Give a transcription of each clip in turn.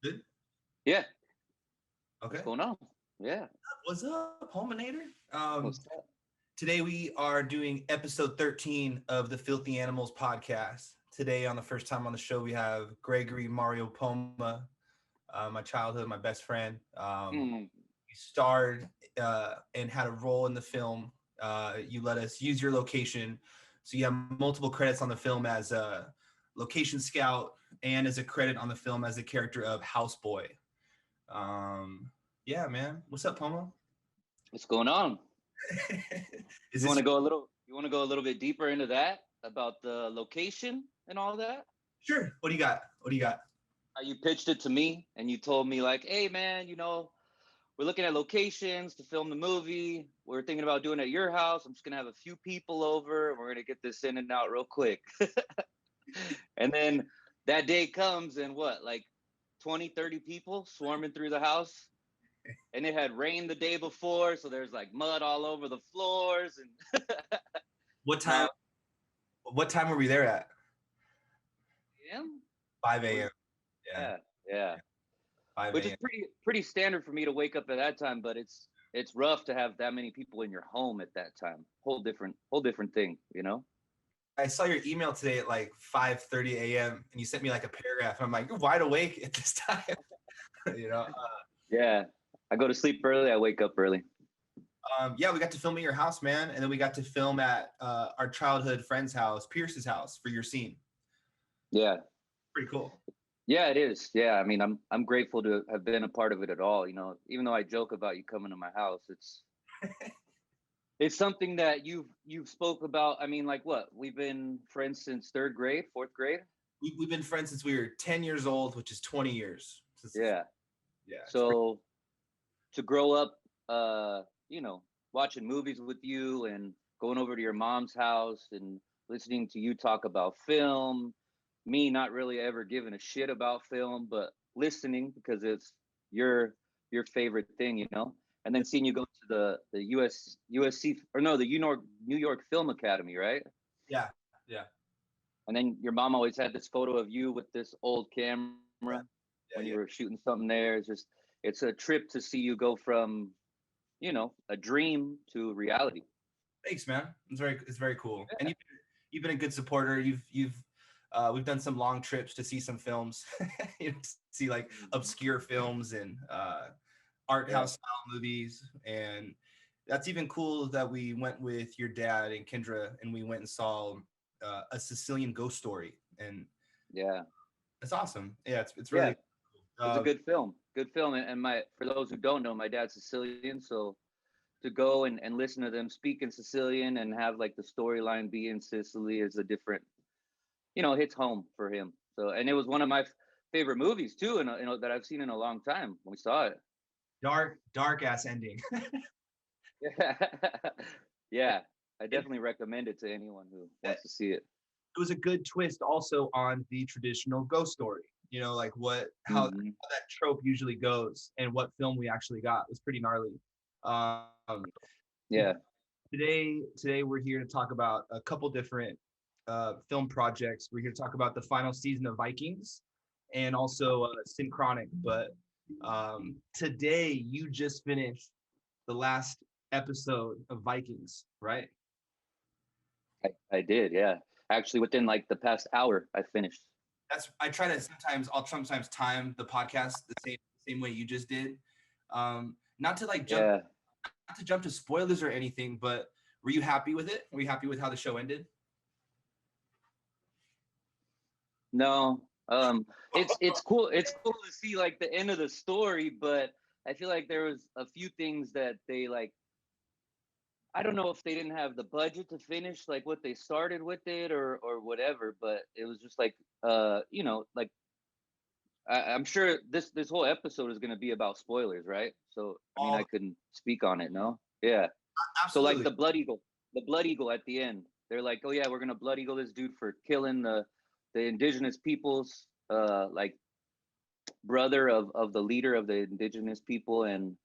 Good. Yeah. What's Okay. going on? Yeah. What's up, Hominator? What's up? Today we are doing episode 13 of the Filthy Animals podcast. Today, on the first time on the show, we have Gregory Mario Poma, my childhood, my best friend. Mm, You starred and had a role in the film. You let us use your location, so you have multiple credits on the film as a location scout and as a credit on the film as the character of Houseboy. Um, yeah, man. What's up, Poma? what's going on? Is You this want to go a little? You want to go a little bit deeper into that about the location and all that? sure? What do you got? What do you got? How you pitched it to me, and you told me like, "Hey, man, we're looking at locations to film the movie. We're thinking about doing it at your house. I'm just gonna have a few people over, and we're gonna get this in and out real quick." And then that day comes, and what, like 20, 30 people swarming through the house, and it had rained the day before, so there's like mud all over the floors, and What time? now What time were we there at? am 5 was a.m. Yeah, yeah, yeah, 5 which is a.m. pretty standard for me to wake up at that time, but it's rough to have that many people in your home at that time. Whole different thing. I saw your email today at like 5:30 a.m. and you sent me like a paragraph, and I'm like, you're wide awake at this time. you know. Yeah, I go to sleep early, I wake up early. Yeah, we got to film at your house, man, and then we got to film at our childhood friend's house, Pierce's house, for your scene. Yeah, Pretty cool. yeah, it is. Yeah, I mean, I'm grateful to have been a part of it at all. Even though I joke about you coming to my house, it's something that you've spoke about. I mean, like what? We've been friends since third grade, fourth grade. We've been friends since we were 10 years old, which is 20 years. Yeah. Yeah, it's pretty. So to grow up, uh, you know, watching movies with you and going over to your mom's house and listening to you talk about film, me not really ever giving a shit about film, but listening because it's your your favorite thing. And then seeing you go to the USC, or no, the New York Film Academy, right? Yeah, yeah, And then your mom always had this photo of you with this old camera yeah, when you were yeah, yeah. shooting something there. It's a trip to see you go from, a dream to reality. Thanks, man. It's very cool. And you've been a good supporter. We've done some long trips to see some films, see like Mhm. obscure films and art Yeah. house style movies. And that's even cool that we went with your dad and Kendra and we went and saw a Sicilian ghost story. And Yeah. it's awesome. Yeah, it's really Yeah. It was a uh, good film. Good film. And for those who don't know, my dad's Sicilian, so to go and listen to them speak in Sicilian and have like the storyline be in Sicily is a different, hits home for him. So, and it was one of my favorite movies too, and that I've seen in a long time when we saw it. dark ass ending. Yeah. Yeah. I definitely recommend it to anyone who wants to see it. It was a good twist also on the traditional ghost story. Like how Hmm. that trope usually goes and what film we actually got was pretty gnarly. Um, Yeah. today we're here to talk about a couple different film projects. We're here to talk about the final season of Vikings and also Synchronic. But today you just finished the last episode of Vikings, right? I did. Yeah. Actually, within like the past hour, I finished. That's I try to I'll sometimes time the podcast the same way you just did. Not to like jump Yeah. not to jump to spoilers or anything, but were you happy with it? Were you happy with how the show ended? No. It's cool. It's cool to see like the end of the story, but I feel like there was a few things that they like. I don't know if they didn't have the budget to finish like what they started with it or whatever, but it was just like like I'm sure this whole episode is going to be about spoilers, right? So I mean, All I couldn't speak on it, no? Yeah. So like absolutely. the blood eagle at the end, they're like, oh yeah, we're gonna blood eagle this dude for killing the indigenous peoples, like brother of the leader of the indigenous people, and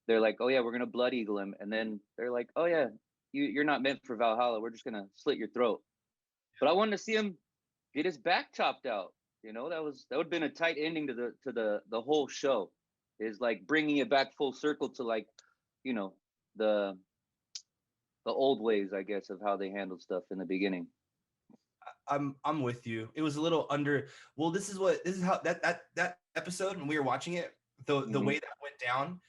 they're like, oh yeah, we're gonna blood eagle him, and then they're like, oh yeah, you're not meant for Valhalla. We're just gonna slit your throat. But I wanted to see him get his back chopped out. You know, that would have been a tight ending to the whole show. Is like bringing it back full circle to like, you know, the the old ways, I guess, of how they handled stuff in the beginning. I'm with you. It was a little under. Well, this is how that episode when we were watching it, the Hmm. way that went down.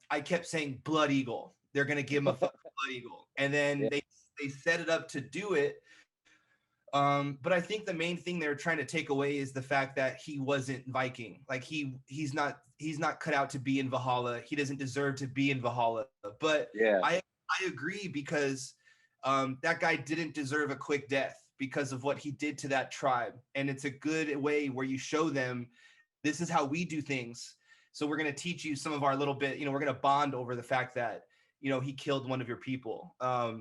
I kept saying Blood Eagle. They're gonna give him a fucking Blood Eagle, and then Yeah, they set it up to do it. But I think the main thing they're trying to take away is the fact that he wasn't Viking. Like he's not cut out to be in Valhalla. He doesn't deserve to be in Valhalla. But yeah, I agree because that guy didn't deserve a quick death because of what he did to that tribe. And it's a good way where you show them this is how we do things. So we're going to teach you some of our little bit, we're going to bond over the fact that, he killed one of your people. I,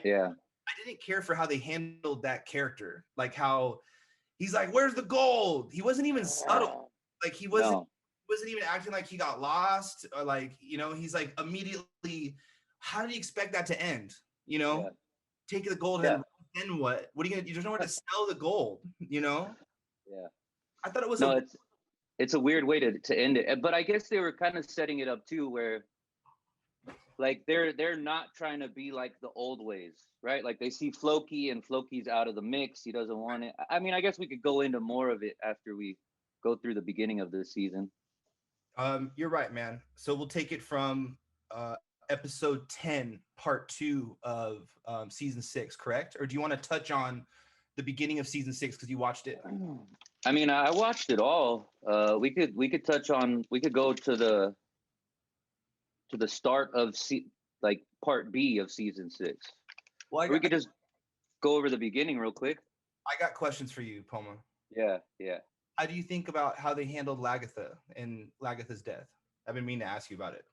yeah. I didn't care for how they handled that character. Like how he's like, "Where's the gold?" He wasn't even subtle. Like No, he wasn't even acting like he got lost or like, he's like immediately, how do you expect that to end? You yeah, know, take the gold yeah, and then what? What are you gonna? You just know where to sell the gold. yeah. I thought it was No, a it's a weird way to end it, but I guess they were kind of setting it up too, where like they're not trying to be like the old ways, right? Like they see Floki and Floki's out of the mix. He doesn't want it. I mean, I guess we could go into more of it after we go through the beginning of the season. You're right, man. So we'll take it from episode 10, part 2 of season 6, correct? Or do you want to touch on the beginning of season 6 because you watched it? I mean, I watched it all. We could touch on we could go to the start of like part B of season 6, Well, or we could just go over the beginning real quick. I got questions for you, Poma. Yeah, yeah. How do you think about how they handled Lagatha and Lagatha's death? I've been meaning to ask you about it.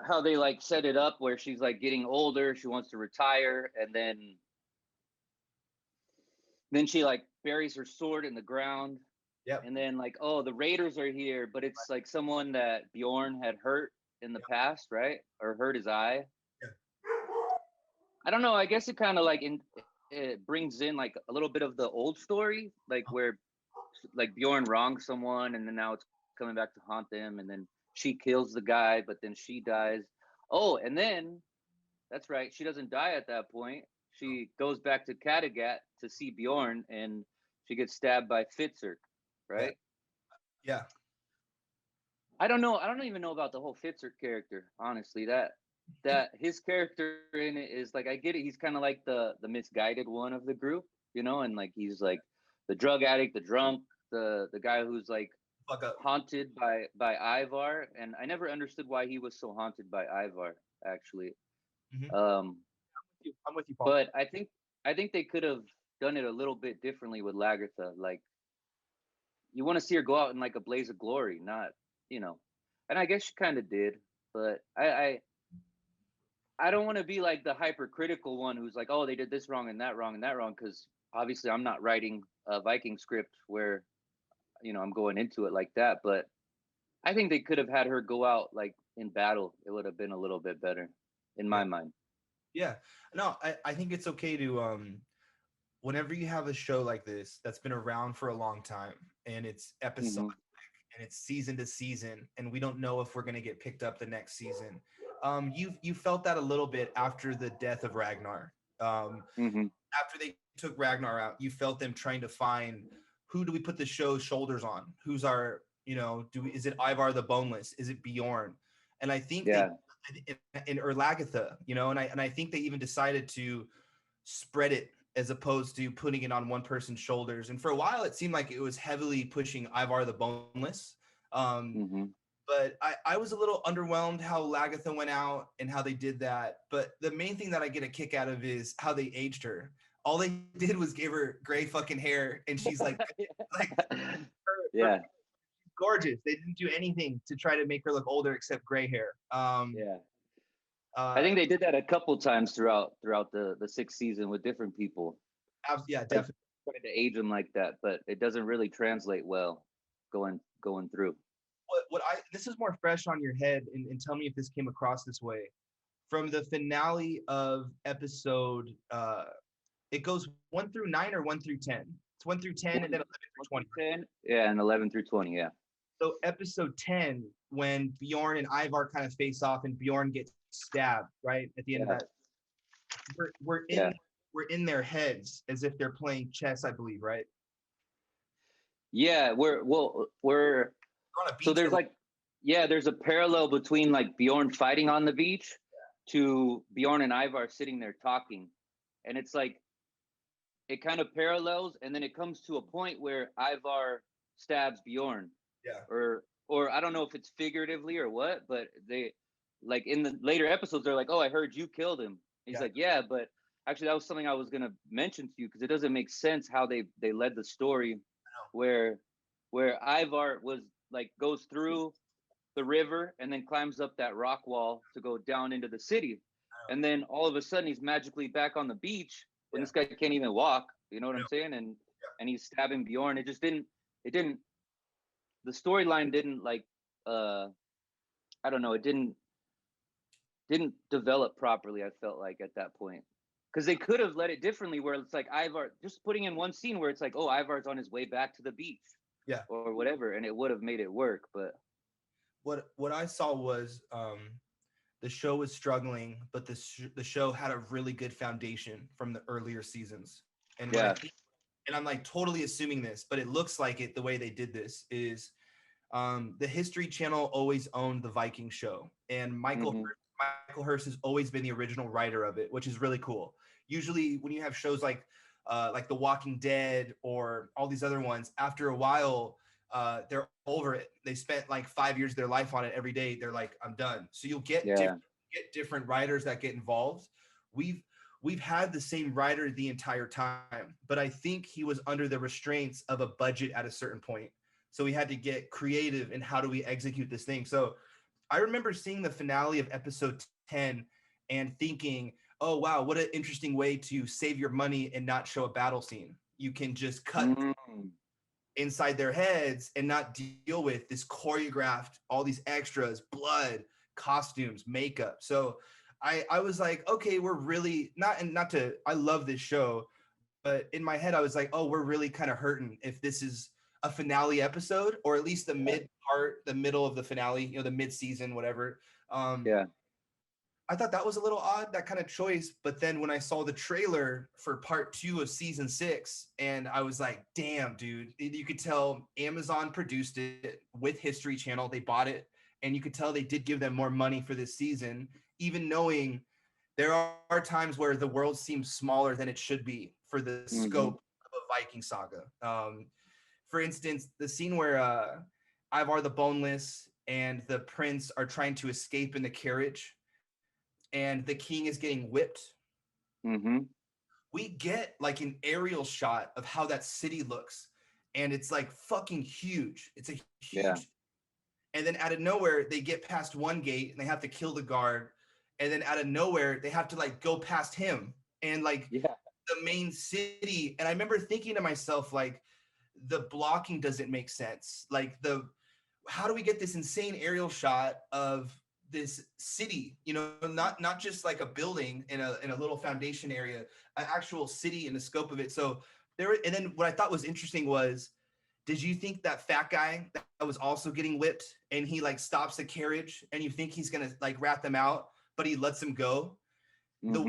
How they like set it up where she's like getting older, she wants to retire, and then she like buries her sword in the ground, Yep. and then like, oh, the raiders are here, but it's like someone that Bjorn had hurt in the past, right? Or hurt his eye. Yeah. I don't know. I guess it kind of like it brings in like a little bit of the old story, like where like Bjorn wronged someone, and then now it's coming back to haunt them, and then she kills the guy, but then she dies. Oh, and then that's right, she doesn't die at that point. She goes back to Kattegat to see Bjorn, and she gets stabbed by Fitzurk, Yeah. right? Yeah. I don't know. I don't even know about the whole Fitzurk character, honestly. That his character in it is like, I get it. He's kind of like the misguided one of the group, and like he's like the drug addict, the drunk, the guy who's like Fuck up. haunted by Ivar, and I never understood why he was so haunted by Ivar, actually. Mm-hmm. Um, I'm with you, Paul. but I think they could have done it a little bit differently with Lagertha. Like you want to see her go out in like a blaze of glory, not you know. And I guess she kind of did, but I don't want to be like the hypercritical one who's like, oh, they did this wrong and that wrong and that wrong, because obviously I'm not writing a Viking script where I'm going into it like that. But I think they could have had her go out like in battle. It would have been a little bit better in Yeah. my mind. Yeah. No, I think it's okay to whenever you have a show like this that's been around for a long time and it's episodic Hmm. and it's season to season and we don't know if we're going to get picked up the next season. You felt that a little bit after the death of Ragnar. Hmm. After they took Ragnar out, you felt them trying to find who do we put the show's shoulders on? Who's our, is it Ivar the Boneless? Is it Bjorn? And I think they Yeah. in Erlagatha, and I think they even decided to spread it as opposed to putting it on one person's shoulders. And for a while, it seemed like it was heavily pushing Ivar the Boneless. Um, Hmm. but I was a little underwhelmed how Lagatha went out and how they did that. But the main thing that I get a kick out of is how they aged her. All they did was give her gray fucking hair, and she's like her Yeah. gorgeous. They didn't do anything to try to make her look older except gray hair. Yeah. I Uh, think they did that a couple times throughout the sixth season with different people, yeah, like definitely. trying to age them like that, but it doesn't really translate well going through. What I this is more fresh on your head, and tell me if this came across this way. From the finale of episode, it goes 1 through 9 or 1 through 10. It's 1 through 10 and then 11 through 20. 10, yeah, and 11 through 20, yeah. So episode 10, when Bjorn and Ivar kind of face off and Bjorn gets stabbed, right? At the end of that. We're in their heads as if they're playing chess, I believe, right? Yeah, we're so there's like, yeah, there's a parallel between like Bjorn fighting on the beach to Bjorn and Ivar sitting there talking. And it's like, it kind of parallels, and then it comes to a point where Ivar stabs Bjorn. Yeah. Or I don't know if it's figuratively or what, but they, like in the later episodes, they're like, "Oh, I heard you killed him." He's like, "Yeah, but actually that was something I was gonna mention to you because it doesn't make sense how they led the story, where Ivar was like goes through the river and then climbs up that rock wall to go down into the city, and then all of a sudden he's magically back on the beach when this guy can't even walk. You know what I'm saying? And he's stabbing Bjorn. It just didn't. The storyline didn't like. I don't know. It didn't develop properly. I felt like at that point. Because they could have led it differently, where it's like Ivar just putting in one scene where it's like, oh, Ivar's on his way back to the beach, or whatever, and it would have made it work. But what I saw was the show was struggling, but the show had a really good foundation from the earlier seasons. And and I'm like totally assuming this, but it looks like it the way they did this is the History Channel always owned the Viking show, and Michael Hirst has always been the original writer of it, which is really cool. Usually when you have shows like The Walking Dead or all these other ones, after a while they're over it. They spent like 5 years of their life on it every day. They're like, I'm done. So you'll get different writers that get involved. We've had the same writer the entire time, but I think he was under the restraints of a budget at a certain point. So we had to get creative in how do we execute this thing. So I remember seeing the finale of episode 10 and thinking, oh, wow, what an interesting way to save your money and not show a battle scene. You can just cut inside their heads and not deal with this choreographed, all these extras, blood, costumes, makeup. So I was like, okay, we're really I love this show, but in my head I was like, oh, we're really kind of hurting if this is a finale episode, or at least the middle of the finale, the mid-season, whatever. I thought that was a little odd, that kind of choice. But then when I saw the trailer for part 2 of season 6, and I was like, damn, dude, you could tell Amazon produced it with History Channel. They bought it, and you could tell they did give them more money for this season, even knowing there are times where the world seems smaller than it should be for the scope of a Viking saga. For instance, the scene where Ivar the Boneless and the prince are trying to escape in the carriage, and the king is getting whipped. We get like an aerial shot of how that city looks, and it's like fucking huge. It's a huge. And then out of nowhere, they get past one gate and they have to kill the guard. And then out of nowhere, they have to like go past him and like the main city. And I remember thinking to myself, like, the blocking doesn't make sense. Like, how do we get this insane aerial shot of this city, not just like a building in a little foundation area, an actual city in the scope of it. So and then what I thought was interesting was, did you think that fat guy that was also getting whipped and he like stops the carriage and you think he's going to like rat them out, but he lets them go? The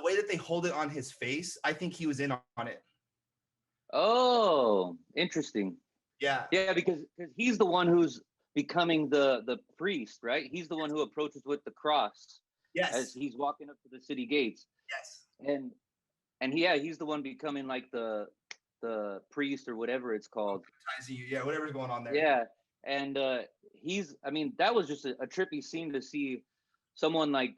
way that they hold it on his face, I think he was in on it. Oh, interesting. Yeah, because he's the one who's becoming the priest, right? He's the one who approaches with the cross as he's walking up to the city gates. And he's the one becoming like the priest or whatever it's called. Whatever's going on there. And that was just a trippy scene to see someone like,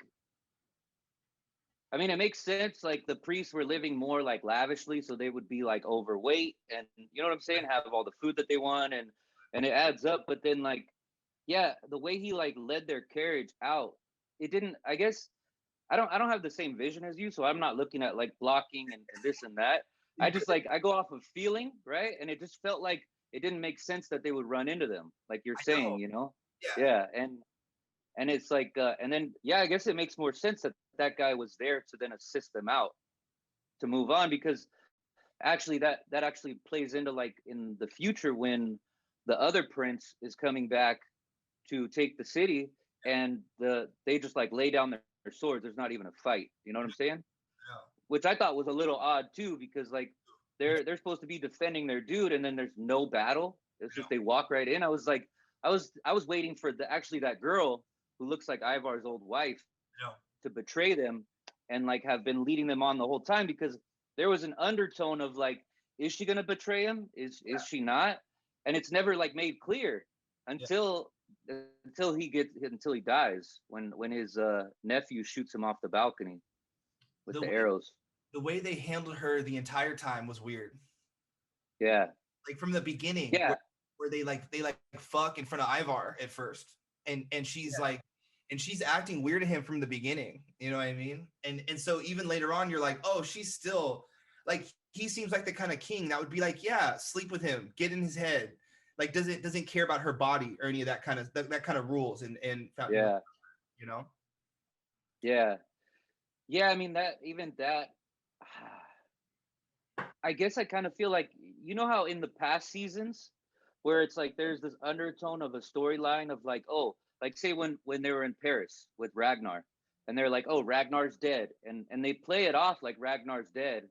it makes sense, like the priests were living more like lavishly, so they would be like overweight and, you know what I'm saying, have all the food that they want, and it adds up. But then like, the way he like led their carriage out, it didn't, I guess, I don't have the same vision as you, so I'm not looking at like blocking and this and that. I just like, I go off of feeling, right? And it just felt like it didn't make sense that they would run into them, like you're saying, and it's like, and then, I guess it makes more sense that guy was there to then assist them out to move on, because actually that actually plays into like in the future when the other prince is coming back to take the city, and they just like lay down their swords. There's not even a fight. You know what I'm saying? Yeah. Which I thought was a little odd too, because like they're supposed to be defending their dude, and then there's no battle. It's just they walk right in. I was like, I was waiting for the actually that girl who looks like Ivar's old wife Yeah. to betray them, and like have been leading them on the whole time, because there was an undertone of like, is she gonna betray him? Is she not? And it's never like made clear Yeah. until he dies, when his nephew shoots him off the balcony with The the way arrows. the way they handled her the entire time was weird. Yeah, Like from the beginning, yeah, where they fuck in front of Ivar at first, and she's like, and she's acting weird to him from the beginning. You know what I mean? And so even later on, you're like, oh, she's still like, he seems like the kind of king that would be like, yeah, sleep with him, get in his head, like doesn't care about her body or any of that kind of rules and yeah, you know. yeah, yeah. I mean, that even that. I guess I kind of feel like, you know how in the past seasons where it's like there's this undertone of a storyline of like, oh, like say when they were in Paris with Ragnar, and they're like, oh, Ragnar's dead, and they play it off like Ragnar's dead,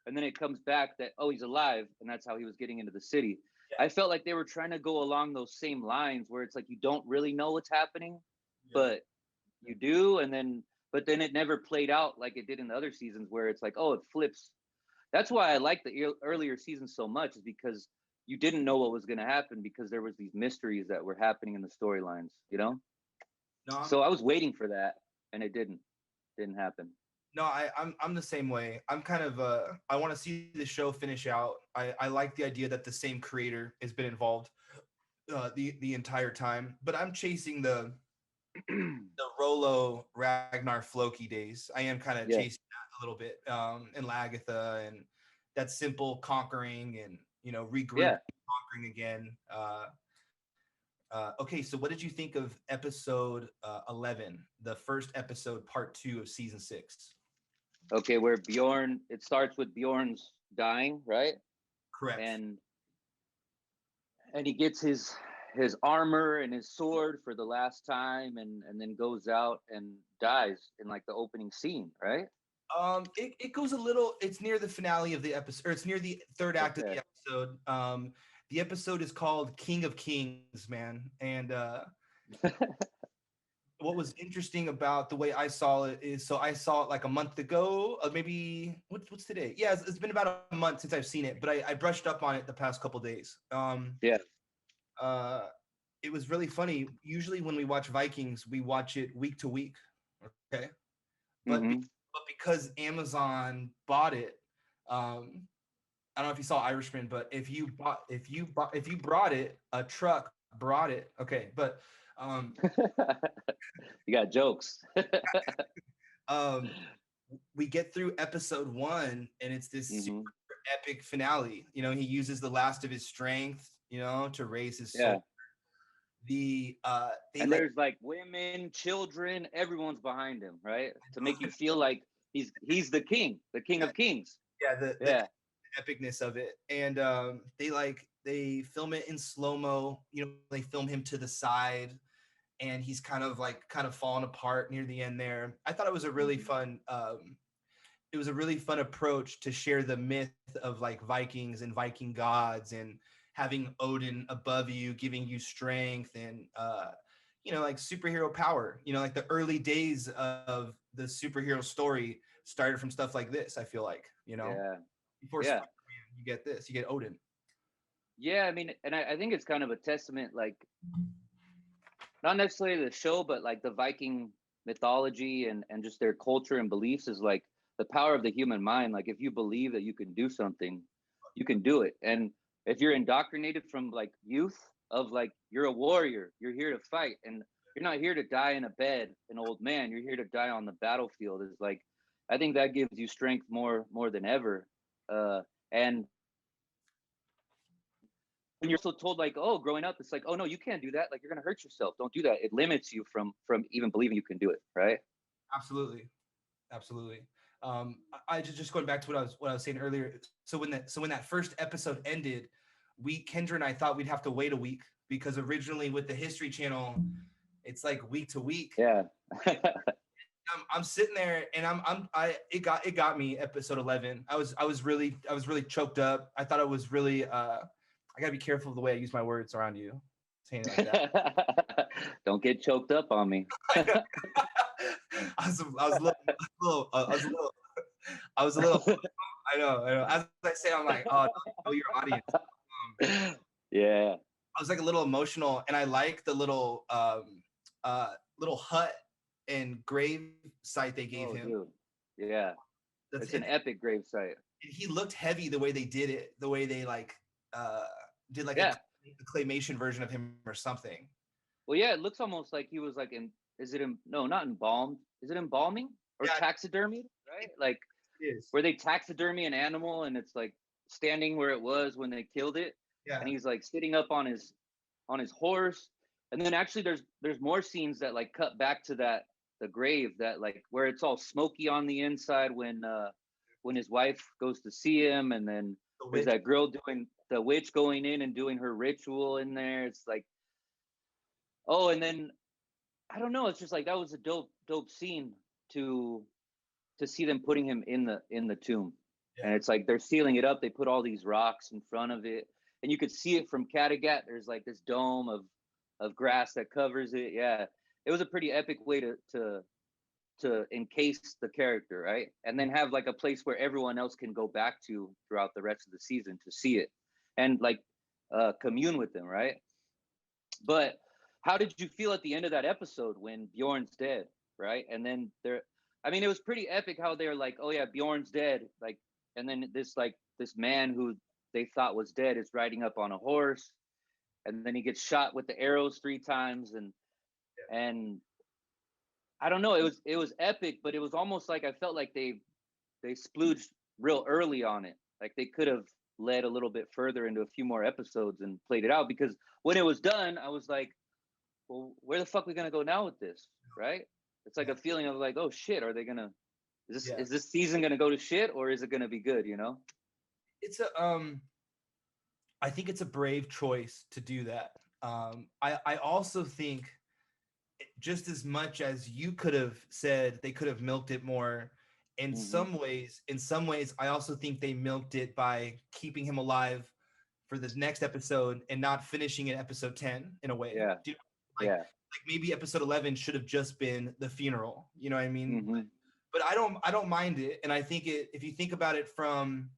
and then it comes back that, oh, he's alive, and that's how he was getting into the city. Yeah. I felt like they were trying to go along those same lines where it's like you don't really know what's happening, Yeah. but you do, and then but then it never played out like it did in the other seasons where it's like, oh, it flips. That's why I like the earlier seasons so much, is because you didn't know what was going to happen, because there was these mysteries that were happening in the storylines, you know? No, So I was waiting for that, and it didn't happen. no, I'm the same way. I'm kind of I want to see the show finish out. I like the idea that the same creator has been involved the entire time, but I'm chasing the Rolo Ragnar Floki days. I am kind of Yeah. chasing that a little bit, and Lagatha and that simple conquering and regrouping, Yeah. conquering again. Okay, so what did you think of episode 11, the first episode, part 2 of season 6? Okay, where Bjorn, it starts with Bjorn's dying, right? Correct. And he gets his armor and his sword for the last time, and then goes out and dies in like the opening scene, right? It goes a little. It's near the finale of the episode, or it's near the third act of Okay. the episode. The episode is called King of Kings, man. And what was interesting about the way I saw it is, so I saw it like a month ago, maybe what's today? Yeah, it's been about a month since I've seen it, but I brushed up on it the past couple days. Yeah. Uh, it was really funny. Usually when we watch Vikings, we watch it week to week. Okay. But Mm-hmm. but because Amazon bought it, I don't know if you saw Irishman, but if you brought it, a truck brought it. Okay, but um, You got jokes. um, we get through episode 1, and it's this super Mm-hmm. epic finale. He uses the last of his strength, to raise his Yeah. soul. They And like there's like women, children, everyone's behind him, right? To make you feel like he's the king yeah, of kings. yeah, the Yeah. epicness of it, and they film it in slow mo. They film him to the side, and he's kind of falling apart near the end there. I thought it was a really Mm-hmm. fun approach to share the myth of like Vikings and Viking gods, and having Odin above you, giving you strength and like superhero power. Like the early days of the superhero story started from stuff like this. I feel like Yeah. before Yeah. Spider-Man, you get Odin. Yeah. I mean, and I think it's kind of a testament, like not necessarily the show, but like the Viking mythology and just their culture and beliefs is like the power of the human mind. Like if you believe that you can do something, you can do it. And if you're indoctrinated from like youth of like you're a warrior, you're here to fight, and you're not here to die in a bed, an old man. You're here to die on the battlefield. Is like, I think that gives you strength more than ever. And when you're also told like, oh, growing up, it's like, oh no, you can't do that. Like you're gonna hurt yourself. Don't do that. It limits you from even believing you can do it, right? Absolutely. Absolutely. I just going back to what I was saying earlier. So when that first episode ended, Kendra and I thought we'd have to wait a week because originally with the History Channel, it's like week to week. Yeah. I'm sitting there and it got me episode 11. I was really choked up. I thought it was really I gotta be careful of the way I use my words around you, saying it like that. Don't get choked up on me. I was a little. I know. As I say, I'm like, oh, know your audience. Yeah. I was like a little emotional, and I like the little hut and grave site they gave him. Dude. Yeah. It's an epic grave site. He looked heavy the way they did it, the way they did like a claymation version of him or something. Well, yeah, it looks almost like he was like no, not embalmed. Is it embalming or taxidermy? Right? Like, where they taxidermy an animal and it's like standing where it was when they killed it. Yeah. And he's like sitting up on his horse. And then actually there's more scenes that like cut back to the grave that like where it's all smoky on the inside when his wife goes to see him, and then there's that girl doing the witch going in and doing her ritual in there. It's like, oh, and then I don't know, it's just like that was a dope scene to see them putting him in the tomb. Yeah. And it's like they're sealing it up. They put all these rocks in front of it, and you could see it from Kattegat. There's like this dome of grass that covers it. Yeah, it was a pretty epic way to encase the character, right? And then have like a place where everyone else can go back to throughout the rest of the season to see it and like commune with them, right? But how did you feel at the end of that episode when Bjorn's dead, right? And then it was pretty epic how they're like, oh yeah, Bjorn's dead, like, and then this man who they thought was dead is riding up on a horse, and then he gets shot with the arrows 3 times, and I don't know, it was epic, but it was almost like I felt like they splooged real early on it. Like they could have led a little bit further into a few more episodes and played it out, because when it was done, I was like, well, where the fuck are we gonna go now with this, right? It's like a feeling of like, oh shit, are they gonna? Is this season gonna go to shit, or is it gonna be good? You know? It's I think it's a brave choice to do that. I also think, just as much as you could have said they could have milked it more, in some ways, I also think they milked it by keeping him alive for this next episode and not finishing in episode 10 in a way. Yeah. Like maybe episode 11 should have just been the funeral. You know what I mean? But I don't mind it. And I think if you think about it from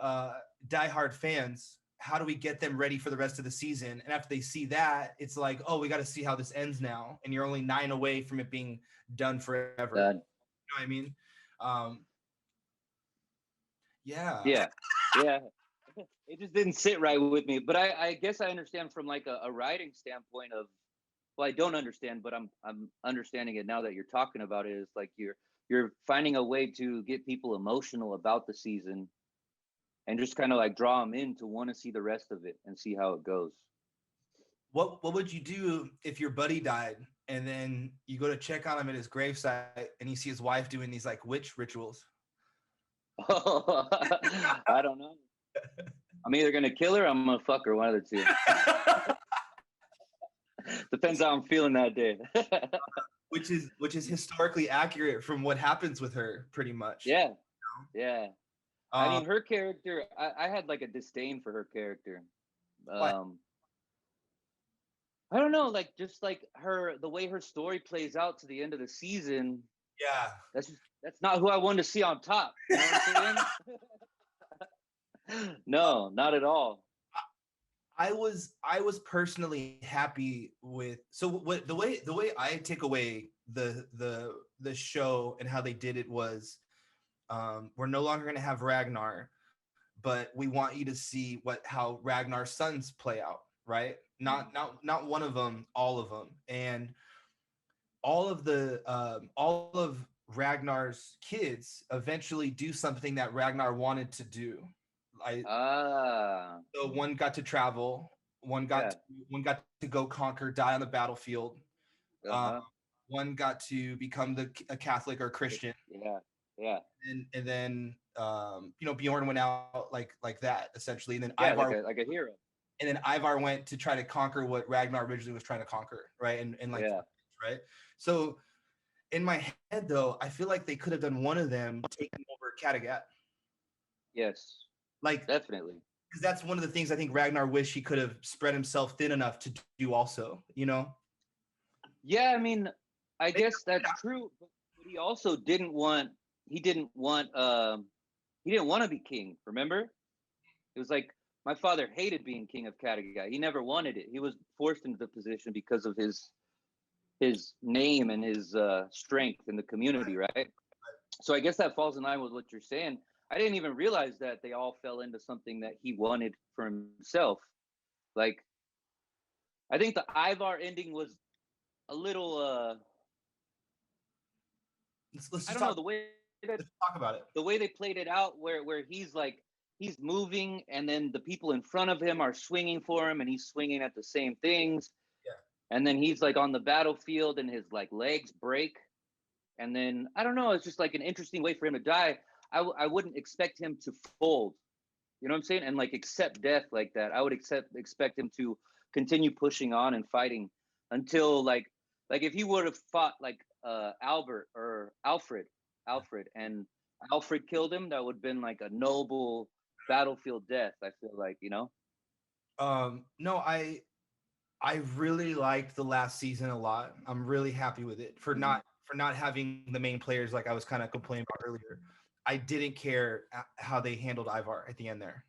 diehard fans, how do we get them ready for the rest of the season? And after they see that, it's like, oh, we got to see how this ends now. And you're only 9 away from it being done forever. You know what I mean? Yeah. It just didn't sit right with me. But I guess I understand from like a writing standpoint of, well, I don't understand, but I'm understanding it now that you're talking about it. Is like you're finding a way to get people emotional about the season and just kind of like draw them in to want to see the rest of it and see how it goes. What would you do if your buddy died and then you go to check on him at his gravesite and you see his wife doing these like witch rituals? I don't know. I'm either gonna kill her or I'm gonna fuck her, one of the two. Depends how I'm feeling that day. which is historically accurate from what happens with her, pretty much. Yeah. I mean, her character, I had like a disdain for her character. I don't know, like just like the way her story plays out to the end of the season. Yeah. That's not who I wanted to see on top. You know what I'm saying? No, not at all. I was personally happy with the way I take away the show and how they did it was, we're no longer going to have Ragnar, but we want you to see how Ragnar's sons play out, right? Not one of them, all of them, and all of Ragnar's kids eventually do something that Ragnar wanted to do. So one got to travel, one got to go conquer, die on the battlefield. One got to become a Catholic or Christian. Yeah. Yeah. And then Bjorn went out like that essentially, and then Yeah, Ivar like a hero. and then Ivar went to try to conquer what Ragnar originally was trying to conquer, right? And like Yeah. right. So in my head though, I feel like they could have done one of them taking over Kattegat, Yes. like Definitely. because that's one of the things I think Ragnar wished he could have spread himself thin enough to do also, Yeah, I mean, I Maybe guess that's true, but he also didn't want he didn't want he didn't want to be king, remember? It was like my father hated being king of Kattegat. He never wanted it. He was forced into the position because of his name and his strength in the community, right? So I guess that falls in line with what you're saying. I didn't even realize that they all fell into something that he wanted for himself. Like I think the Ivar ending was a little let's I just don't know, talk let's talk about it. the way they played it out where he's moving and then the people in front of him are swinging for him and he's swinging at the same things, Yeah. and then he's like on the battlefield and his like legs break, and then I don't know, it's just like an interesting way for him to die. I wouldn't expect him to fold, you know what I'm saying, and like accept death like that. I would expect him to continue pushing on and fighting until like if he would have fought like Albert or Alfred and Alfred killed him, that would have been like a noble battlefield death, I feel like, you know. No, I really liked the last season a lot. I'm really happy with it Mm-hmm. for not having the main players like I was kind of complaining about earlier. I didn't care how they handled Ivar at the end there.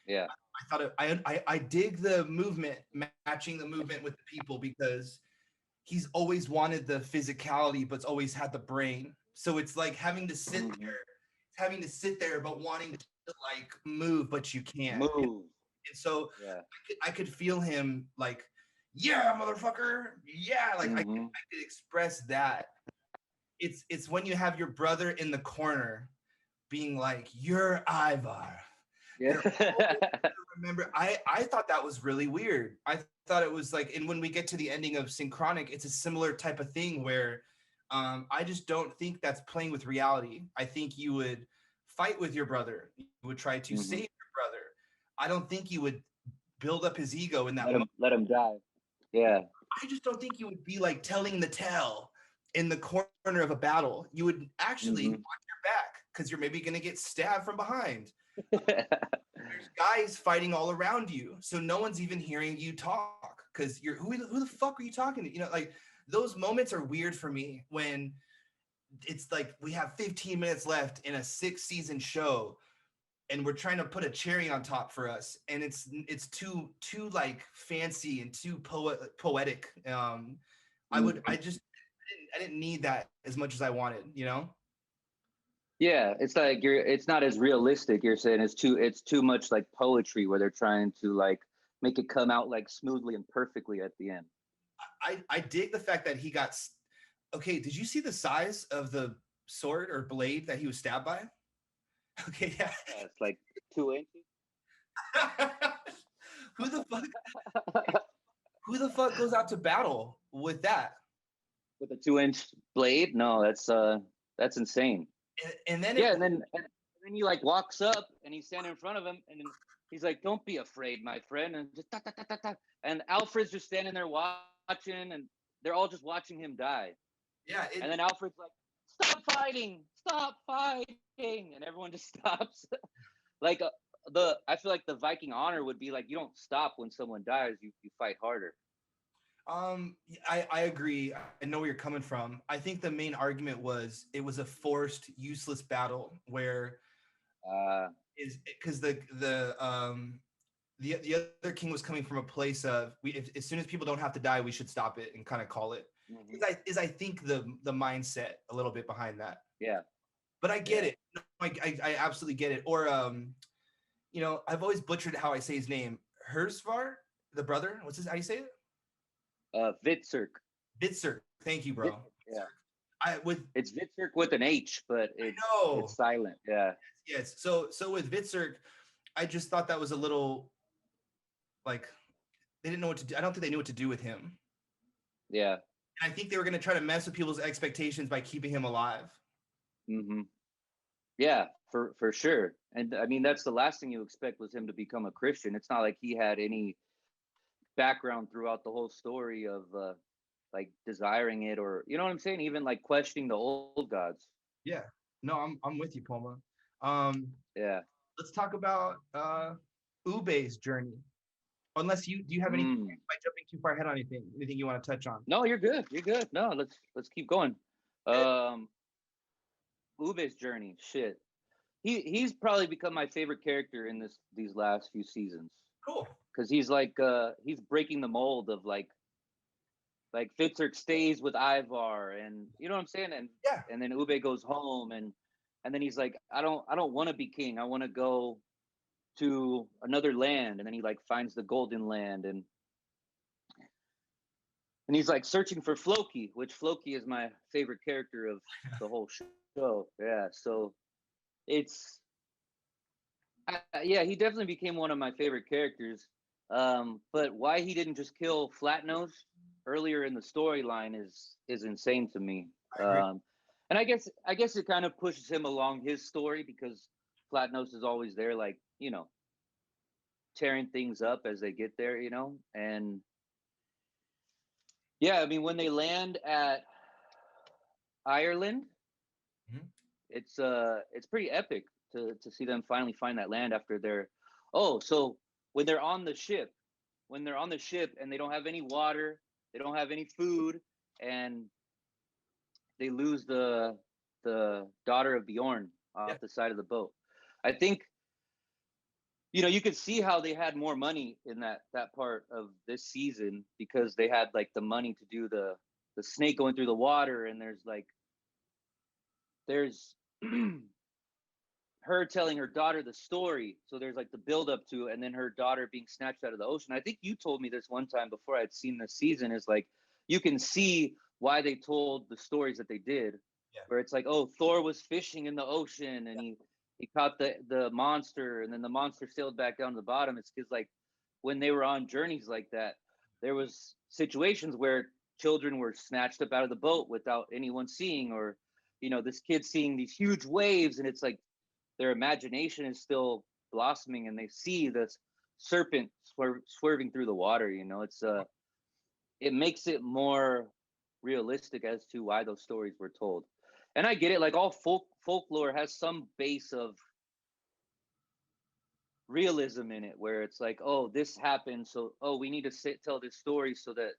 Yeah. I thought I dig the movement, matching the movement with the people because he's always wanted the physicality, but's always had the brain. So it's like Mm-hmm. having to sit there, but wanting to like move, but you can't. Move. And so Yeah. I could feel him like, yeah, motherfucker, yeah, like Mm-hmm. I could express that. It's when you have your brother in the corner being like, "You're Ivar." Yeah. They're always remember. I thought that was really weird. I thought it was like, and when we get to the ending of Synchronic, it's a similar type of thing where I just don't think that's playing with reality. I think you would fight with your brother. You would try to save Mm-hmm. your brother. I don't think you would build up his ego in that let moment. him let him die. Yeah. I just don't think you would be like telling the tale in the corner of a battle. You would actually Mm-hmm. watch your back because you're maybe going to get stabbed from behind. There's guys fighting all around you, so no one's even hearing you talk because you're who the fuck are you talking to? Like those moments are weird for me when it's like we have 15 minutes left in a 6-season show and we're trying to put a cherry on top for us and it's too like fancy and too poetic. I just I didn't need that as much as I wanted. Yeah, it's like it's not as realistic. You're saying it's too much like poetry where they're trying to like make it come out like smoothly and perfectly at the end. I dig the fact that he got okay. Did you see the size of the sword or blade that he was stabbed by? Okay, yeah. Yeah, it's like 2 inches who the fuck who the fuck goes out to battle with that? with a 2 inch blade. No, that's insane. And then it Yeah, and then he like walks up and he's standing in front of him and then he's like, "Don't be afraid, my friend," and just ta, ta, ta, ta, ta. And Alfred's just standing there watching, and they're all just watching him die. yeah And it then Alfred's like, stop fighting," and everyone just stops. Like I feel like the Viking honor would be like, you don't stop when someone dies, you fight harder. I agree. I know where you're coming from. I think the main argument was it was a forced useless battle where is because the other king was coming from a place of as soon as people don't have to die we should stop it and kind of call it Mhm. is I think the mindset a little bit behind that, Yeah, but I get yeah. it. No, I absolutely get it. Or I've always butchered how I say his name. Hersvar, the brother, what's his how do you say it? Vitzerk. Bitzer. Thank you, bro. Yeah, I with it's Vitzerk with an H, but I it's know. silent. Yeah, Yes. So with Bitzer, I just thought that was a little like they didn't know what to do. I don't think they knew what to do with him. yeah. And I think they were going to try to mess with people's expectations by keeping him alive. Hmm. Yeah, for sure. And I mean, that's the last thing you expect was him to become a Christian. It's not like he had any background throughout the whole story of like desiring it, or you know what I'm saying, even like questioning the old gods. Yeah. No, I'm with you, Poma. Um, Yeah. let's talk about Ube's journey. Unless you do you have anything Mm. by jumping too far ahead on anything you want to touch on? No, you're good. You're good. No, let's keep going. Okay. Um, Ube's journey, shit. He's probably become my favorite character in these last few seasons Cool. because he's like he's breaking the mold of like Fitzurk stays with Ivar, and you know what I'm saying, Yeah. and then Ube goes home, and then he's like, I don't want to be king. I want to go to another land, and then he like finds the golden land, and he's like searching for Floki, which Floki is my favorite character of the whole show. Yeah, so it's yeah, he definitely became one of my favorite characters. But why he didn't just kill Flatnose earlier in the storyline is insane to me. I agree. And I guess it kind of pushes him along his story because Flatnose is always there, like tearing things up as they get there, and yeah, I mean when they land at Ireland, Mhm. it's pretty epic to see them finally find that land after they're so when they're on the ship and they don't have any water, they don't have any food, and they lose the daughter of Bjorn Yeah. off the side of the boat. I think you could see how they had more money in that part of this season because they had like the money to do the snake going through the water, and there's her telling her daughter the story. So there's like the build up to it, and then her daughter being snatched out of the ocean. I think you told me this one time before I'd seen this season, is like you can see why they told the stories that they did, Yeah. where it's like, oh, Thor was fishing in the ocean and he caught the monster, and then the monster sailed back down to the bottom. It's because like when they were on journeys like that, there was situations where children were snatched up out of the boat without anyone seeing, or this kid seeing these huge waves, and it's like their imagination is still blossoming, and they see this serpent swerving through the water. It makes it more realistic as to why those stories were told. And I get it, like all folklore has some base of realism in it, where it's like, oh, this happened, so we need to tell this story so that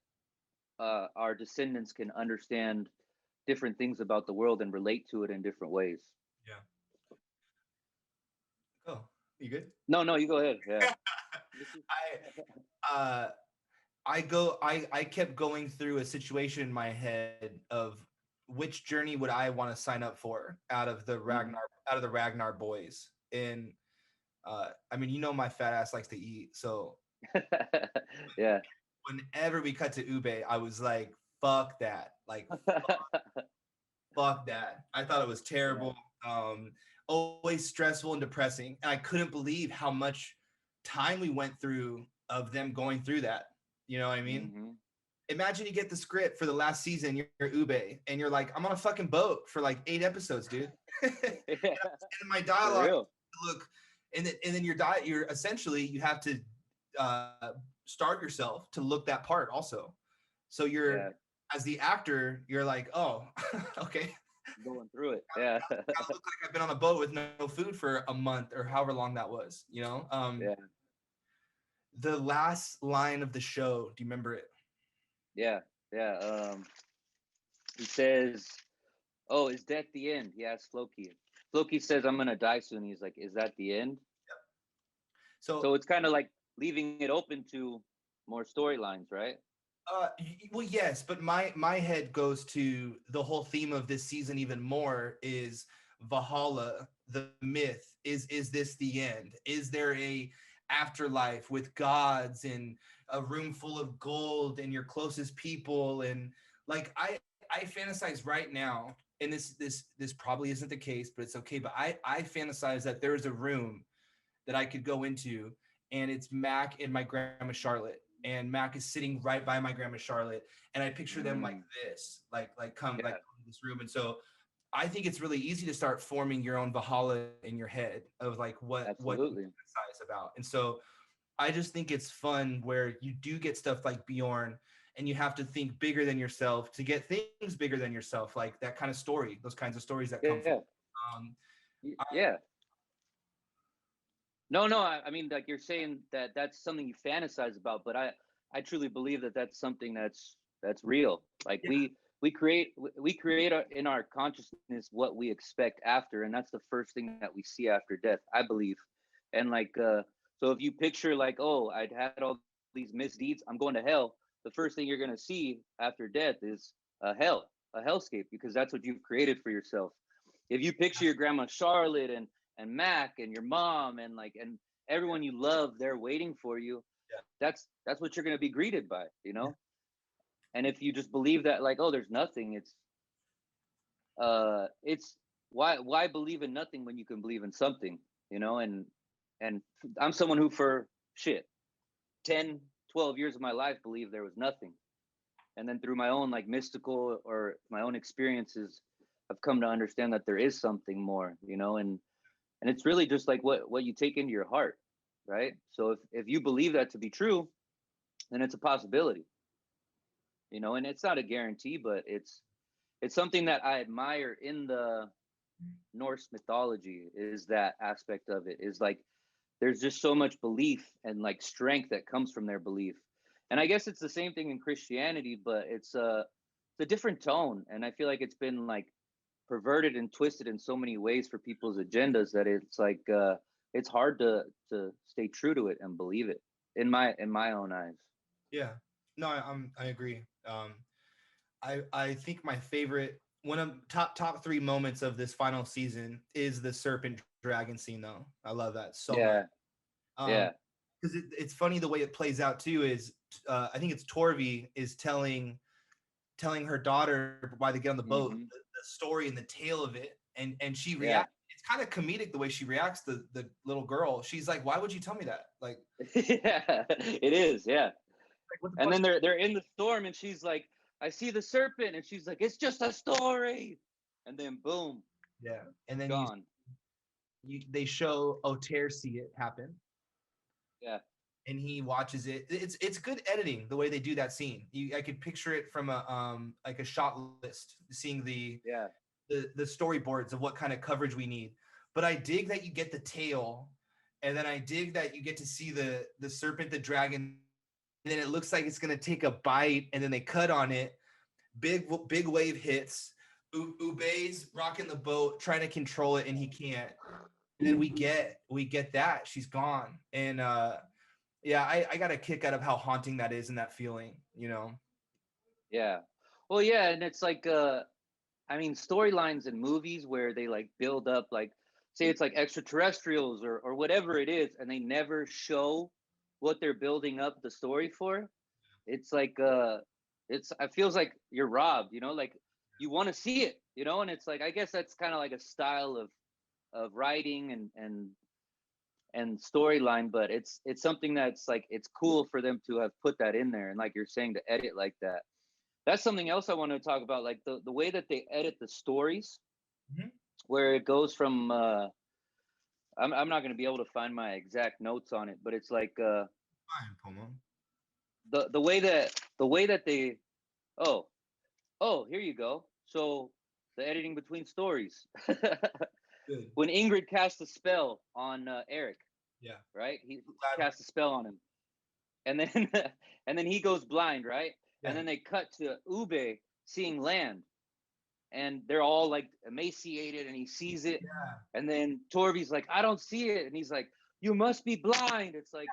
our descendants can understand different things about the world and relate to it in different ways. Yeah. Oh, you good? No, you go ahead. Yeah. I uh I kept going through a situation in my head of which journey would I want to sign up for Mhm. out of the Ragnar boys. And I mean, my fat ass likes to eat, so Yeah. whenever we cut to Ube, I was like, fuck that. Like fuck that. I thought it was Yeah. terrible. Always stressful and depressing. And I couldn't believe how much time we went through of them going through that. You know what I mean? Hmm. Imagine you get the script for the last season, you're Ube, and you're like, I'm on a fucking boat for like 8 episodes, dude. And Yeah, in my for dialogue, real. look, and then you're essentially you have to uh, start yourself to look that part also. So you're Yeah, as the actor, you're like, oh, okay, going through it. Yeah. gotta look like I've been on a boat with no food for a month or however long that was. Yeah. The last line of the show. Do you remember it? Yeah. Yeah. He says, "Oh, is that the end?" He asks Floki. Floki says, "I'm gonna die soon." He's like, "Is that the end?" So So it's kind of like leaving it open to more storylines, right? well, yes, but my head goes to the whole theme of this season even more is Valhalla, the myth. Is this the end? Is there a afterlife with gods and a room full of gold and your closest people? And like I fantasize right now, and this probably isn't the case, but it's okay. But I fantasize that there is a room that I could go into, and it's Mac and my grandma Charlotte, and Mac is sitting right by my grandma Charlotte, and I picture them like Mm, this, like come yeah. like in this room, and so I think it's really easy to start forming your own Valhalla in your head of like what you Absolutely. fantasize about. And so I just think it's fun where you do get stuff like Bjorn, and you have to think bigger than yourself to get things bigger than yourself, like that kind of story, those kinds of stories that come from. Yeah. Um, I, Yeah. No, no. I mean, like you're saying that that's something you fantasize about, but I truly believe that that's something that's real. Like yeah, we create in our consciousness what we expect after, and that's the first thing that we see after death, I believe. And like, so if you picture like, oh, I'd had all these misdeeds, I'm going to hell. The first thing you're gonna see after death is a hellscape, because that's what you've created for yourself. If you picture your grandma Charlotte and Mac and your mom and like and everyone you love, they're waiting for you. yeah, That's what you're going to be greeted by, you yeah, know. And if you just believe that, like, oh, there's nothing, it's why believe in nothing when you can believe in something, you know. And I'm someone who for shit 10, 12 years of my life believed there was nothing, and then through my own like mystical or my own experiences, I've come to understand that there is something more, you know. And it's really just like what you take into your heart, right? So if you believe that to be true, then it's a possibility, you know. And it's not a guarantee, but it's something that I admire in the Norse mythology, is that aspect of it, is like there's just so much belief and like strength that comes from their belief. And I guess it's the same thing in Christianity, but it's a different tone, and I feel like it's been like perverted and twisted in so many ways for people's agendas that it's hard to stay true to it and believe it in my own eyes. yeah. No, I agree. I think my favorite, one of top three moments of this final season is the serpent dragon scene though. I love that so much. Yeah, Um, yeah, because it's funny the way it plays out too is I think it's Torvi is telling her daughter why they get on the boat, hmm, the story and the tale of it, and she yeah. reacts. It's kind of comedic the way she reacts. The little girl, she's like, "Why would you tell me that? Yeah, it is, yeah. Like what the And fuck?" then they're in the storm, and she's like, I see the serpent, and she's like, it's just a story. And then boom, Yeah, and then gone. they show Oter see it happen, Yeah, and he watches it. It's good editing the way they do that scene. I could picture it from a like a shot list, seeing yeah, the storyboards of what kind of coverage we need. But I dig that you get the tail, and then I dig that you get to see the serpent, the dragon, and then it looks like it's gonna take a bite, and then they cut on it. Big wave hits. Ube's rocking the boat, trying to control it, and he can't. And then we get that she's gone, and yeah, I got a kick out of how haunting that is and that feeling, you know. yeah. Well, yeah, and it's like I mean, storylines in movies where they like build up, like, say it's like extraterrestrials or whatever it is, and they never show what they're building up the story for. It's like it's it feels like you're robbed, you know, like you want to see it, you know. And it's like, I guess that's kind of like a style of writing and storyline, but it's something that's like it's cool for them to have put that in there, and like you're saying, to edit like that. That's something else I want to talk about, like the way that they edit the stories, Mhm. where it goes from I'm not going to be able to find my exact notes on it, but it's like Fine, Poma. the way that they, oh, oh, here you go. So the editing between stories. Good. When Ingrid cast a spell on Eric, Yeah. right? He cast a spell on him, and then and then he goes blind, right? Yeah. And then they cut to Ube seeing land, and they're all like emaciated, and he sees it. Yeah. And then Torby's like, I don't see it, and he's like, you must be blind. It's like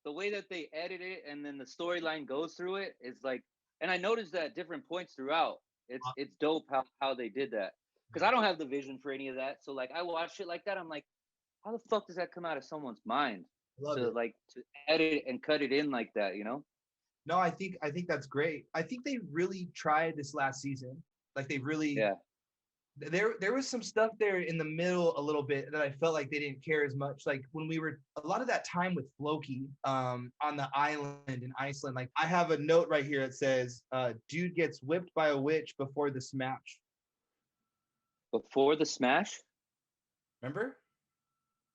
the way that they edit it, and then the storyline goes through it is like, and I noticed that at different points throughout. It's dope how they did that, because I don't have the vision for any of that. So like I watch it like that, I'm like, how the fuck does that come out of someone's mind Love to it. like to edit and cut it in like that, you know? No, I think that's great. I think they really tried this last season. Like they really Yeah. there was some stuff there in the middle a little bit that I felt like they didn't care as much. Like when we were a lot of that time with Floki on the island in Iceland. Like I have a note right here that says dude gets whipped by a witch before the smash. Before the smash? Remember?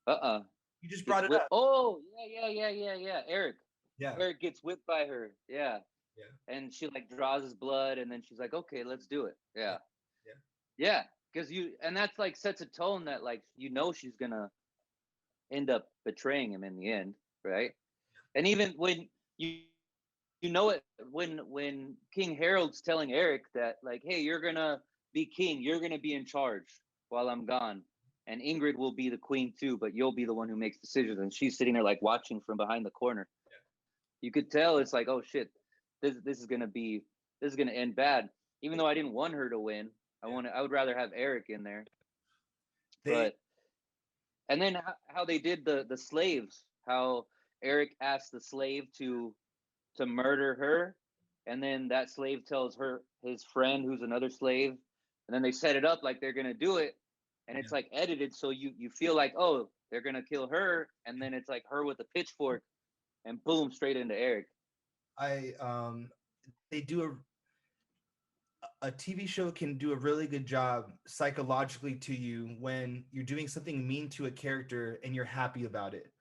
Uh-uh. You just Gets brought it whipped. up. Oh, yeah. Eric. Yeah. Eric gets whipped by her. Yeah. Yeah. And she like draws his blood, and then she's like, okay, let's do it. Yeah. Yeah. Yeah. Because and that's like sets a tone that like, she's gonna end up betraying him in the end, right? And even when you know it, when King Harold's telling Eric that like, hey, you're gonna be king, you're gonna be in charge while I'm gone, and Ingrid will be the queen too, but you'll be the one who makes decisions. And she's sitting there like watching from behind the corner. You could tell it's like, oh shit, this is gonna end bad. Even though I didn't want her to win, I would rather have Eric in there. But and then how they did the slaves, how Eric asked the slave to murder her, and then that slave tells his friend who's another slave, and then they set it up like they're gonna do it, and it's like edited so you feel like, oh, they're gonna kill her, and then it's like her with a pitchfork, and boom, straight into Eric. They do a TV show can do a really good job psychologically to you when you're doing something mean to a character and you're happy about it.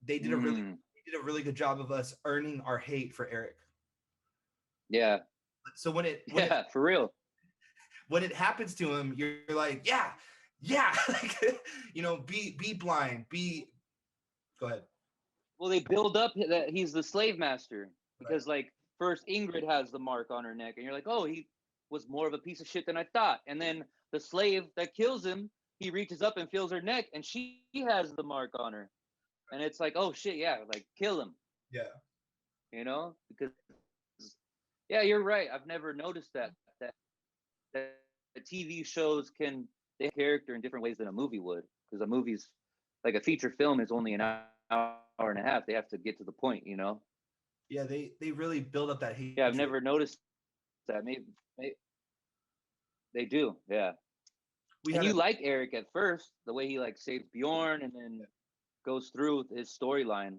They did a really good job of us earning our hate for Eric. Yeah. So when it for real, when it happens to him, you're like, yeah, like, be blind, Go ahead. Well, they build up that he's the slave master because like first Ingrid has the mark on her neck, and you're like, oh, he was more of a piece of shit than I thought. And then the slave that kills him, he reaches up and feels her neck, and she has the mark on her. And it's like, oh shit, yeah, like kill him. Yeah. Because yeah, you're right. I've never noticed that the TV shows can they character in different ways than a movie would, because a movie's like a feature film is only an hour and a half. They have to get to the point, Yeah, they really build up that hate. Yeah, I've never noticed that. Maybe they do. Yeah. And you like Eric at first, the way he like saves Bjorn and then goes through his storyline.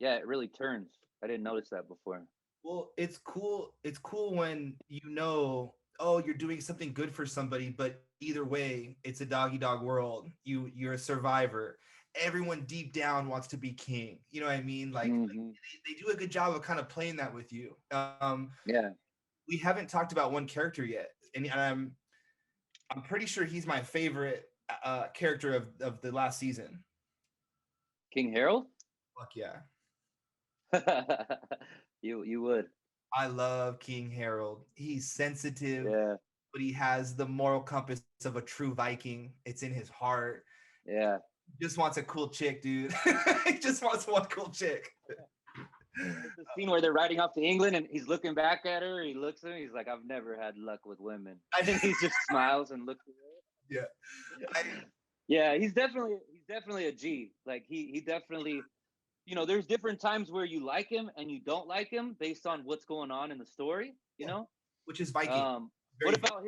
Yeah, it really turns. I didn't notice that before. Well, it's cool. It's cool when oh, you're doing something good for somebody, but either way, it's a dog world. You're a survivor. Everyone deep down wants to be king. You know what I mean? Like they do a good job of kind of playing that with you. Yeah. We haven't talked about one character yet, and I'm pretty sure he's my favorite character of the last season. King Harold? Fuck yeah. You would. I love King Harold. He's sensitive, but he has the moral compass of a true Viking. It's in his heart. Yeah. He just wants a cool chick, dude. He just wants one cool chick. The scene where they're riding off to England and he's looking back at her. He looks at her. He's like, I've never had luck with women. I think he just smiles and looks at her. Yeah. Yeah, he's definitely a G. Like he definitely, there's different times where you like him and you don't like him based on what's going on in the story, which is Viking. What about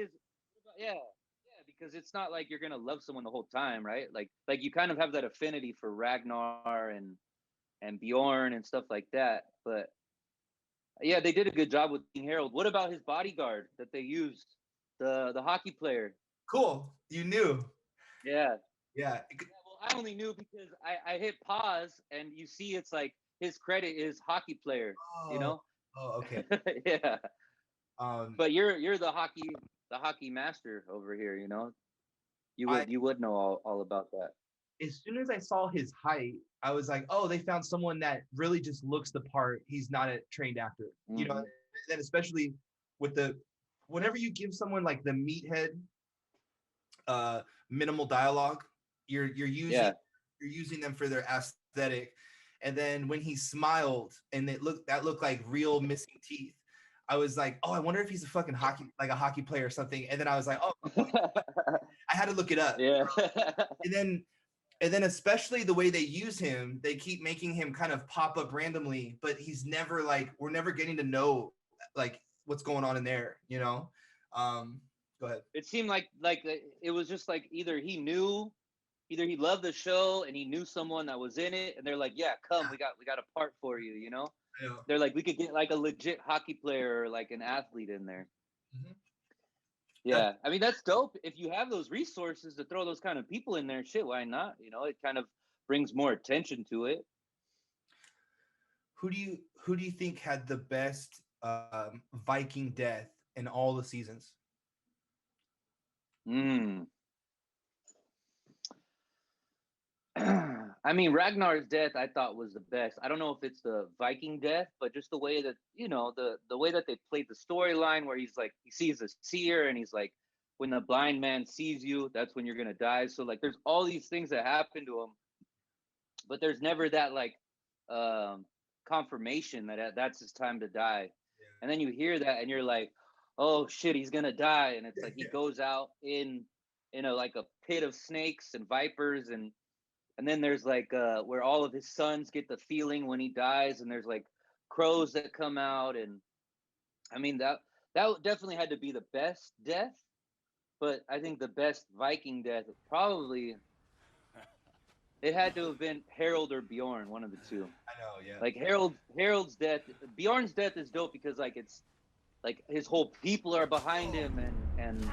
because it's not like you're gonna love someone the whole time, right? Like you kind of have that affinity for Ragnar and Bjorn and stuff like that. But yeah, they did a good job with King Harold. What about his bodyguard that they used, the hockey player? Cool, you knew. Yeah. Well, I only knew because I hit pause and you see it's like his credit is hockey player. Oh, okay. Yeah. But you're the hockey master over here. You would know all about that. As soon as I saw his height, I was like, oh, they found someone that really just looks the part. He's not a trained actor, and especially with whenever you give someone like the meathead, minimal dialogue, you're using them for their aesthetic. And then when he smiled and that looked like real missing teeth, I was like, oh, I wonder if he's a fucking hockey player or something. And then I was like, oh, I had to look it up. Yeah. And then especially the way they use him, they keep making him kind of pop up randomly, but he's never we're never getting to know like what's going on in there, Go ahead. It seemed like it was just like either he loved the show and he knew someone that was in it, and they're like, yeah, come, we got a part for you, Yeah. They're like, we could get like a legit hockey player or like an athlete in there. Yeah, I mean that's dope. If you have those resources to throw those kind of people in there, shit, why not? You know, it kind of brings more attention to it. Who do you think had the best Viking death in all the seasons? Mm. I mean, Ragnar's death I thought was the best. I don't know if it's the Viking death, but just the way that the way that they played the storyline, where he's like he sees a seer and he's like, when the blind man sees you, that's when you're gonna die. So like, there's all these things that happen to him, but there's never that like um, confirmation that that's his time to die. And then you hear that and you're like, oh shit, he's gonna die. And it's like he goes out in a like a pit of snakes and vipers, and then there's like where all of his sons get the feeling when he dies, and there's like crows that come out. And I mean that definitely had to be the best death, but I think the best Viking death probably it had to have been Harold or Bjorn, one of the two. I know, yeah. Like Harold's death, Bjorn's death is dope because like it's like his whole people are behind him, and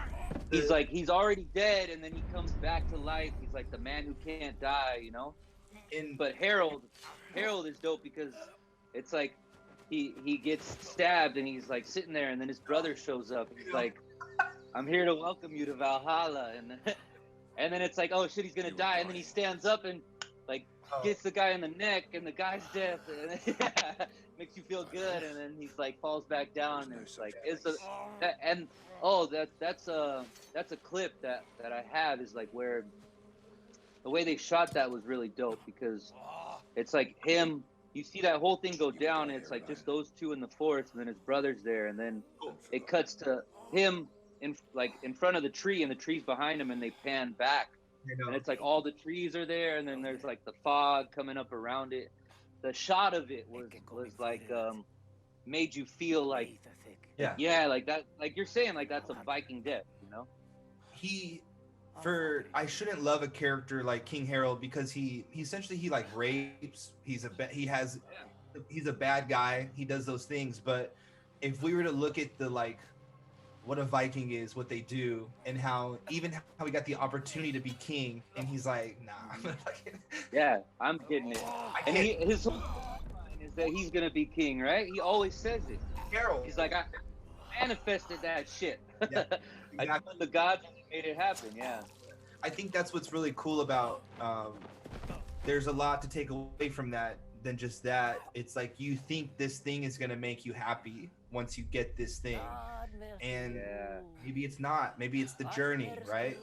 he's like he's already dead, and then he comes back to life. He's like the man who can't die, you know. But Harold is dope because it's like he gets stabbed and he's like sitting there, and then his brother shows up. He's like, I'm here to welcome you to Valhalla, and then it's like, oh shit, he's gonna die, and then he stands up and like gets the guy in the neck, and the guy's dead, and makes you feel good, and then he's like falls back down, and it's like it's a that, and oh that's a clip that I have, is like where the way they shot that was really dope, because it's like him. You see that whole thing go down, and it's like just those two in the forest, and then his brother's there, and then it cuts to him in front of the tree, and the tree's behind him, and they pan back, and it's like all the trees are there, and then there's like the fog coming up around it. The shot of it was like made you feel like like that, like you're saying, like that's a Viking death, you know. I shouldn't love a character like King Harold because he essentially he like rapes. He's a bad guy. He does those things. But if we were to look at the like what a Viking is, what they do, and how he got the opportunity to be king, and he's like, nah. Yeah, I'm getting it. And his whole line is that he's gonna be king, right? He always says it. Harold. He's like, I manifested that shit. Yeah, I told the gods made it happen. Yeah. I think that's what's really cool about. There's a lot to take away from that than just that. It's like you think this thing is gonna make you happy once you get this thing, and maybe it's not. Maybe it's the journey, right?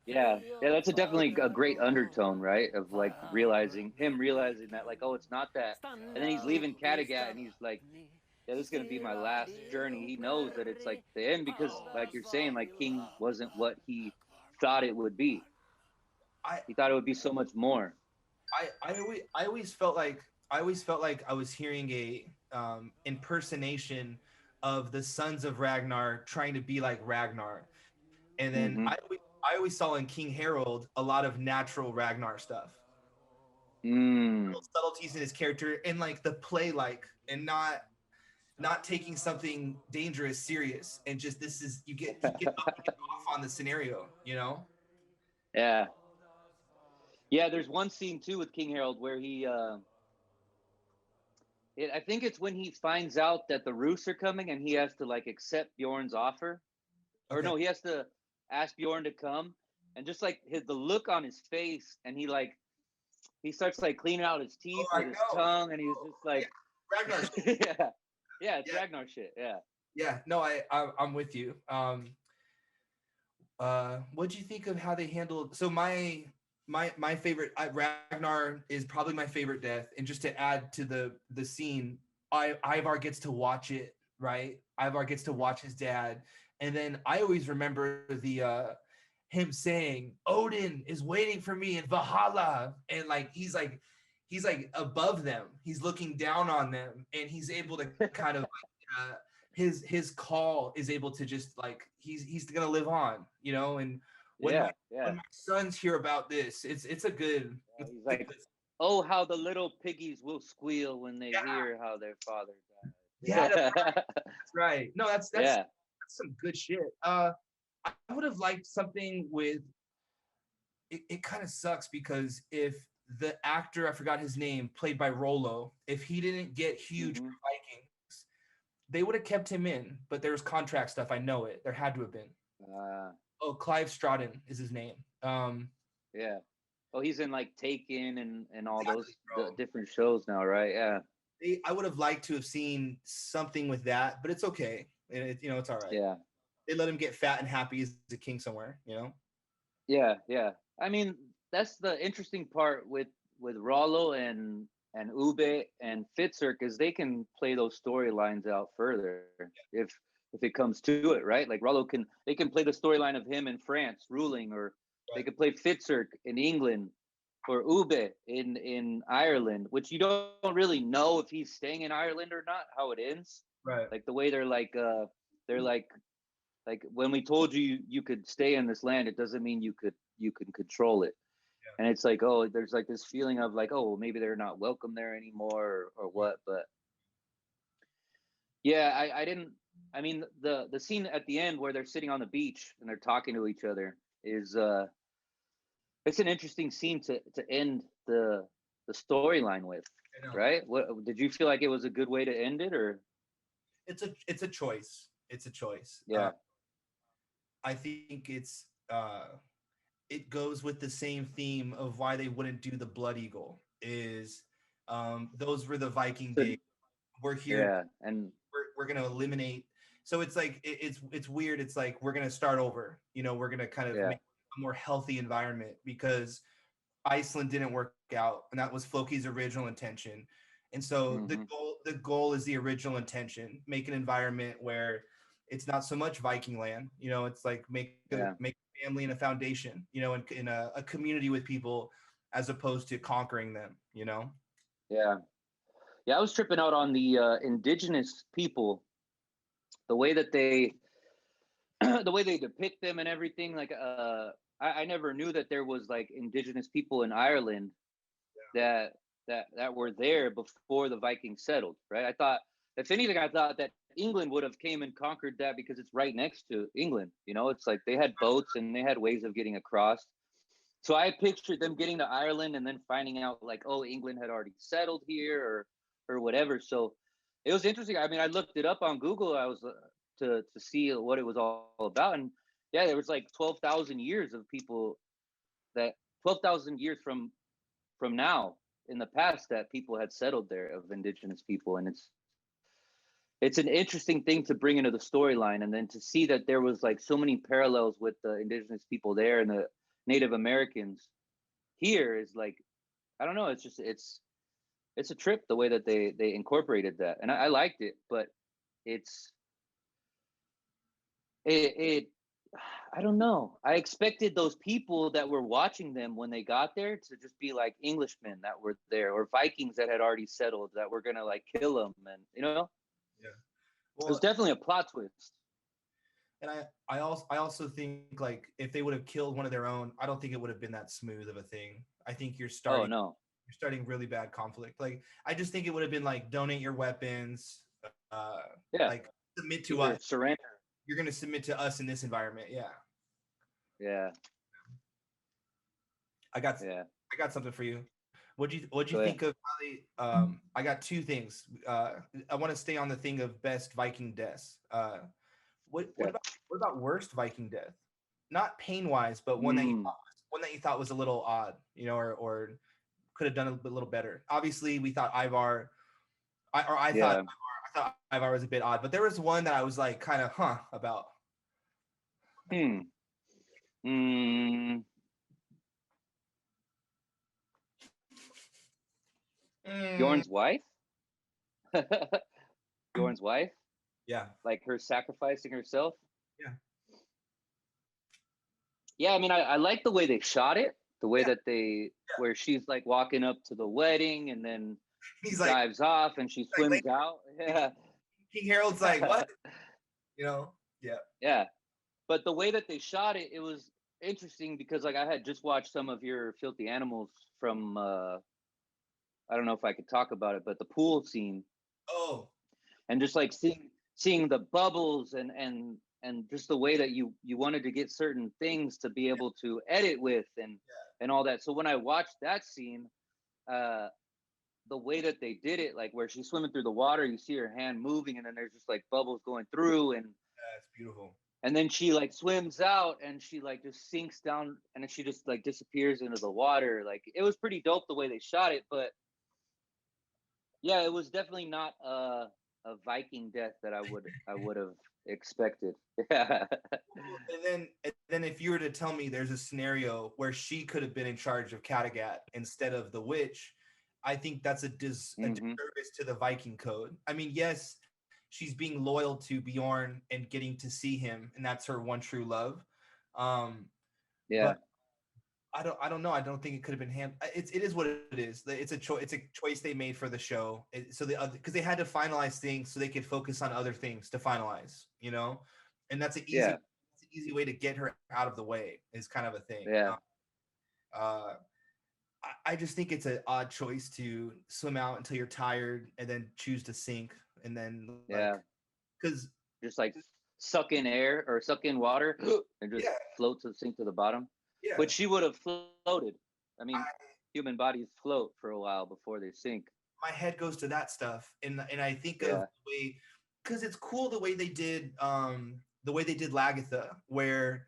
Yeah, that's definitely a great undertone, right? Of like realizing that, like, oh, it's not that, and then he's leaving Kattegat, and he's like, yeah, this is gonna be my last journey. He knows that it's like the end, because, like you're saying, like King wasn't what he thought it would be. He thought it would be so much more. I always felt like I was hearing a impersonation of the sons of Ragnar trying to be like Ragnar, and then I always saw in King Harold a lot of natural Ragnar stuff. Little subtleties in his character, and like the play, like, and not taking something dangerous serious, and just this is you get off on the scenario, you know. Yeah, there's one scene too with King Harold where he I think it's when he finds out that the Roos are coming, and he has to like accept Bjorn's offer. Or no, he has to ask Bjorn to come, and just like the look on his face, and he starts like cleaning out his teeth with his tongue, and he's just like Ragnar yeah, it's Ragnar shit. Yeah, no, I'm with you. What'd you think of how they handled? So my favorite, Ragnar is probably my favorite death. And just to add to the scene, Ivar gets to watch it, right? Ivar gets to watch his dad, and then I always remember the him saying, "Odin is waiting for me in Valhalla," and like he's like above them, he's looking down on them, and he's able to kind of his call is able to just like he's gonna live on, you know. And when my sons hear about this, it's a good. He's like, oh, how the little piggies will squeal when they hear how their father died. Yeah, that's right. No, that's some good shit. I would have liked something with it kind of sucks because if the actor, I forgot his name, played by Rollo, if he didn't get huge for Vikings, they would have kept him in, but there was contract stuff. I know it. There had to have been. Oh, Clive Stratton is his name. Yeah. Oh, he's in like Taken and all Exactly, those bro. different shows now, right? Yeah. I would have liked to have seen something with that, but it's okay. It's all right. Yeah. They let him get fat and happy as a king somewhere, you know? Yeah. Yeah. I mean, that's the interesting part with Rollo and Ube and Fitzurk is they can play those storylines out further if it comes to it, right? Like Rollo they can play the storyline of him in France ruling, or they Right. could play Fitzurk in England, or Ube in Ireland, which you don't really know if he's staying in Ireland or not, how it ends. Right. Like the way they're like when we told you you could stay in this land, it doesn't mean you can control it. Yeah. And it's like, oh, there's like this feeling of like, oh, maybe they're not welcome there anymore, or what. But yeah, I didn't. I mean, the scene at the end where they're sitting on the beach and they're talking to each other is it's an interesting scene to end the storyline with, I know. right? What did you feel like it was a good way to end it, or? It's a choice. It's a choice. Yeah. I think it goes with the same theme of why they wouldn't do the Blood Eagle. Is those were the Viking days. We're here. Yeah, and We're gonna eliminate. So it's like it's weird. It's like we're gonna start over. We're gonna kind of yeah, make a more healthy environment because Iceland didn't work out, and that was Floki's original intention. And so mm-hmm, the goal is the original intention: make an environment where it's not so much Viking land. It's like yeah, make a family and a foundation. In a community with people, as opposed to conquering them. yeah, yeah. I was tripping out on the indigenous people, the way that they the way they depict them and everything. Like, I never knew that there was like indigenous people in Ireland that that were there before the Vikings settled, right? I thought, if anything, I thought that England would have came and conquered that because it's right next to England. It's like they had boats and they had ways of getting across. So I pictured them getting to Ireland and then finding out like, oh, England had already settled here, or whatever. So it was interesting. I mean, I looked it up on Google. I was to see what it was all about, and yeah, there was like 12,000 years of people that 12,000 years from now in the past that people had settled there, of indigenous people. And it's an interesting thing to bring into the storyline, and then to see that there was like so many parallels with the indigenous people there and the Native Americans here is like, I don't know, it's just it's a trip the way that they incorporated that, and I liked it. But it's it I don't know. I expected those people that were watching them when they got there to just be like Englishmen that were there, or Vikings that had already settled that were gonna like kill them, and Yeah. it was Well, definitely a plot twist. and I also think like if they would have killed one of their own, I don't think it would have been that smooth of a thing. I think Oh no, you're starting really bad conflict. Like I just think it would have been like donate your weapons, uh, yeah, like submit to either us. surrender. You're gonna submit to us in this environment. Yeah, Yeah, I got yeah. I got something for you. What'd you Go ahead. think of how they? I got two things. I want to stay on the thing of best Viking deaths. What what Okay. about what about worst Viking death? Not pain wise, but Mm, one that you thought was a little odd, or could have done a little better. Obviously, we thought Ivar. yeah. I thought Ivar was a bit odd, but there was one that I was like kind of about. Hmm. Mm, Mm, Bjorn's wife. Bjorn's wife, yeah, like her sacrificing herself. yeah, Yeah, I mean, I like the way they shot it, the way yeah, that yeah. where she's like walking up to the wedding and then He's like, dives off and she like, swims out. Yeah. King Harold's like, what? Yeah, Yeah. But the way that they shot it, it was interesting because like I had just watched some of your Filthy Animals from I don't know if I could talk about it, but the pool scene, oh, and just like seeing the bubbles and just the way that you wanted to get certain things to be able to edit with and all that. So when I watched that scene, uh the way that they did it, like where she's swimming through the water, you see her hand moving, and then there's just like bubbles going through, Yeah, it's beautiful. and then she like swims out and she like just sinks down and then she just like disappears into the water. Like it was pretty dope the way they shot it, but yeah, it was definitely not a Viking death that I would have expected. Yeah. And then if you were to tell me there's a scenario where she could have been in charge of Kattegat instead of the witch, I think that's a Mm-hmm. disservice to the Viking code. I mean, yes, she's being loyal to Bjorn and getting to see him, and that's her one true love. Um, Yeah. but I don't know. I don't think it could have been it is what it is. It's a choice. It's a choice they made for the show. So the other, because they had to finalize things so they could focus on other things to finalize. And that's an easy Yeah. it's an easy way to get her out of the way. Is kind of a thing. Yeah. Uh, I just think it's an odd choice to swim out until you're tired and then choose to sink and then like Yeah. because Just like suck in air or suck in water and just yeah, float to sink to the bottom, yeah. which she would have floated. I I, mean, human bodies float for a while before they sink. my head goes to that stuff, and I think of Yeah. the way, because it's cool the way they did Lagatha, where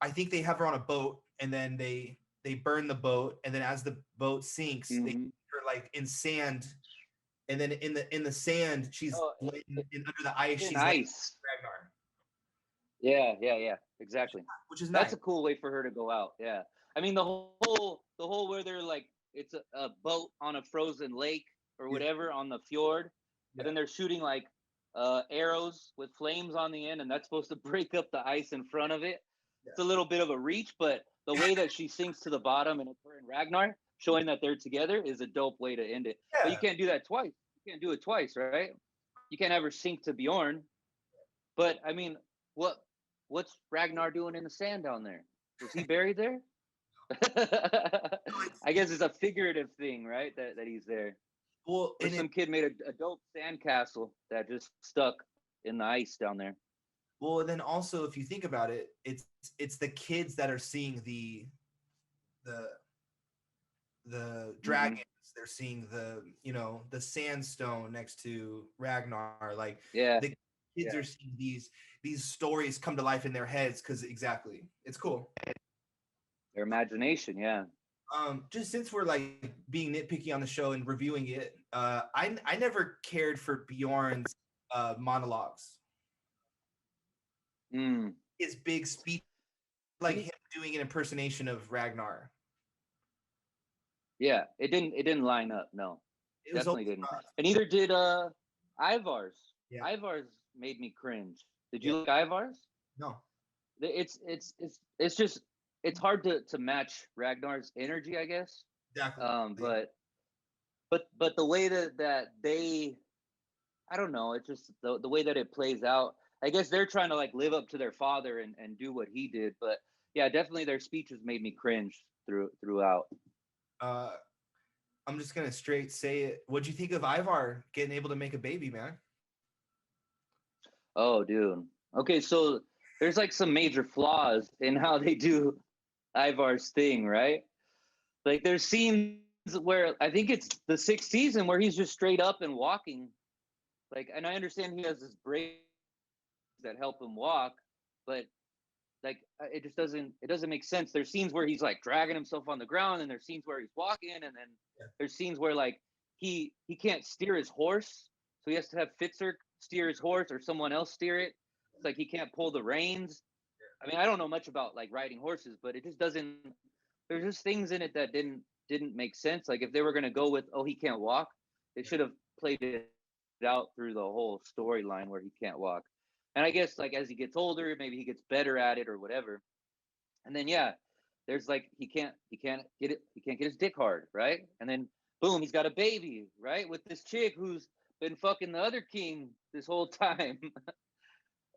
I think they have her on a boat and then they burn the boat, and then as the boat sinks, they Mm-hmm. put her like in sand, and then in the sand she's Oh, under the ice, in she's like ice. Ragnar, Yeah, yeah, yeah. Exactly. which is That's nice. a cool way for her to go out. Yeah. I mean, the whole where they're like it's a boat on a frozen lake or Yeah, whatever on the fjord, and yeah, then they're shooting like arrows with flames on the end, and that's supposed to break up the ice in front of it. yeah, It's a little bit of a reach, but the way that she sinks to the bottom and it's her and Ragnar showing that they're together is a dope way to end it. But you yeah. can't do that twice. You can't do it twice, right? You can't ever sink to Bjorn. But I mean, what what's Ragnar doing in the sand down there? Was he buried there? I guess it's a figurative thing, right? That he's there. Well, Or and it some kid made a dope sandcastle that just stuck in the ice down there. well, and then also if you think about it, it's the kids that are seeing the Mm-hmm. dragons. They're seeing the sandstone next to Ragnar. Like Yeah, the kids yeah. are seeing these stories come to life in their heads, because exactly, it's cool. Their imagination, yeah. Just since we're like being nitpicky on the show and reviewing it, I never cared for Bjorn's monologues, Mm. his big speech, like him doing an impersonation of Ragnar. Yeah, it didn't line up. No, It was definitely always didn't. rough. And neither did Ivar's. Yeah, Ivar's made me cringe. Did yeah. you like Ivar's? No, It's just it's hard to match Ragnar's energy, I guess. exactly. But the way that they, I don't know, it's just the way that it plays out. I guess they're trying to like live up to their father and do what he did. But yeah, definitely their speeches made me cringe throughout. Uh, I'm just gonna straight say it. What'd you think of Ivar getting able to make a baby, man? Oh, dude. Okay, so there's like some major flaws in how they do Ivar's thing, right? Like there's scenes where I think it's the sixth season where he's just straight up and walking. Like, and I understand he has this brace that help him walk, but like it doesn't make sense. There's scenes where he's like dragging himself on the ground, and there's scenes where he's walking, and then Yeah. there's scenes where like he can't steer his horse, so he has to have Fitzer steer his horse or someone else steer it. It's like he can't pull the reins. I mean, I don't know much about like riding horses, but it just doesn't. There's just things in it that didn't make sense. Like if they were gonna go with he can't walk, they should have played it out through the whole storyline where he can't walk. And I guess like as he gets older, maybe he gets better at it or whatever. And then yeah, there's like he can't get his dick hard, right? And then boom, he's got a baby, right, with this chick who's been fucking the other king this whole time.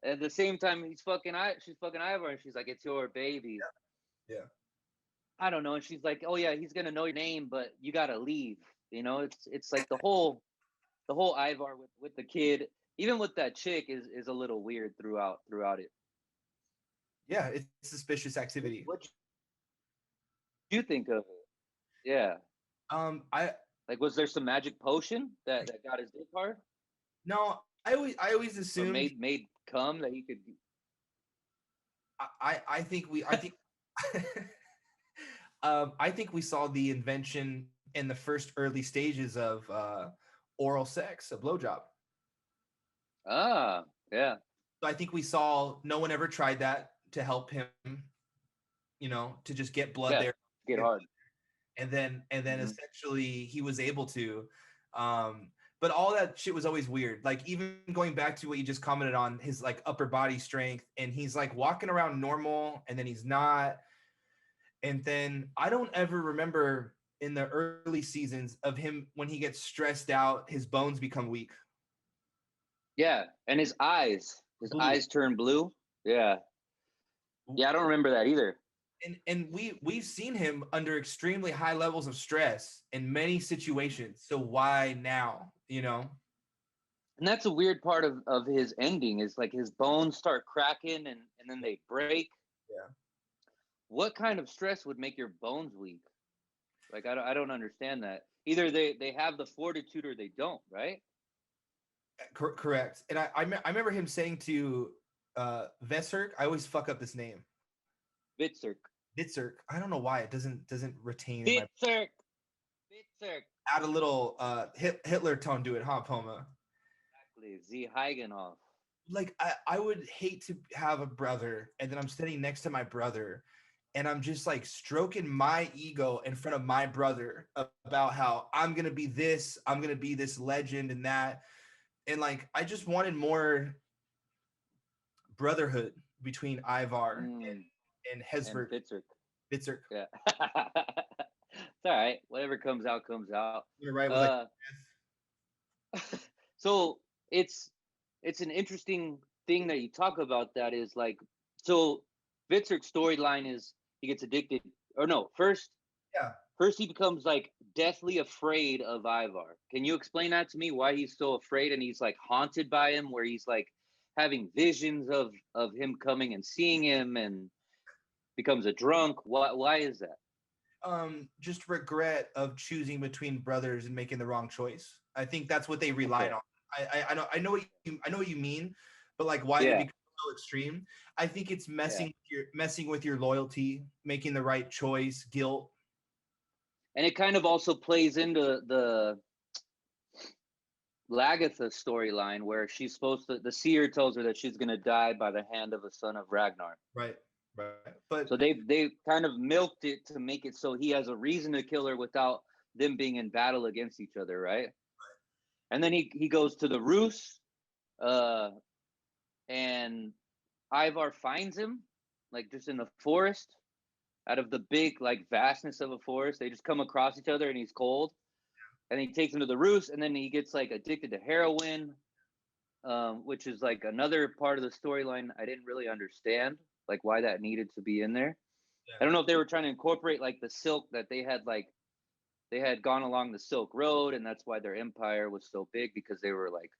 At the same time, she's fucking Ivar, and she's like, "It's your baby." Yeah. I don't know, and she's like, "Oh yeah, he's gonna know your name, but you gotta leave." It's like the whole Ivar with the kid. even with that chick is a little weird throughout it. Yeah, it's suspicious activity. What you think of it? Yeah. I Like, was there some magic potion that got his dick hard, no, I always or assumed. made cum that he could? I think I think we saw the invention in the first early stages of oral sex, a blowjob. Ah, yeah, So I think we saw no one ever tried that to help him, to just get blood yeah, there, get hard. and then Hmm. essentially he was able to. Um, but all that shit was always weird. Like even going back to what you just commented on, his like upper body strength, and he's like walking around normal, and then he's not. And then I don't ever remember in the early seasons of him when he gets stressed out, his bones become weak. Yeah, and his Blue. eyes turn blue. Yeah, yeah, I don't remember that either. And we've seen him under extremely high levels of stress in many situations. So why now? And that's a weird part of his ending is like his bones start cracking and then they break. Yeah. What kind of stress would make your bones weak? Like I don't understand that. Either they have the fortitude or they don't, right? Correct. And I remember him saying to Veserk, I always fuck up this name. Bitzerk. Vitzerk. I don't know why it doesn't retain in my. Bitzerk. Bitzerk. Add a little Hitler tone to it, huh, Poma? Exactly. Z Heigenhoff. Like I would hate to have a brother and then I'm sitting next to my brother and I'm just like stroking my ego in front of my brother about how I'm gonna be this legend and that. And like I just wanted more brotherhood between Ivar Mm, and and Hesberg Bitzerk. Bitzer. Yeah. It's all right. Whatever comes out, comes out. You're right with like Uh, so it's it's an interesting thing that you talk about. That is like, so Bitzerk's storyline is he gets addicted, or no, yeah. first he becomes like deathly afraid of Ivar. Can you explain that to me? Why he's so afraid and he's like haunted by him, where he's like having visions of him coming and seeing him and becomes a drunk. Why is that? Just regret of choosing between brothers and making the wrong choice. I think that's what they relied Okay. on. I know what you mean, but like why did it Yeah. become so extreme? I think it's Yeah. messing with your loyalty, making the right choice, guilt. And it kind of also plays into the Lagatha storyline where she's supposed to, the seer tells her that she's going to die by the hand of a son of Ragnar. Right. Right. But So they kind of milked it to make it so he has a reason to kill her without them being in battle against each other, right? And then he goes to the Rus, uh, and Ivar finds him, like just in the forest, out of the big like vastness of a forest. They just come across each other, and he's cold. And he takes him to the Rus, and then he gets like addicted to heroin, which is like another part of the storyline I didn't really understand, like why that needed to be in there. I yeah. don't know if they were trying to incorporate like the silk that they had gone along the Silk Road, and that's why their empire was so big because they were like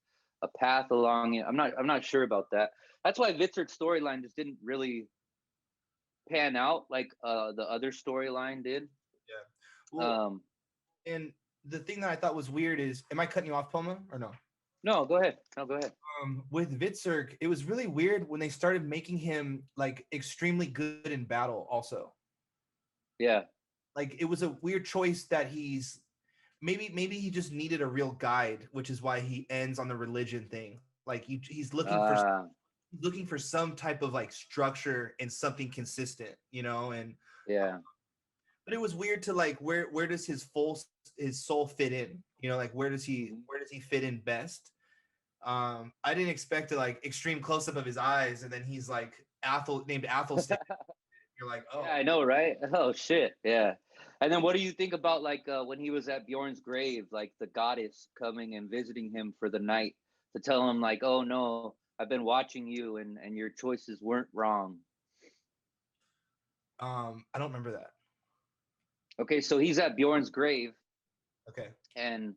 a path along it. I'm not sure about that. That's why Vitzer's storyline just didn't really pan out like the other storyline did. Yeah. Well, Um, and the thing that I thought was weird is, am I cutting you off, Poma, or no? no, go ahead. No, go ahead. With Vitzerk, it was really weird when they started making him like extremely good in battle. Also, Yeah. like it was a weird choice that maybe he just needed a real guide, which is why he ends on the religion thing. Like he's Uh, looking for some type of like structure and something consistent, and yeah. but it was weird to like where does his soul fit in, like where does he fit in best. I didn't expect to like extreme close up of his eyes and then he's like named Athelstan. You're like, Yeah, oh. I know, right? Oh shit, yeah. And then what do you think about like when he was at Bjorn's grave, like the goddess coming and visiting him for the night to tell him like, "Oh no, I've been watching you and your choices weren't wrong." I don't remember that. Okay, so he's at Bjorn's grave Okay. and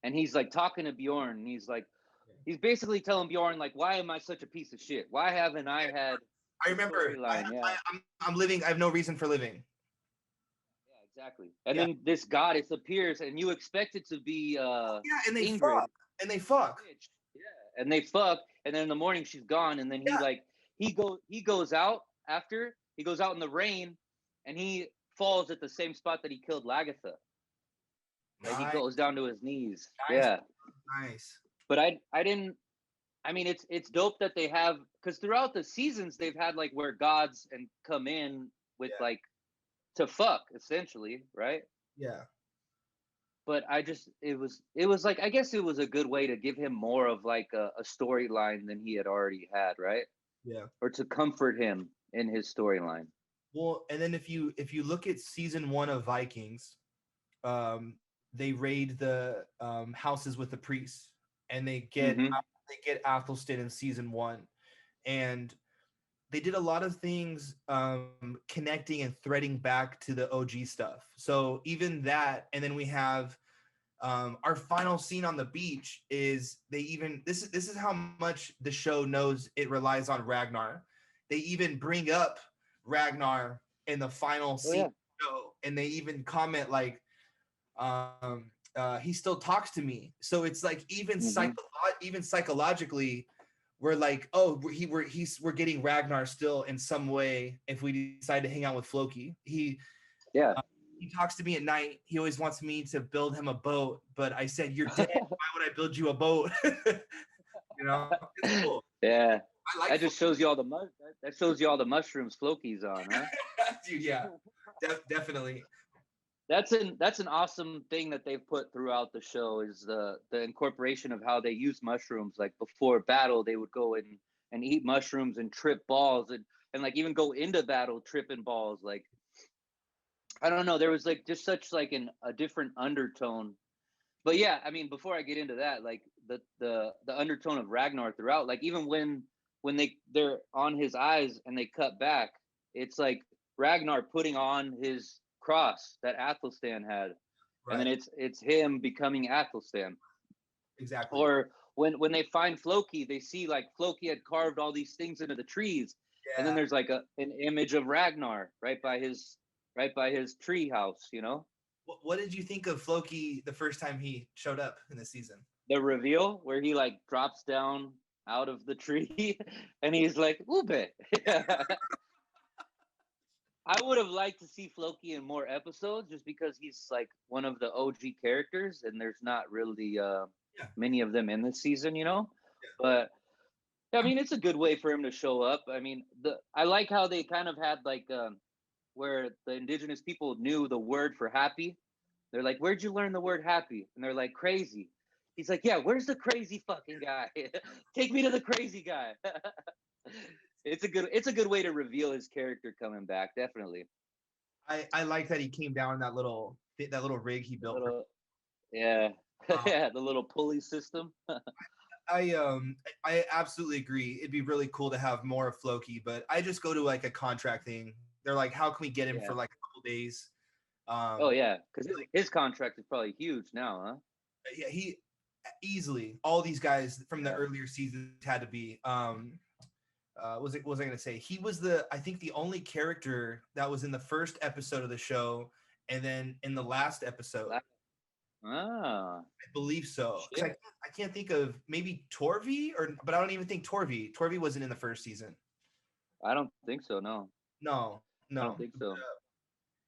and he's like talking to Bjorn and he's like, He's basically telling Bjorn, like, why am I such a piece of shit? Why haven't I had I a remember. storyline? Yeah. I'm living. I have no reason for living. Yeah, exactly. And Yeah. then this goddess appears, and you expect it to be Yeah, and they Ingrid. fuck. And they fuck. Bitch. Yeah. And they fuck, and then in the morning she's gone, and then Yeah. he goes out after he goes out in the rain, and he falls at the same spot that he killed Lagatha. Like he Nice. goes down to his knees. Nice. Yeah. Nice. But I didn't. I mean, it's dope that they have, because throughout the seasons they've had like where gods and come in with Yeah. like to fuck essentially, right? Yeah. But it was like, I guess it was a good way to give him more of like a storyline than he had already had, right? Yeah. Or to comfort him in his storyline. Well, and then if you look at season 1 of Vikings, they raid the houses with the priests, and Mm-hmm. they get Athelstan in season 1, and they did a lot of things connecting and threading back to the OG stuff. So even that, and then we have our final scene on the beach is this is how much the show knows it relies on Ragnar. They even bring up Ragnar in the final Oh scene yeah. of the show, and they even comment like he still talks to me. So it's like Mm-hmm. even psychologically, we're like, oh, we're getting Ragnar still in some way if we decide to hang out with Floki. Yeah. He talks to me at night. He always wants me to build him a boat, but I said, "You're dead. Why would I build you a boat?" It's cool. Yeah. I like That just shows you all the that shows you all the mushrooms Floki's on, huh? dude. Yeah, definitely. That's an awesome thing that they've put throughout the show, is the incorporation of how they use mushrooms. Like before battle, they would go and eat mushrooms and trip balls, and like even go into battle tripping balls. Like, I don't know, there was like just such like a different undertone. But yeah, I mean, before I get into that, like the undertone of Ragnar throughout, like even when they're on his eyes and they cut back, it's like Ragnar putting on his cross that Athelstan had, and then Right. it's him becoming Athelstan. Exactly. Or when they find Floki, they see like Floki had carved all these things into the trees, and then Yeah. there's like an image of Ragnar right by his tree house, you know? What did you think of Floki the first time he showed up in the season? The reveal where he like drops down out of the tree and he's like, Ube. I would have liked to see Floki in more episodes just because he's like one of the OG characters and there's not really Yeah. many of them in this season, you know? But I mean, it's a good way for him to show up. I mean, I like how they kind of had like where the indigenous people knew the word for happy. They're like, "Where'd you learn the word happy?" And they're like, "Crazy." He's like, "Yeah, where's the crazy fucking guy? Take me to the crazy guy." It's a good way to reveal his character coming back, definitely. I like that he came down in that little rig he The built for. little yeah. Um, Yeah, the little pulley system. I absolutely agree. It'd be really cool to have more of Floki, but I just go to like a contract thing. They're like, how can we get him Yeah. for like a couple days? Oh Um, yeah, because like, his contract is probably huge now, huh? yeah, he easily all these guys from the Yeah. earlier seasons had to be. Was I gonna say he was the I think the only character that was in the first episode of the show, and then in the last episode. Ah, I believe so. Because shit. I can't think of maybe Torvi but I don't even think Torvi wasn't in the first season. I don't think so. No, No. I don't think so.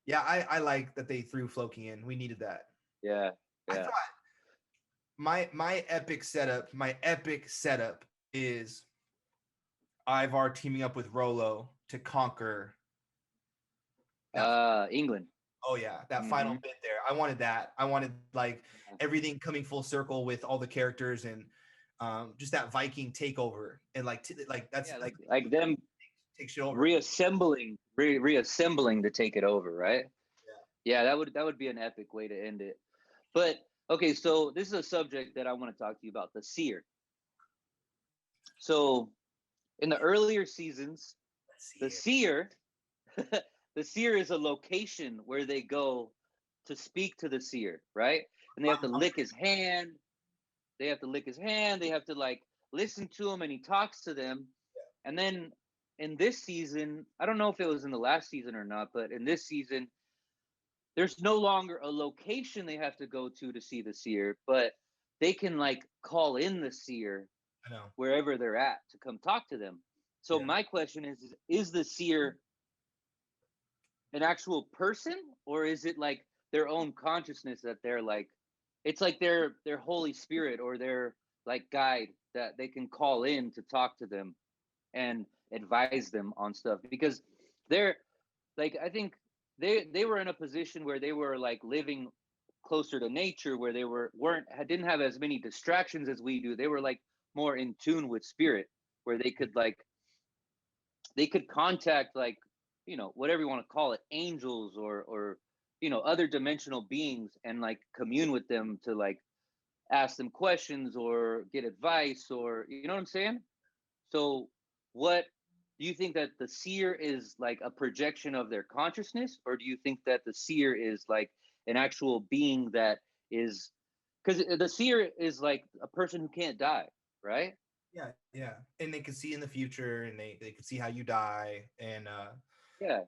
Yeah, I like that they threw Floki in. We needed that. Yeah, I yeah. thought my epic setup is Ivar teaming up with Rolo to conquer that. England. Oh yeah, that final Mm-hmm. bit there. I wanted that. I wanted like everything coming full circle with all the characters and just that Viking takeover and like that's Yeah, like like them take shit over. reassembling to take it over, right? Yeah, that would be an epic way to end it. But okay, so this is a subject that I want to talk to you about, the Seer. So in the earlier seasons, Let's the see it. Seer, the Seer is a location where they go to speak to the Seer, right? And they have to lick his hand. they have to lick his hand, they have to like listen to him, and he talks to them. And then in this season, I don't know if it was in the last season or not, but in this season, there's no longer a location they have to go to see the seer, but they can like call in the seer I know. wherever they're at to come talk to them. So Yeah. my question is the seer an actual person, or is it like their own consciousness that they're like, it's like their Holy Spirit or their like guide that they can call in to talk to them and advise them on stuff? Because they're like, I think they were in a position where they were like living closer to nature, where they weren't didn't have as many distractions as we do. They were like more in tune with spirit, where they could contact, like, whatever you want to call it, angels or other dimensional beings, and like commune with them to like ask them questions or get advice, or you know what I'm saying. So what do you think, that the seer is like a projection of their consciousness, or do you think that the seer is like an actual being that is, because the seer is like a person who can't die, right? Yeah, yeah. And they could see in the future, and they could see how you die. And Yeah.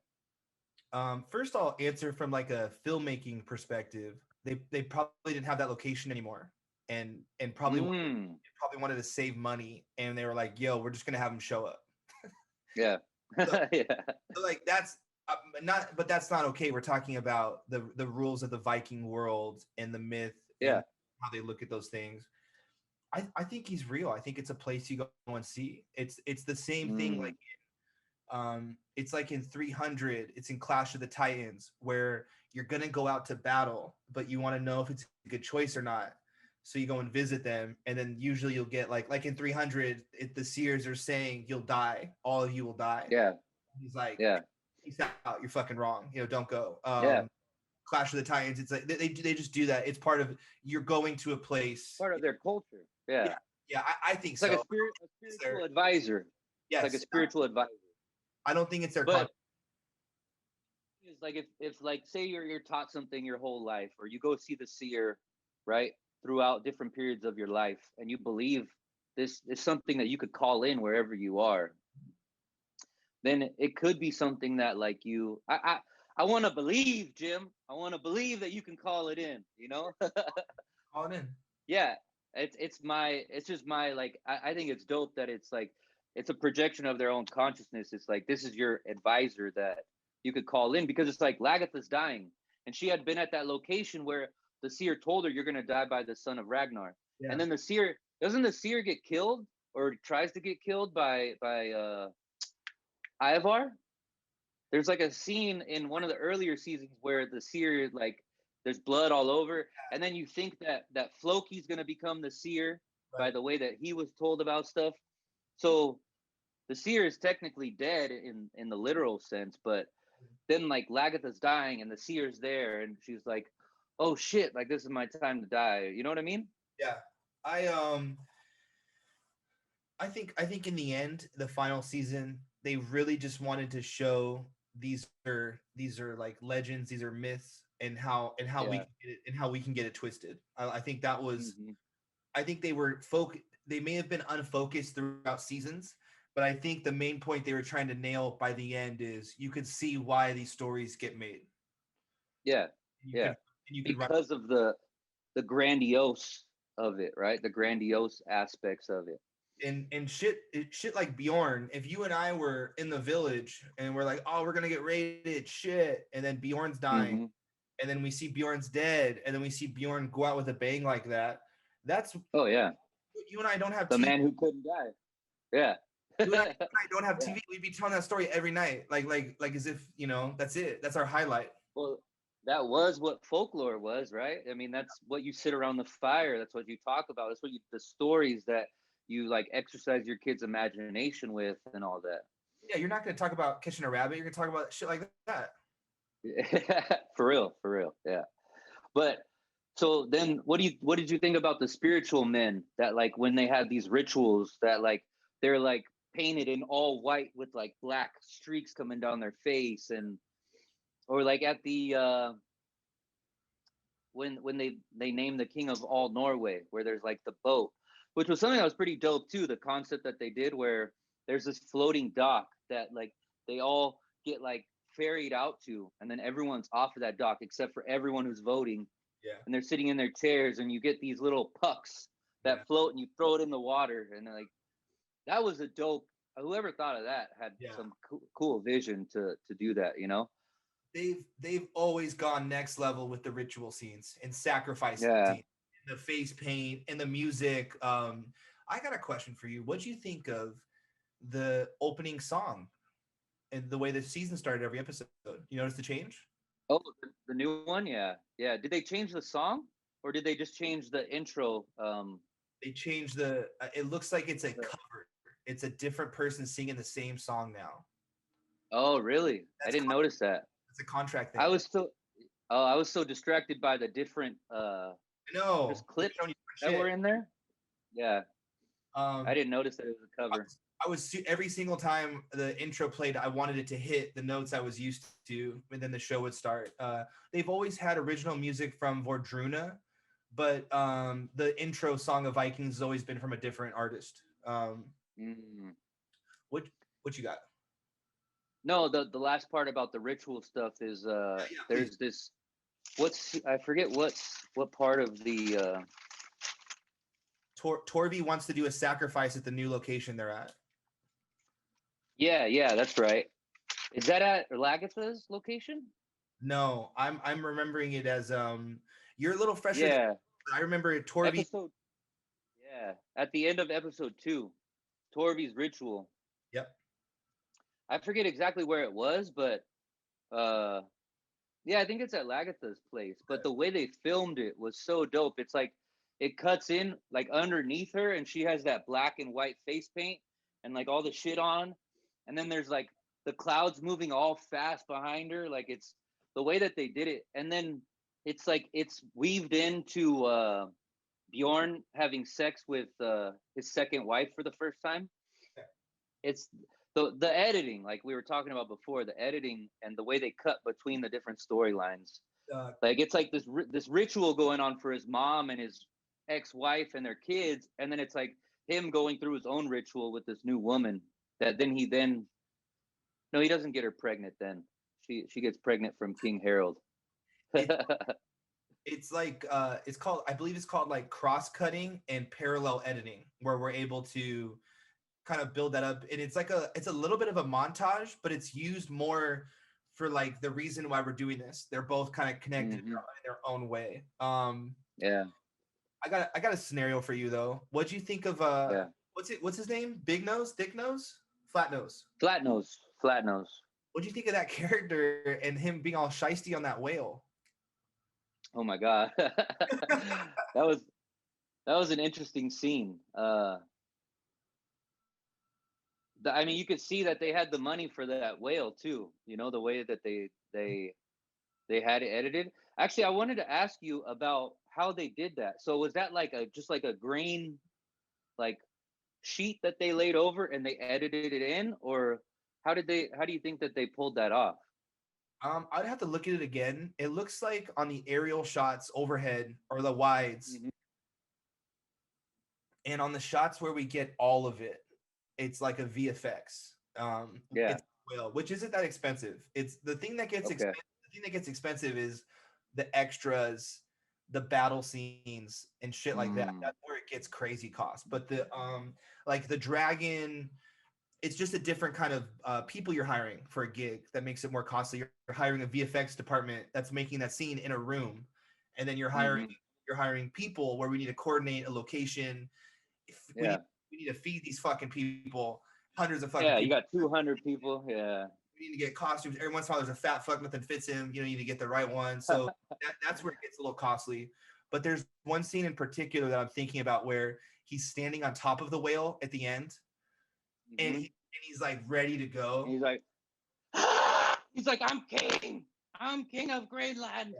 first I'll answer from like a filmmaking perspective. They probably didn't have that location anymore, and Mm. probably wanted to save money, and they were like, "Yo, we're just gonna have them show up." Yeah. So, Yeah. so, like that's not, but that's not okay. We're talking about the rules of the Viking world and the myth Yeah. and how they look at those things. I think he's real. I think it's a place you go and see. It's the same thing like Mm. it's like in 300, it's in Clash of the Titans, where you're gonna go out to battle, but you want to know if it's a good choice or not. So you go and visit them, and then usually you'll get like in 300, if the seers are saying you'll die, all of you will die. Yeah. He's like, Yeah. peace out, you're fucking wrong. Don't go. Yeah. Clash of the Titans, it's like they just do that. It's part of, you're going to a place. Part of their culture. Yeah, Yeah. yeah, I think It's like a so. It's spiritual their, advisor. It's like a yes, spiritual advisor. I don't think it's their But content. it's like, if like, say you're taught something your whole life, or you go see the seer, right, throughout different periods of your life, and you believe this is something that you could call in wherever you are, then it could be something that like I want to believe, Jim. I want to believe that you can call it in, Call it in. Yeah, it's just my like, I think it's dope that it's like it's a projection of their own consciousness. It's like, this is your advisor that you could call in, because it's like Lagatha's dying, and she had been at that location where the seer told her, you're gonna die by the son of Ragnar. Yeah. And then the seer, doesn't the seer get killed, or tries to get killed by Ivar? There's like a scene in one of the earlier seasons where the seer, like, there's blood all over, and then you think that Floki's gonna become the seer by Right. the way that he was told about stuff. So the seer is technically dead in the literal sense, but then like Lagatha's dying, and the seer's there, and she's like, "Oh shit! Like, this is my time to die." You know what I mean? Yeah. I I think in the end, the final season, they really just wanted to show these are like legends, these are myths, and how we Yeah. can get it, and how we can get it twisted. I think that was, Mm-hmm. I think they may have been unfocused throughout seasons, but I think the main point they were trying to nail by the end is you could see why these stories get made. Yeah. You Yeah. could and you could write, Because of the grandiose of it, right? The grandiose aspects of it. and shit like Bjorn. If you and I were in the village and we're like, oh, we're gonna get raided, shit, and then Bjorn's dying, Mm-hmm. and then we see Bjorn's dead, and then we see Bjorn go out with a bang like that. That's, Oh yeah. you and I don't have The TV. man who couldn't die. Yeah. You and I don't have Yeah. TV. We'd be telling that story every night, like as if that's it. That's our highlight. Well, that was what folklore was, right? I mean, that's what you sit around the fire. That's what you talk about. That's what the stories that you like exercise your kids' imagination with, and all that. Yeah, you're not gonna talk about catching a rabbit. You're gonna talk about shit like that. For real, for real. Yeah. But so then what did you think about the spiritual men that, like, when they had these rituals that like they're like painted in all white with like black streaks coming down their face, and or like at the when they named the king of all Norway, where there's like the boat, which was something that was pretty dope too. The concept that they did, where there's this floating dock that like they all get like ferried out to, and then everyone's off of that dock except for everyone who's voting, Yeah. and they're sitting in their chairs, and you get these little pucks that float, and you throw it in the water, and like that was a dope. Whoever thought of that had some cool vision to do that, you know. They've always gone next level with the ritual scenes and sacrifice Yeah. scenes, and the face paint and the music. I got a question for you. What do you think of the opening song and the way the season started every episode? You notice the change? Oh, the new one, yeah, yeah. Did they change the song, or did they just change the intro? They changed the. It looks like it's a cover. It's a different person singing the same song now. Oh, really? I That's didn't notice that. It's a contract thing. I was so, oh, I was so distracted by the different I know. just clips that were in there. Yeah, I didn't notice that it was a cover. I was every single time the intro played, I wanted it to hit the notes I was used to, and then the show would start. They've always had original music from Vordruna, but the intro song of Vikings has always been from a different artist. What you got? No, the last part about the ritual stuff is there's this, I forget what part of the Torvi wants to do a sacrifice at the new location they're at. Yeah, that's right. Is that at Lagatha's location? No, I'm remembering it as you're a little fresher. Yeah, I remember it. Torvi. Yeah, at the end of episode 2, Torvi's ritual. Yep. I forget exactly where it was, but yeah, I think it's at Lagatha's place. But the way they filmed it was so dope. It's like it cuts in like underneath her, and she has that black and white face paint and like all the shit on, and then there's like the clouds moving all fast behind her. Like it's the way that they did it, and then it's like it's weaved into Bjorn having sex with his second wife for the first time. It's the editing, like we were talking about before, the editing and the way they cut between the different storylines. Like it's like this ritual going on for his mom and his ex-wife and their kids, and then it's like him going through his own ritual with this new woman that then he doesn't get her pregnant. Then she gets pregnant from King Harold. It's like I believe it's called like cross-cutting and parallel editing, where we're able to kind of build that up, and it's a little bit of a montage, but it's used more for like the reason why we're doing this. They're both kind of connected in their own way. Yeah. I got a scenario for you though. What'd you think of what's his name? Big Nose, Thick Nose, Flat Nose? Flat Nose. What'd you think of that character and him being all shisty on that whale? Oh my god. that was an interesting scene. I mean, you could see that they had the money for that whale too. You know, the way that they had it edited. Actually, I wanted to ask you about how they did that. So was that like just like a green like sheet that they laid over and they edited it in, or how do you think that they pulled that off? I'd have to look at it again. It looks like on the aerial shots overhead or the wides, and on the shots where we get all of it, it's like a VFX. It's whale, which isn't that expensive. It's the thing that gets expensive. The thing that gets expensive is the extras, the battle scenes, and shit like that. That's where it gets crazy cost. But the like the dragon, it's just a different kind of people you're hiring for a gig that makes it more costly. You're hiring a VFX department that's making that scene in a room, and then you're hiring people where we need to coordinate a location. We need to feed these fucking people, hundreds of fucking people. You got 200 people. Yeah. We need to get costumes. Every once in a while, there's a fat fuck, nothing fits him. You need to get the right one. So that's where it gets a little costly. But there's one scene in particular that I'm thinking about where he's standing on top of the whale at the end, and he's like ready to go. And he's like, I'm king of Greenland.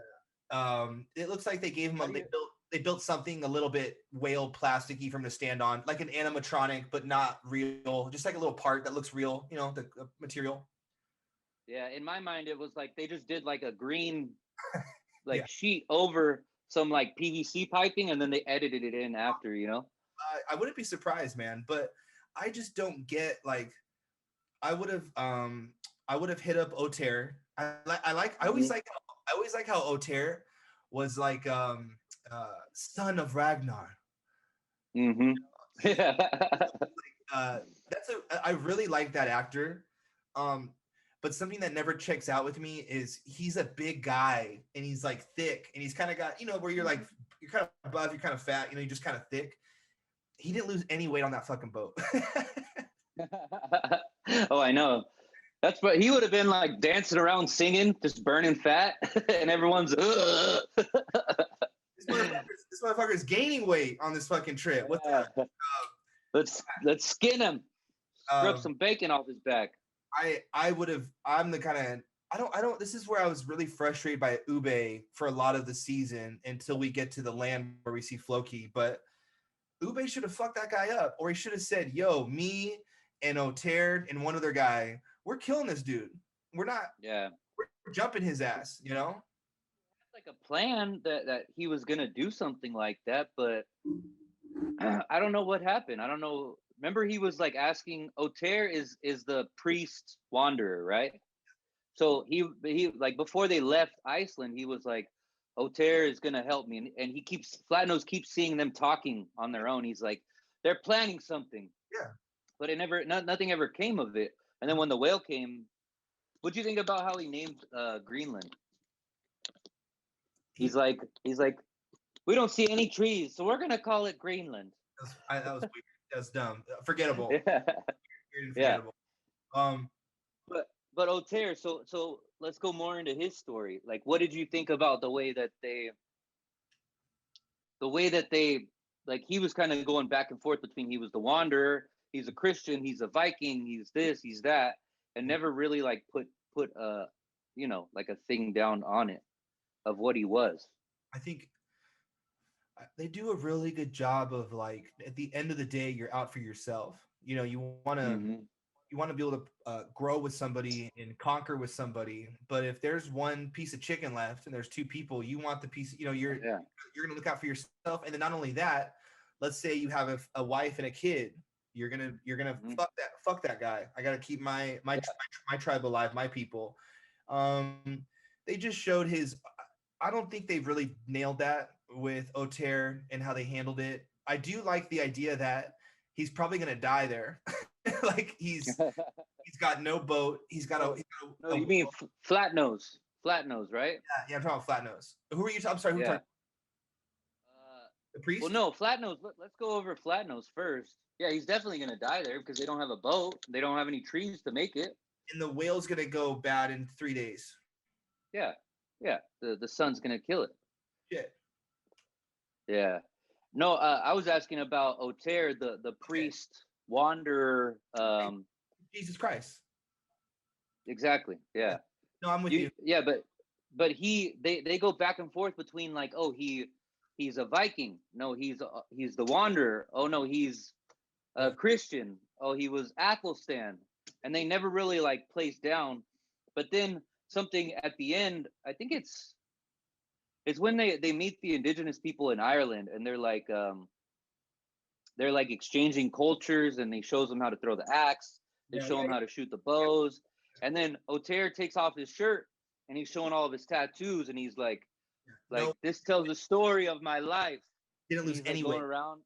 It looks like they gave him they built something a little bit whale plasticky for him to stand on, like an animatronic, but not real. Just like a little part that looks real, the material. Yeah, in my mind, it was like they just did like a green sheet over some like PVC piping, and then they edited it in after, you know. I wouldn't be surprised, man. But I just don't get like I would have hit up Oter. I always Hmm. like how Oter was like son of Ragnar. Hmm. He Yeah. that's a I really like that actor. Um, but something that never checks out with me is he's a big guy and he's like thick and he's kind of got, where you're like you're kind of buff, you're kind of fat, you're just kind of thick. He didn't lose any weight on that fucking boat. Oh, I know. That's what he would have been like, dancing around, singing, just burning fat, and everyone's. This motherfucker's gaining weight on this fucking trip. What's Yeah. up? Let's skin him. Scrub Um, some bacon off his back. I would have. I'm the kind of. I don't. This is where I was really frustrated by Ube for a lot of the season until we get to the land where we see Floki. But Ube should have fucked that guy up, or he should have said, "Yo, me and Oter and one other guy, we're killing this dude. We're not. Yeah. We're jumping his ass. You know." Like a plan that he was gonna do something like that, but I don't know what happened. I don't know. Remember, he was like asking. Oter is the priest wanderer, right? So he like, before they left Iceland, he was like, Oter is gonna help me, and he keeps Flatnose keeps seeing them talking on their own. He's like, they're planning something, Yeah. but it never, nothing ever came of it. And then when the whale came, what do you think about how he named Greenland? He He's like, we don't see any trees, so we're gonna call it Greenland. that was weird. That was dumb. Forgettable. Yeah, Weird and yeah. forgettable. Um, But Oter, so let's go more into his story. Like, what did you think about the way that they like, he was kind of going back and forth between, he was the wanderer, he's a Christian, he's a Viking, he's this, he's that, and never really like put like a thing down on it of what he was. I think they do a really good job of like at the end of the day, you're out for yourself. You want to Mm-hmm. you want to be able to grow with somebody and conquer with somebody. But if there's one piece of chicken left and there's two people, you want the piece. Yeah. You're gonna look out for yourself. And then not only that, let's say you have a wife and a kid. You're gonna Mm-hmm. fuck that guy. I gotta keep my tribe alive, my people. They just showed his. I don't think they've really nailed that with Oter and how they handled it. I do like the idea that he's probably gonna die there. Like he's got no boat. He's got No, a, no, you mean flat nose, right? yeah. I'm talking about flat nose. Who are you? I'm sorry. Who are you Yeah. talking? The Well, priest? no, Flatnose. Let's go over Flatnose first. Yeah, he's definitely gonna die there because they don't have a boat. They don't have any trees to make it. And the whale's gonna go bad in 3 days. Yeah, yeah. The sun's gonna kill it. Shit. Yeah. No, I was asking about Oter, the Okay. priest wanderer. Jesus Christ. Exactly. Yeah. Yeah. No, I'm with you. Yeah, but they go back and forth between like, oh, he's a Viking. No, he's the wanderer. Oh no, he's a Christian. Oh, he was Athelstan, and they never really like placed down. But then something at the end, I think it's when they meet the indigenous people in Ireland, and they're like exchanging cultures, and they shows them how to throw the axe. They Yeah, show yeah, them how to shoot the bows, and then Oter takes off his shirt, and he's showing all of his tattoos, and he's yeah. No, this tells the story of my life. didn't And lose he's like any going weight. around,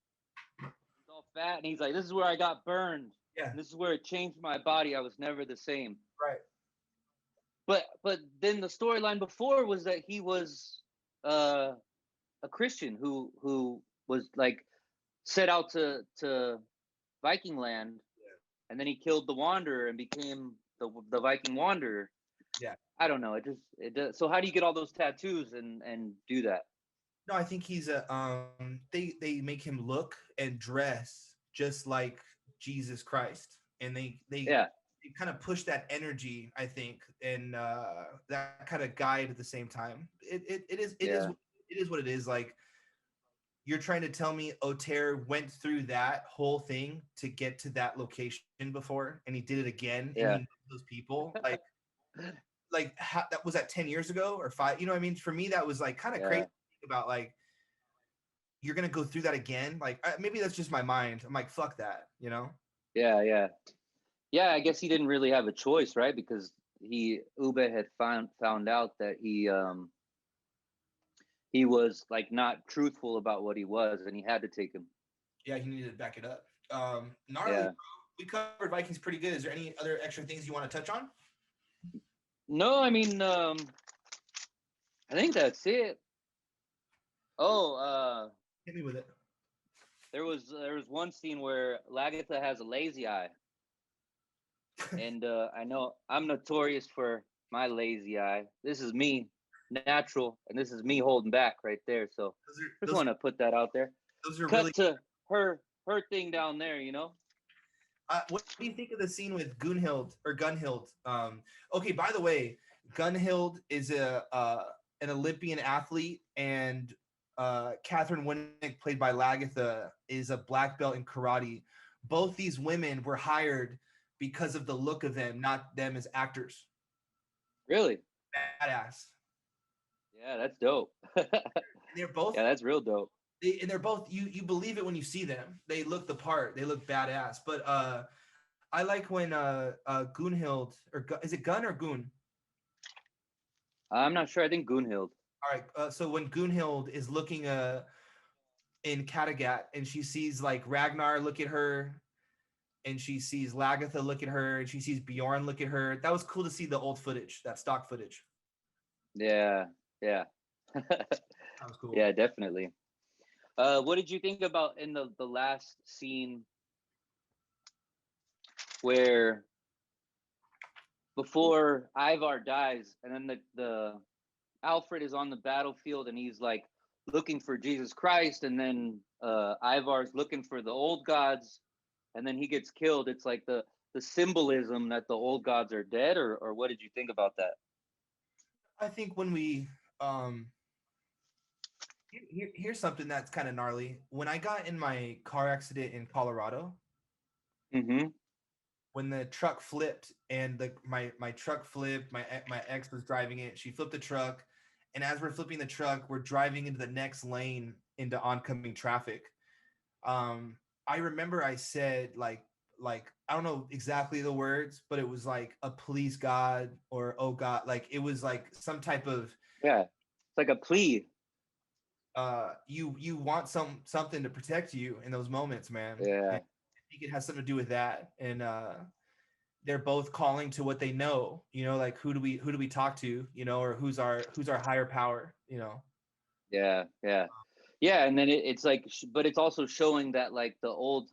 he's all fat, and he's like, this is where I got burned. Yeah. And this is where it changed my body. I was never the same. Right. But then the storyline before was that he was uh, a Christian who was like set out to Viking land, and then he killed the Wanderer and became the Viking Wanderer. Yeah. I don't know. It does. So how do you get all those tattoos and do that? No, I think he's a they make him look and dress just like Jesus Christ. And Yeah, they kind of push that energy, I think, and that kind of guide at the same time. yeah, It is what it is. Like you're trying to tell me Oter went through that whole thing to get to that location before, and he did it again, and he yeah, knows those people. Like how, that was that 10 years ago or five. You know what I mean? For me, that was like kind of yeah. crazy about like you're gonna go through that again. Like maybe that's just my mind. I'm like, fuck that, you know? Yeah, yeah. Yeah, I guess he didn't really have a choice, right? Because Ube had found out that he was like not truthful about what he was, and he had to take him. Yeah, he needed to back it up. Gnarly, Yeah. bro. We covered Vikings pretty good. Is there any other extra things you want to touch on? No, I mean, I think that's it. Oh, Hit me with it. there was one scene where Lagatha has a lazy eye, and I know I'm notorious for my lazy eye. This is me, natural, and this is me holding back right there. So Those are just those want to put that out there. those are really. Cut to her thing down there, you know. What do you think of the scene with Gunhild or Gunhild? Okay, by the way, Gunhild is a an Olympian athlete, and Catherine Winnick, played by Lagatha, is a black belt in karate. Both these women were hired because of the look of them, not them as actors. Really? Badass. Yeah, that's dope. And they're both Yeah, that's real dope. and they're both you believe it when you see them. They look the part. They look badass. But I like when Gunhild is it Gun or Goon? I'm not sure. I think Gunhild. All right. So when Gunhild is looking in Kattegat and she sees like Ragnar look at her, and she sees Lagatha look at her, and she sees Bjorn look at her. That was cool to see the old footage, that stock footage. Yeah, yeah, That was cool. yeah, definitely. What did you think about in the last scene where before Ivar dies, and then the Alfred is on the battlefield and he's like looking for Jesus Christ, and then Ivar's looking for the old gods, and then he gets killed. It's like the symbolism that the old gods are dead, or what did you think about that? I think when we here's something that's kind of gnarly. When I got in my car accident in Colorado, Mm-hmm. when the truck flipped and my truck flipped, my ex was driving it. She flipped the truck, and as we're flipping the truck, we're driving into the next lane into oncoming traffic. I remember I said like I don't know exactly the words, but it was like a please God or oh God, like it was like some type of Yeah, it's like a plea. you want something to protect you in those moments, man. And Yeah, I think it has something to do with that. And they're both calling to what they know, you know, like who do we talk to, you know, or who's our higher power, you know. yeah, yeah, yeah. And then it's like, but it's also showing that like the old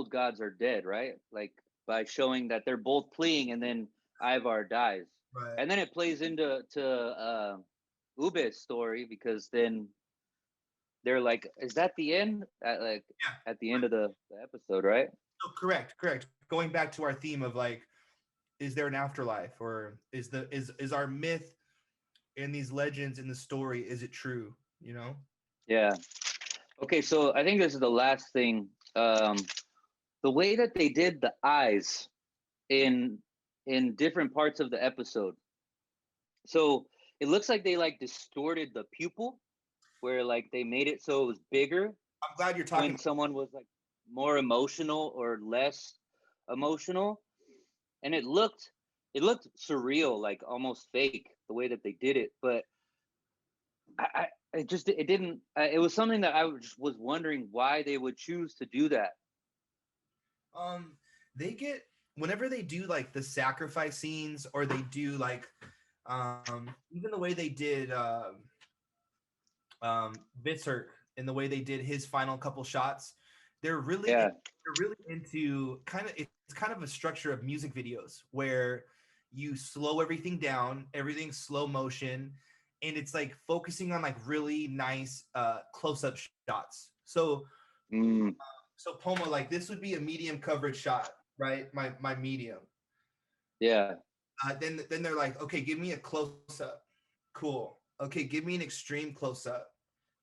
gods are dead, right? Like by showing that they're both pleading, and then Ivar dies, Right. and then it plays into Ube's story, because then they're like, is that the end? Yeah. At the end of the episode, right? So correct. Going back to our theme of like, is there an afterlife, or is our myth and these legends in the story, is it true? You know? Yeah. Okay, so I think this is the last thing. The way that they did the eyes in different parts of the episode. So it looks like they like distorted the pupil, where like they made it so it was bigger I'm glad you're talking. when someone was like more emotional or less emotional, and it looked surreal, like almost fake the way that they did it. But I it didn't. It was something that I was wondering why they would choose to do that. Um, they get whenever they do like the sacrifice scenes, or they do like even the way they did Berserk, and the way they did his final couple shots, Yeah, they're really into kind of it's kind of a structure of music videos where you slow everything down, everything's slow motion, and it's like focusing on like really nice close-up shots. mm, So Poma, like this would be a medium coverage shot, right? My medium. yeah, Then they're like, okay, give me a close up, cool. Okay, give me an extreme close up,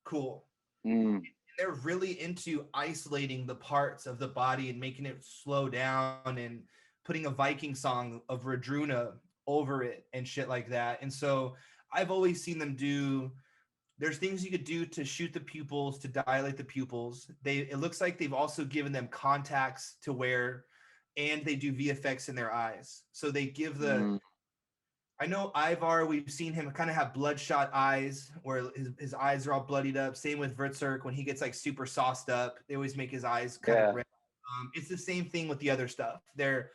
cool. mm, They're really into isolating the parts of the body and making it slow down, and putting a Viking song of Radruna over it and shit like that. And so I've always seen them do There's things you could do to shoot the pupils, to dilate the pupils. It looks like they've also given them contacts to wear, and they do VFX in their eyes. So they give the Mm, I know Ivar, we've seen him kind of have bloodshot eyes where his eyes are all bloodied up. Same with Vertzerk when he gets like super sauced up. They always make his eyes kind of yeah. red. It's the same thing with the other stuff. They're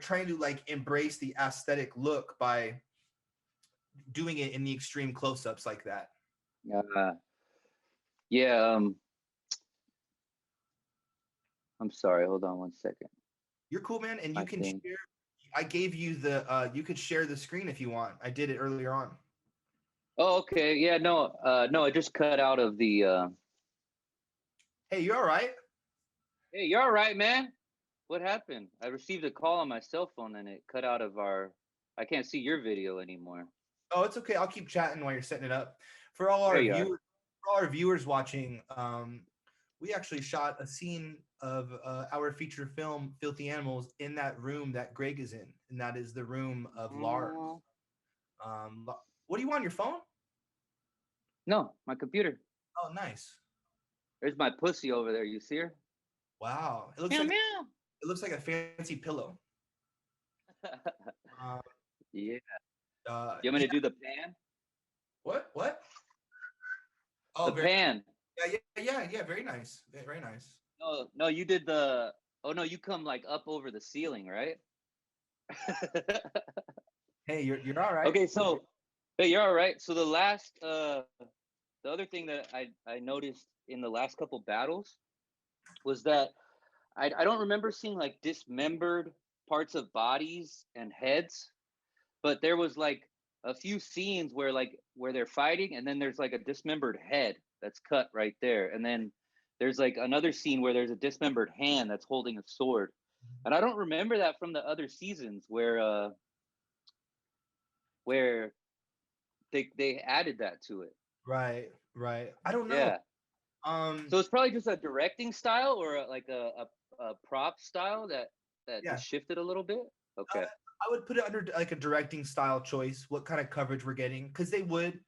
trying to like embrace the aesthetic look by doing it in the extreme close-ups like that. Uh, yeah. I'm sorry. Hold on one second. You're cool, man, and you My can thing. share. I gave you the you could share the screen if you want. I did it earlier on. Oh, okay. Yeah. No. No. I just cut out of the. Hey, you all right? Hey, you're all right, man. What happened? I received a call on my cell phone and it cut out of our. I can't see your video anymore. Oh, it's okay. I'll keep chatting while you're setting it up. There you are. For all our viewers watching, we actually shot a scene of our feature film, Filthy Animals, in that room that Greg is in, and that is the room of Lars. Oh, What do you want on your phone? no, my computer. Oh, nice. There's my pussy over there. You see her? Wow. Meow meow. It looks like a fancy pillow. Uh, Yeah. You want me yeah. to do the pan? What? What? Oh, The very. pan. Yeah. Very nice. Very nice. No, no, you did the. Oh no, you come like up over the ceiling, right? Hey, you're all right. Okay, so hey, you're all right. So the other thing that I noticed in the last couple battles was that I don't remember seeing like dismembered parts of bodies and heads, but there was like a few scenes where they're fighting and then there's like a dismembered head that's cut right there, and then there's like another scene where there's a dismembered hand that's holding a sword, and I don't remember that from the other seasons where they added that to it. Right. I don't know. Yeah. Um, So it's probably just a directing style or a prop style that yeah. just shifted a little bit. Uh, Okay. I would put it under like a directing style choice. What kind of coverage we're getting? Because they would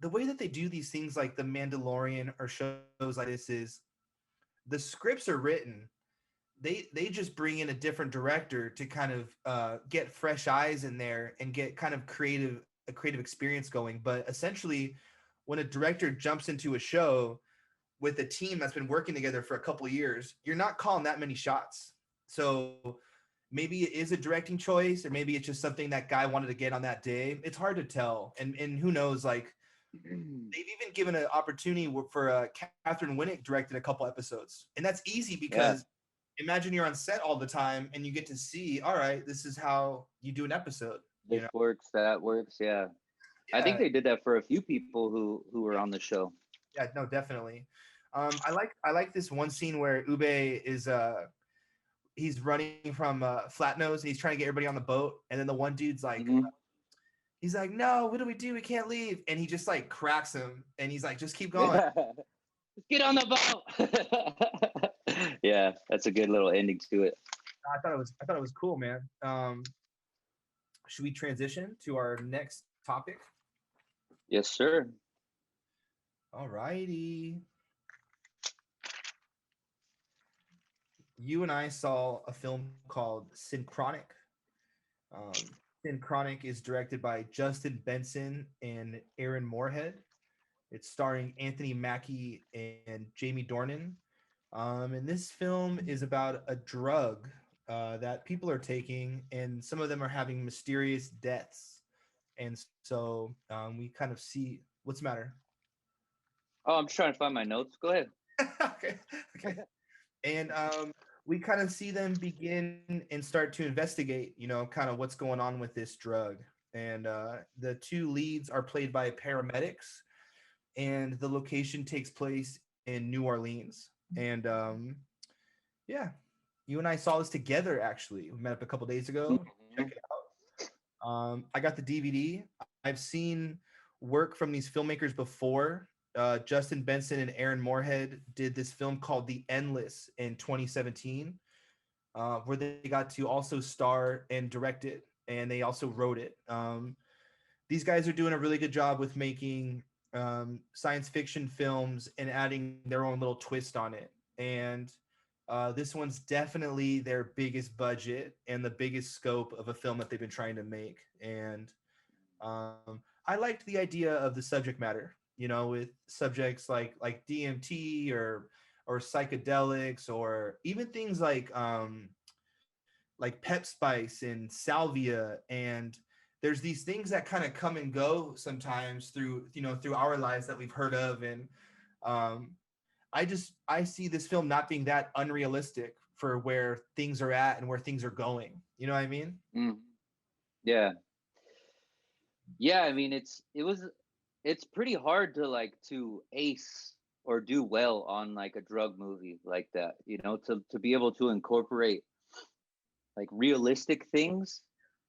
the way that they do these things like the Mandalorian or shows like this is the scripts are written. They just bring in a different director to kind of get fresh eyes in there and get kind of a creative experience going. But essentially, when a director jumps into a show with a team that's been working together for a couple of years, you're not calling that many shots. So maybe it is a directing choice, or maybe it's just something that guy wanted to get on that day. It's hard to tell, and who knows? Like they've even given an opportunity for Catherine Winnick directed a couple episodes, and that's easy Yeah. because imagine you're on set all the time and you get to see, all right, this is how you do an episode. You This know, works, that works. Yeah. I think yeah, they did that for a few people who were on the show. yeah, no, definitely. I like this one scene where Ube is he's running from Flatnose and he's trying to get everybody on the boat, and then the one dude's like, Hmm. he's like, no, what do we do? We can't leave, and he just like cracks him, and he's like, just keep going. Yeah. Let's get on the boat. Yeah, that's a good little ending to it. I thought it was cool, man. Should we transition to our next topic? Yes, sir. All righty. You and I saw a film called Synchronic. Um, Synchronic is directed by Justin Benson and Aaron Moorhead. It's starring Anthony Mackie and Jamie Dornan. And this film is about a drug that people are taking, and some of them are having mysterious deaths. And so we kind of see what's the matter. Oh, I'm just trying to find my notes. Go ahead. okay, okay. And we kind of see them begin and start to investigate, you know, kind of what's going on with this drug. And the two leads are played by paramedics, and the location takes place in New Orleans. And yeah, you and I saw this together. Actually, we met up a couple days ago. Check Mhm. it out. I got the DVD. I've seen work from these filmmakers before. Justin Benson and Aaron Moorhead did this film called The Endless in 2017, where they got to also star and direct it, and they also wrote it. These guys are doing a really good job with making science fiction films and adding their own little twist on it. And this one's definitely their biggest budget and the biggest scope of a film that they've been trying to make. And I liked the idea of the subject matter, you know, with subjects like DMT or psychedelics, or even things like Pep Spice and Salvia. And there's these things that kind of come and go sometimes through, you know, through our lives that we've heard of. And um, I see this film not being that unrealistic for where things are at and where things are going. You know what I mean? Mm. Yeah. Yeah, I mean it's pretty hard to like to ace or do well on like a drug movie like that, you know, to be able to incorporate like realistic things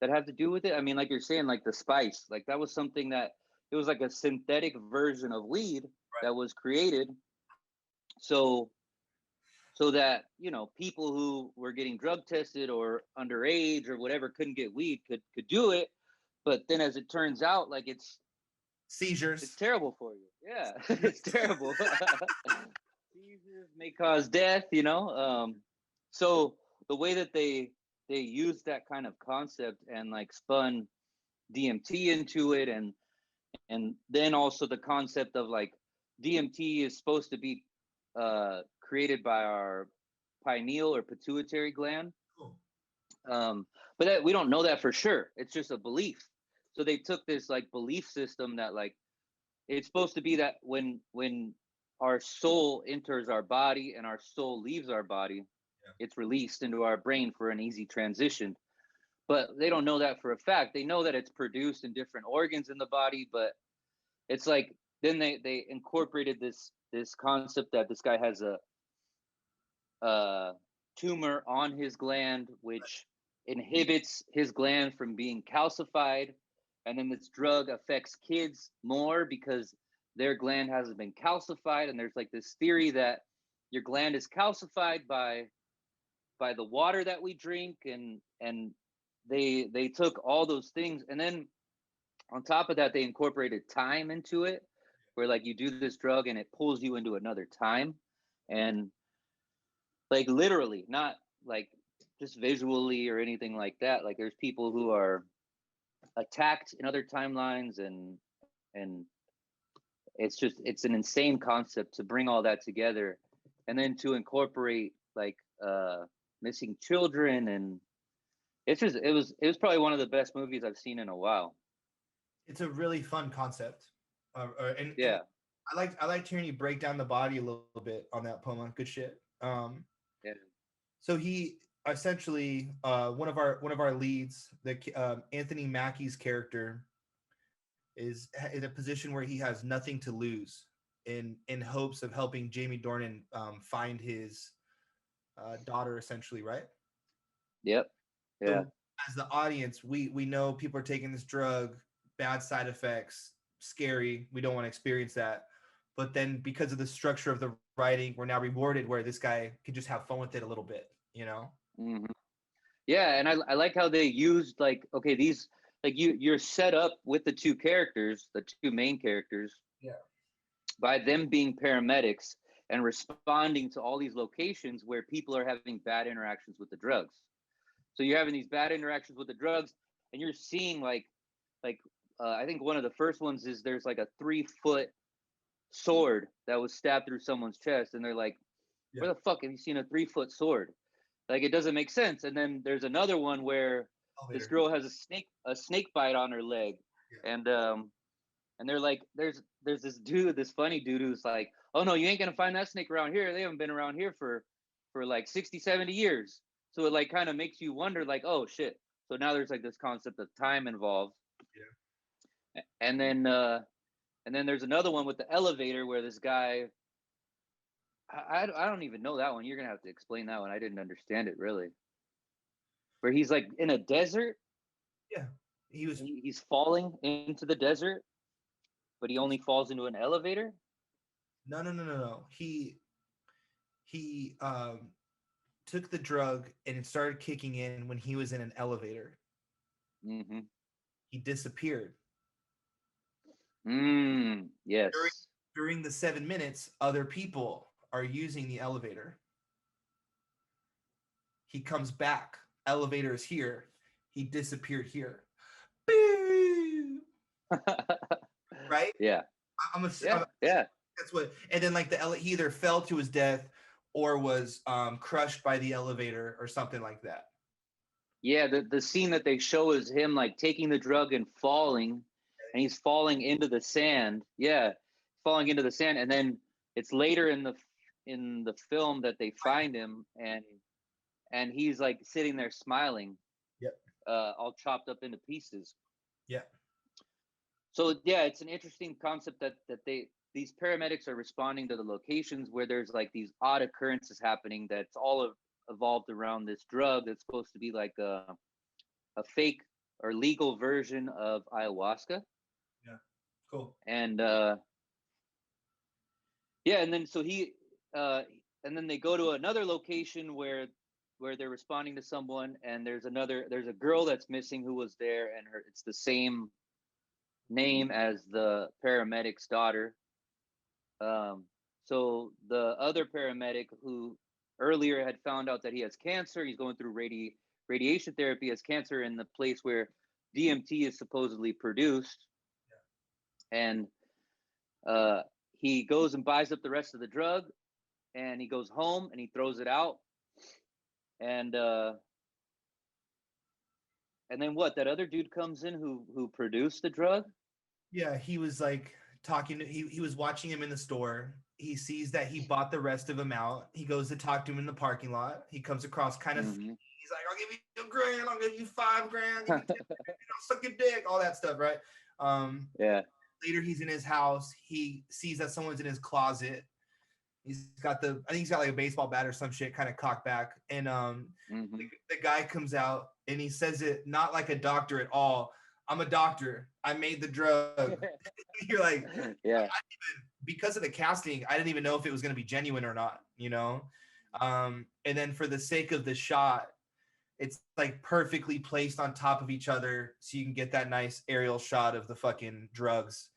that have to do with it. I mean, like you're saying, like the spice, like that was something that it was like a synthetic version of weed that was created so so that, you know, people who were getting drug tested or underage or whatever couldn't get weed could do it. But then as it turns out, like it's Seizures. terrible for you. Yeah, it's terrible. Seizures may cause death, you know. So the way that they used that kind of concept and like spun DMT into it, and then also the concept of like DMT is supposed to be created by our pineal or pituitary gland. Cool. But that, we don't know that for sure. It's just a belief. So they took this like belief system that like it's supposed to be that when our soul enters our body and our soul leaves our body, Yeah. it's released into our brain for an easy transition. But they don't know that for a fact. They know that it's produced in different organs in the body, but it's like then they incorporated this concept that this guy has a tumor on his gland which inhibits his gland from being calcified, and then this drug affects kids more because their gland hasn't been calcified, and there's like this theory that your gland is calcified by the water that we drink, and they took all those things, and then on top of that they incorporated time into it, where like you do this drug and it pulls you into another time, and like literally, not like just visually or anything like that. Like there's people who are attacked in other timelines, and it's an insane concept to bring all that together, and then to incorporate like missing children, and it was probably one of the best movies I've seen in a while. It's a really fun concept. And Yeah. I liked hearing you break down the body a little bit on that, Poma. Good shit. Yeah. So he essentially one of our leads, the Anthony Mackie's character, is in a position where he has nothing to lose, in hopes of helping Jamie Dornan find his daughter, essentially, right? Yep. Yeah. So as the audience, we know people are taking this drug, bad side effects, scary. We don't want to experience that. But then because of the structure of the writing, we're now rewarded where this guy can just have fun with it a little bit, you know? Hmm. Yeah, and I like how they used like, okay, these like you're set up with the two characters, the two main characters, Yeah. by them being paramedics and responding to all these locations where people are having bad interactions with the drugs. So you're having these bad interactions with the drugs, and you're seeing like I think one of the first ones is there's like a 3 foot sword that was stabbed through someone's chest, and they're like, Yeah. where the fuck have you seen a 3 foot sword? Like it doesn't make sense. And then there's another one where this Elevator. girl has a snake bite on her leg, Yeah. and they're like, there's this funny dude who's like, oh no, you ain't gonna find that snake around here. They haven't been around here for like 60, 70 years. So it like kind of makes you wonder, like, oh shit. So now there's like this concept of time involved. Yeah. And then there's another one with the elevator where this guy, I don't even know that one. You're gonna have to explain that one. I didn't understand it really. Where he's like in a desert, Yeah. He was he's falling into the desert, but he only falls into an elevator. no. He took the drug and it started kicking in when he was in an elevator. Mm-hmm. He disappeared. Yes. During the 7 minutes, other people are using the elevator. He comes back. Elevator is here. He disappeared here. Right? Yeah. Yeah. That's what. And then like he either fell to his death or was crushed by the elevator or something like that. Yeah, the scene that they show is him like taking the drug and falling, and he's falling into the sand. Yeah, falling into the sand, and then it's later in the film that they find him, and he's like sitting there smiling. Yep. All chopped up into pieces. Yeah. So yeah, it's an interesting concept that these paramedics are responding to the locations where there's like these odd occurrences happening that's all evolved around this drug that's supposed to be like a fake or legal version of ayahuasca. Yeah. Cool. And yeah, and then so and then they go to another location where they're responding to someone, and there's a girl that's missing who was there, and it's the same name as the paramedic's daughter. So the other paramedic who earlier had found out that he has cancer, he's going through radiation therapy, has cancer in the place where DMT is supposedly produced. And he goes and buys up the rest of the drug, and he goes home and he throws it out. And then what? That other dude comes in who produced the drug? Yeah, he was like talking to he was watching him in the store. He sees that he bought the rest of them out. He goes to talk to him in the parking lot. He comes across kind of he's like, I'll give you $1,000, I'll give you $5,000, suck your dick, all that stuff, right? Yeah. Later he's in his house. He sees that someone's in his closet. I think he's got like a baseball bat or some shit kind of cocked back. And the guy comes out and he says it not like a doctor at all. I'm a doctor. I made the drug. You're like, yeah. Because of the casting, I didn't even know if it was going to be genuine or not, you know? And then for the sake of the shot, it's like perfectly placed on top of each other so you can get that nice aerial shot of the fucking drugs.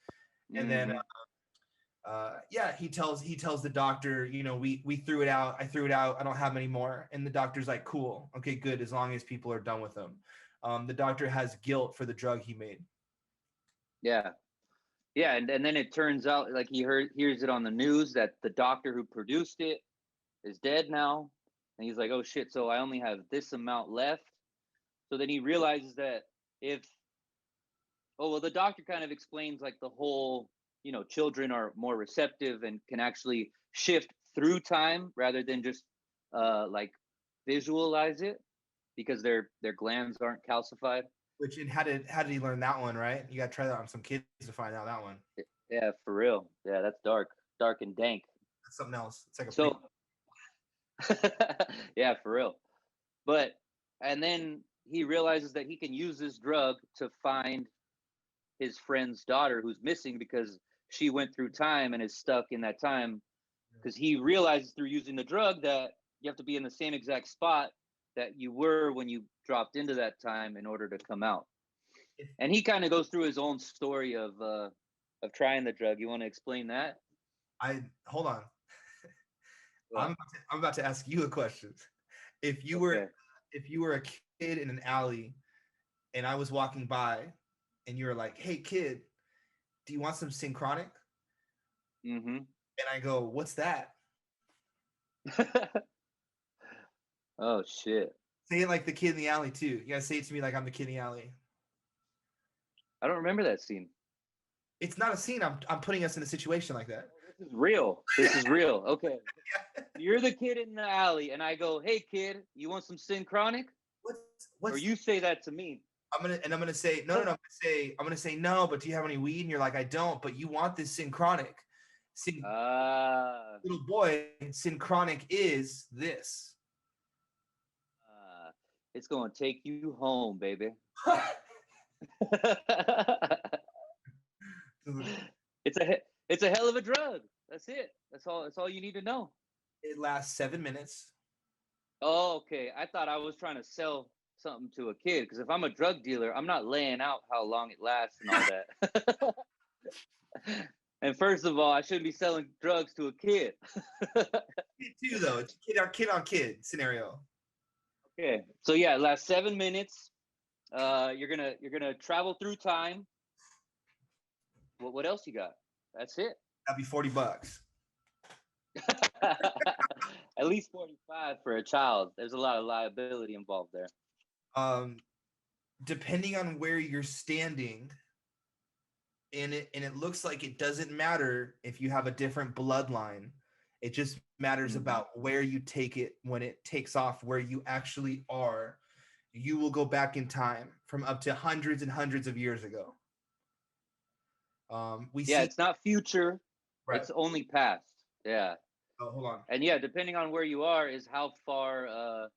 And then he tells the doctor, you know, we threw it out. I threw it out. I don't have any more. And the doctor's like, cool. Okay, good. As long as people are done with them. The doctor has guilt for the drug he made. Yeah. Yeah. And then it turns out like he hears it on the news that the doctor who produced it is dead now. And he's like, oh shit. So I only have this amount left. So then he realizes that the doctor kind of explains like the whole, you know, children are more receptive and can actually shift through time rather than just like visualize it because their glands aren't calcified. And how did he learn that one, right? You got to try that on some kids to find out that one. Yeah, for real. Yeah, that's dark and dank. That's something else. It's like yeah, for real. And then he realizes that he can use this drug to find his friend's daughter who's missing because she went through time and is stuck in that time. Because he realizes through using the drug that you have to be in the same exact spot that you were when you dropped into that time in order to come out. And he kind of goes through his own story of trying the drug. You want to explain that? Hold on. I'm about to ask you a question. If you were a kid in an alley and I was walking by and you were like, hey kid, do you want some Synchronic? And I go, what's that? Oh shit. Say it like the kid in the alley too. You gotta say it to me like I'm the kid in the alley. I don't remember that scene. It's not a scene. I'm putting us in a situation like that. This is real. Okay. You're the kid in the alley, and I go, "Hey, kid, you want some Synchronic?" Or you say that to me. I'm gonna say no. I'm gonna say no. But do you have any weed? And you're like, I don't. But you want this Synchronic. Little boy, Synchronic is this. It's gonna take you home, baby. It's a hell of a drug. That's it. That's all you need to know. It lasts 7 minutes. Oh, okay. I thought I was trying to sell something to a kid because if I'm a drug dealer, I'm not laying out how long it lasts and all that. And first of all, I shouldn't be selling drugs to a kid. Kid too, though. It's kid on kid scenario. Okay. So yeah, last 7 minutes. You're gonna travel through time. What else you got? That's it. That'd be $40. At least 45 for a child. There's a lot of liability involved there. Um, depending on where you're standing, and it looks like it doesn't matter if you have a different bloodline. It just matters about where you take it when it takes off, where you actually are. You will go back in time from up to hundreds and hundreds of years ago. We see it's not future. right. It's only past. Yeah. Oh, hold on. And yeah, depending on where you are is how far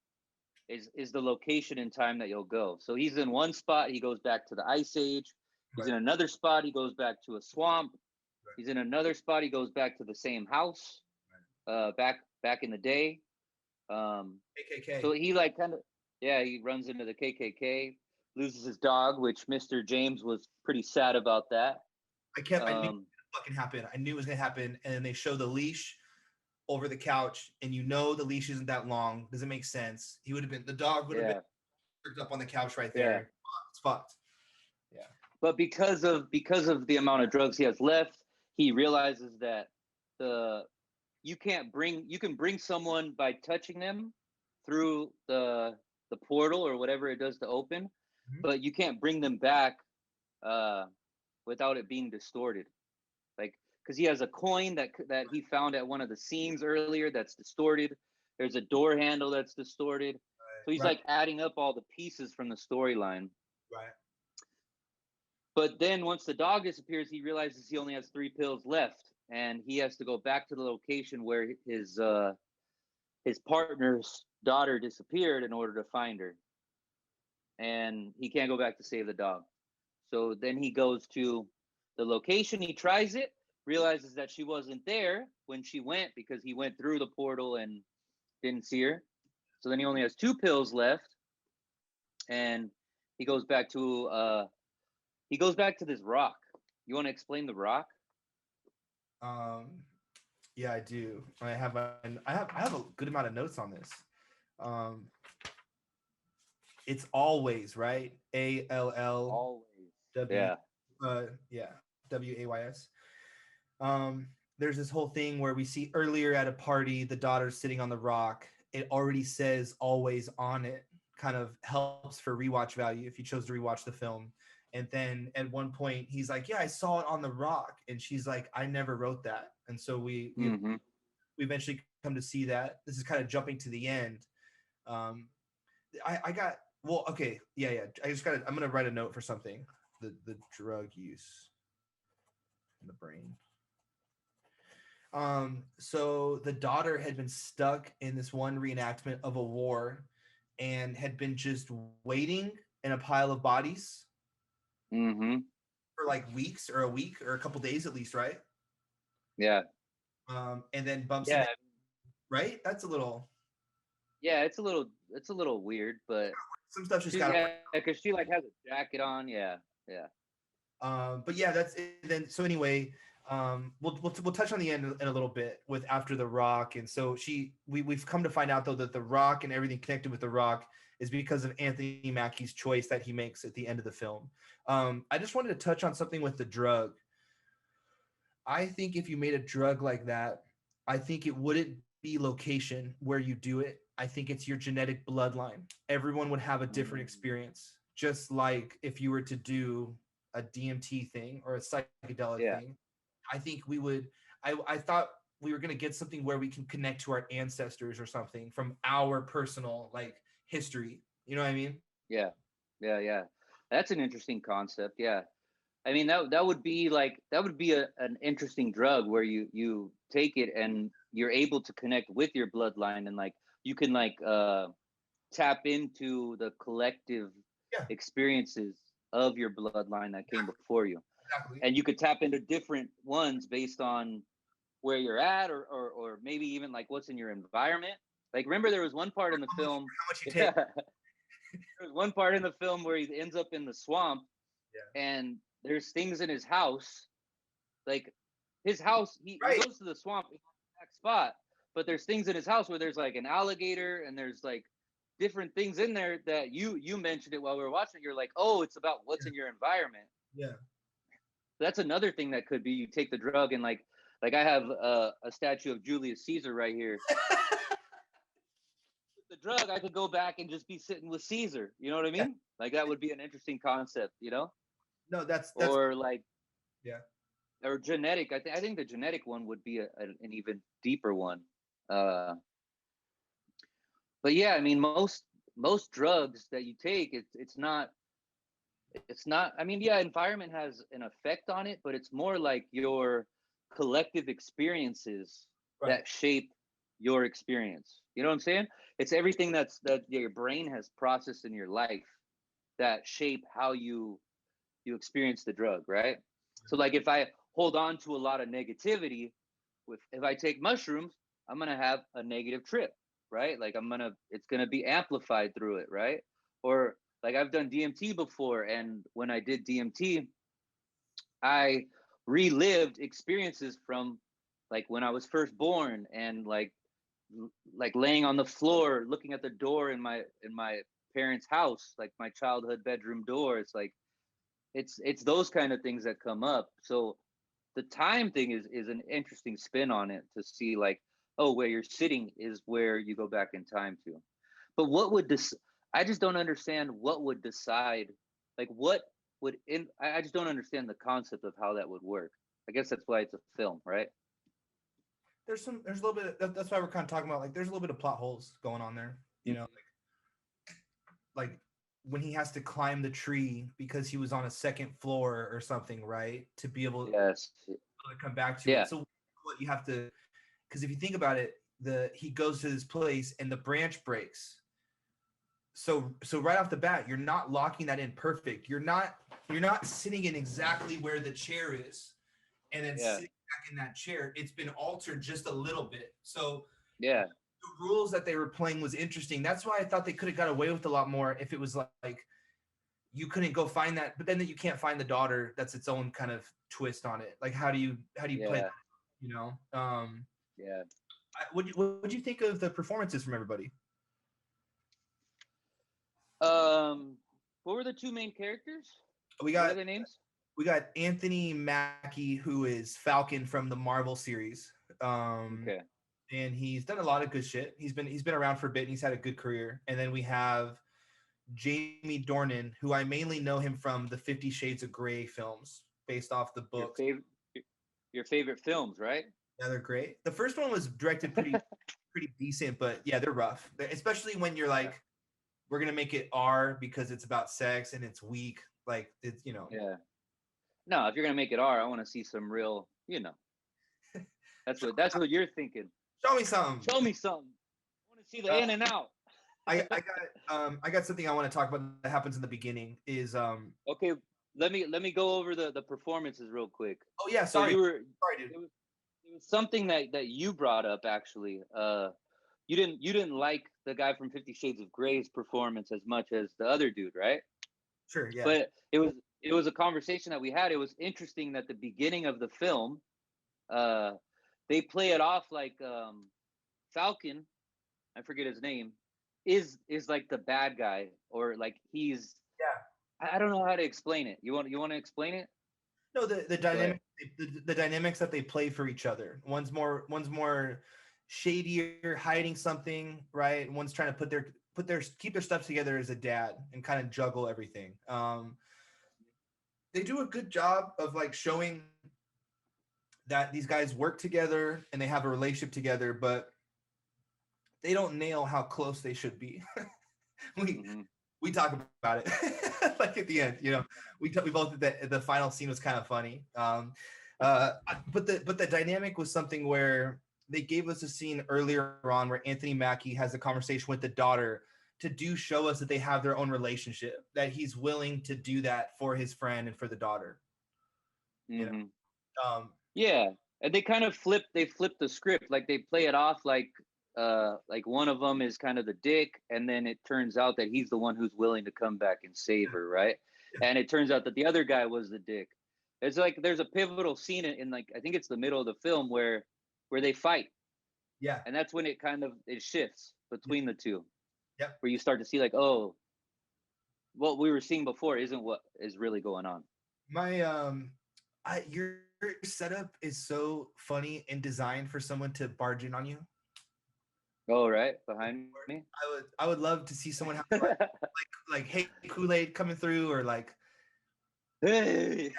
is the location in time that you'll go. So he's in one spot, he goes back to the Ice Age. He's in another spot, he goes back to a swamp. He's in another spot, he goes back to the same house. Back in the day. KKK. So he like kind of he runs into the KKK, loses his dog, which Mr. James was pretty sad about that. I knew it was gonna fucking happen. I knew it was gonna happen, and then they show the leash over the couch, and the leash isn't that long. Doesn't make sense. The dog would have been perked up on the couch right there. Yeah. It's fucked. Yeah. But because of the amount of drugs he has left, he realizes that you can bring someone by touching them through the portal or whatever it does to open, but you can't bring them back without it being distorted. Like, because he has a coin that he found at one of the scenes earlier that's distorted. There's a door handle that's distorted. So he's like adding up all the pieces from the storyline. Right. But then once the dog disappears, he realizes he only has 3 pills left, and he has to go back to the location where his partner's daughter disappeared in order to find her. And he can't go back to save the dog. So then he goes to the location, he tries it, realizes that she wasn't there when she went because he went through the portal and didn't see her. So then he only has 2 pills left, and he goes back to this rock. You want to explain the rock? Yeah, I do. I have a good amount of notes on this. It's always right. ALL. Always. WAYS. There's this whole thing where we see earlier at a party the daughter sitting on the rock. It already says always on it. Kind of helps for rewatch value if you chose to rewatch the film. And then at one point he's like, yeah, I saw it on the rock, and she's like, I never wrote that. And so we eventually come to see that. This is kind of jumping to the end. I'm gonna write a note for something. The drug use in the brain. So the daughter had been stuck in this one reenactment of a war and had been just waiting in a pile of bodies for like weeks or a week or a couple days at least, right? Yeah. And then bumps into, right? That's a little. Yeah, it's a little weird, but some stuff just got because she like has a jacket on. Yeah. But yeah, that's it. Then so anyway, we'll touch on the end in a little bit with after the rock. And so we've come to find out though that the rock and everything connected with the rock is because of Anthony Mackie's choice that he makes at the end of the film. I just wanted to touch on something with the drug. I think if you made a drug like that, I think it wouldn't be location where you do it. I think it's your genetic bloodline. Everyone would have a different experience. Just like if you were to do a DMT thing or a psychedelic thing, I think we would, I thought we were going to get something where we can connect to our ancestors or something from our personal like history. You know what I mean? Yeah. That's an interesting concept. Yeah. I mean, that would be an interesting drug where you take it and you're able to connect with your bloodline, and like you can like tap into the collective experiences of your bloodline that came before you. Exactly. And you could tap into different ones based on where you're at or maybe even like what's in your environment. Like, remember there was one part in the film. How much you take? There was one part in the film where he ends up in the swamp, and there's things in his house Like his house, he Right. goes to the swamp exact spot, but there's things in his house where there's like an alligator and there's like different things in there that you mentioned it while we were watching. You're like, oh, it's about what's in your environment. Yeah. That's another thing that could be you take the drug and like I have a statue of Julius Caesar right here. With the drug, I could go back and just be sitting with Caesar. You know what I mean? Like that would be an interesting concept, you know? No, that's Or like yeah. or genetic. I think the genetic one would be an even deeper one. Uh, but yeah, I mean most drugs that you take, it's not. I mean, yeah, environment has an effect on it, but it's more like your collective experiences Right. that shape your experience. You know what I'm saying? It's everything that your brain has processed in your life that shape how you experience the drug, right? So like if I hold on to a lot of negativity, if I take mushrooms, I'm gonna have a negative trip, right? Like it's gonna be amplified through it, right? Or like I've done DMT before, and when I did DMT, I relived experiences from like when I was first born and like laying on the floor looking at the door in my parents' house, like my childhood bedroom door. It's like it's those kind of things that come up. So the time thing is an interesting spin on it to see like, oh, where you're sitting is where you go back in time to. But what would this? I just don't understand what would decide, like what would in. I just don't understand the concept of how that would work. I guess that's why it's a film, right? There's a little bit that's why we're kind of talking about, like, there's a little bit of plot holes going on there, you know, like when he has to climb the tree because he was on a second floor or something, right? To be able Yes. to come back to Yeah. it. So what you have to, because if you think about it, he goes to this place and the branch breaks. So right off the bat, you're not locking that in perfect. You're not sitting in exactly where the chair is and then Yeah. sitting back in that chair. It's been altered just a little bit. So Yeah. the rules that they were playing was interesting. That's why I thought they could have got away with a lot more if it was like you couldn't go find that, but then that you can't find the daughter. That's its own kind of twist on it. Like how do you play Yeah. that, you know? Yeah. What'd you think of the performances from everybody? What were the two main characters? We What are got their names? Anthony Mackie, who is Falcon from the Marvel series. Okay. And he's done a lot of good shit. He's been around for a bit and he's had a good career. And then we have Jamie Dornan, who I mainly know him from the 50 Shades of Grey films based off the Your books. favorite your favorite films, right? Yeah, they're great. The first one was directed pretty decent, but yeah, they're rough. Especially when you're like, we're gonna make it R because it's about sex and it's weak. Like it's, you know. Yeah. No, if you're gonna make it R, I want to see some real, that's what you're thinking. Show me some. Show me something. I want to see the in and out. I got something I want to talk about that happens in the beginning. Is Okay, let me go over the performances real quick. oh yeah, So sorry, dude. It was something that you brought up actually. You didn't like the guy from 50 Shades of Grey's performance as much as the other dude, right? Sure, yeah. But it was a conversation that we had. It was interesting that the beginning of the film, uh, they play it off like Falcon, I forget his name, is like the bad guy, or like he's I don't know how to explain it. You want to explain it? No, the dynamic the dynamics that they play for each other. One's more shadier, hiding something, right? One's trying to keep their stuff together as a dad and kind of juggle everything. They do a good job of like showing that these guys work together and they have a relationship together, but they don't nail how close they should be. we talk about it like at the end, you know. We both the final scene was kind of funny. But the dynamic was something where they gave us a scene earlier on where Anthony Mackie has a conversation with the daughter to show us that they have their own relationship, that he's willing to do that for his friend and for the daughter. You know, yeah, and they kind of flip the script, like they play it off like one of them is kind of the dick, and then it turns out that he's the one who's willing to come back and save her, right? And it turns out that the other guy was the dick. It's like there's a pivotal scene in like I think it's the middle of the film where they fight, Yeah. and that's when it shifts between the two, Yep. where you start to see like, oh, what we were seeing before isn't what is really going on. My your setup is so funny and designed for someone to barge in on you. Oh, right behind me. I would love to see someone have like hey Kool-Aid coming through or like Hey,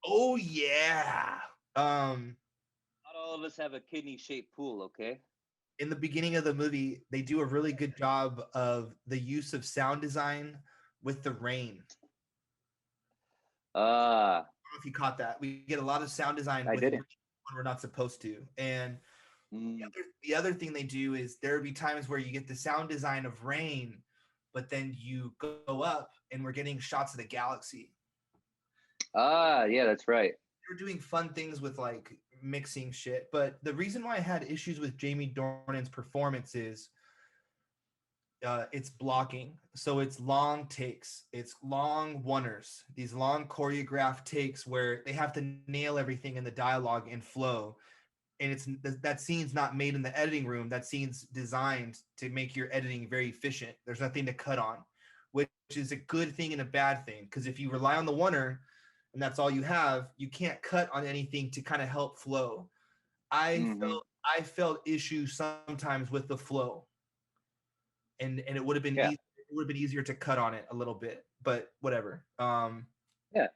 oh yeah. not all of us have a kidney-shaped pool, okay? In the beginning of the movie, they do a really good job of the use of sound design with the rain. Ah, I don't know if you caught that. We get a lot of sound design I with rain didn't. when we're not supposed to. And Mm. the other thing they do is there will be times where you get the sound design of rain, but then you go up and we're getting shots of the galaxy. Ah, yeah, that's right. They were doing fun things with like mixing shit. But the reason why I had issues with Jamie Dornan's performance is it's blocking. So it's long takes, it's long oneers, these long choreographed takes where they have to nail everything in the dialogue and flow. And it's that scene's not made in the editing room. That scene's designed to make your editing very efficient. There's nothing to cut on, which is a good thing and a bad thing. Because if you rely on the oneer and that's all you have, you can't cut on anything to kind of help flow. I Mm-hmm. felt I felt issues sometimes with the flow, and it would have been Yeah, easy. It would have been easier to cut on it a little bit, but whatever. yeah.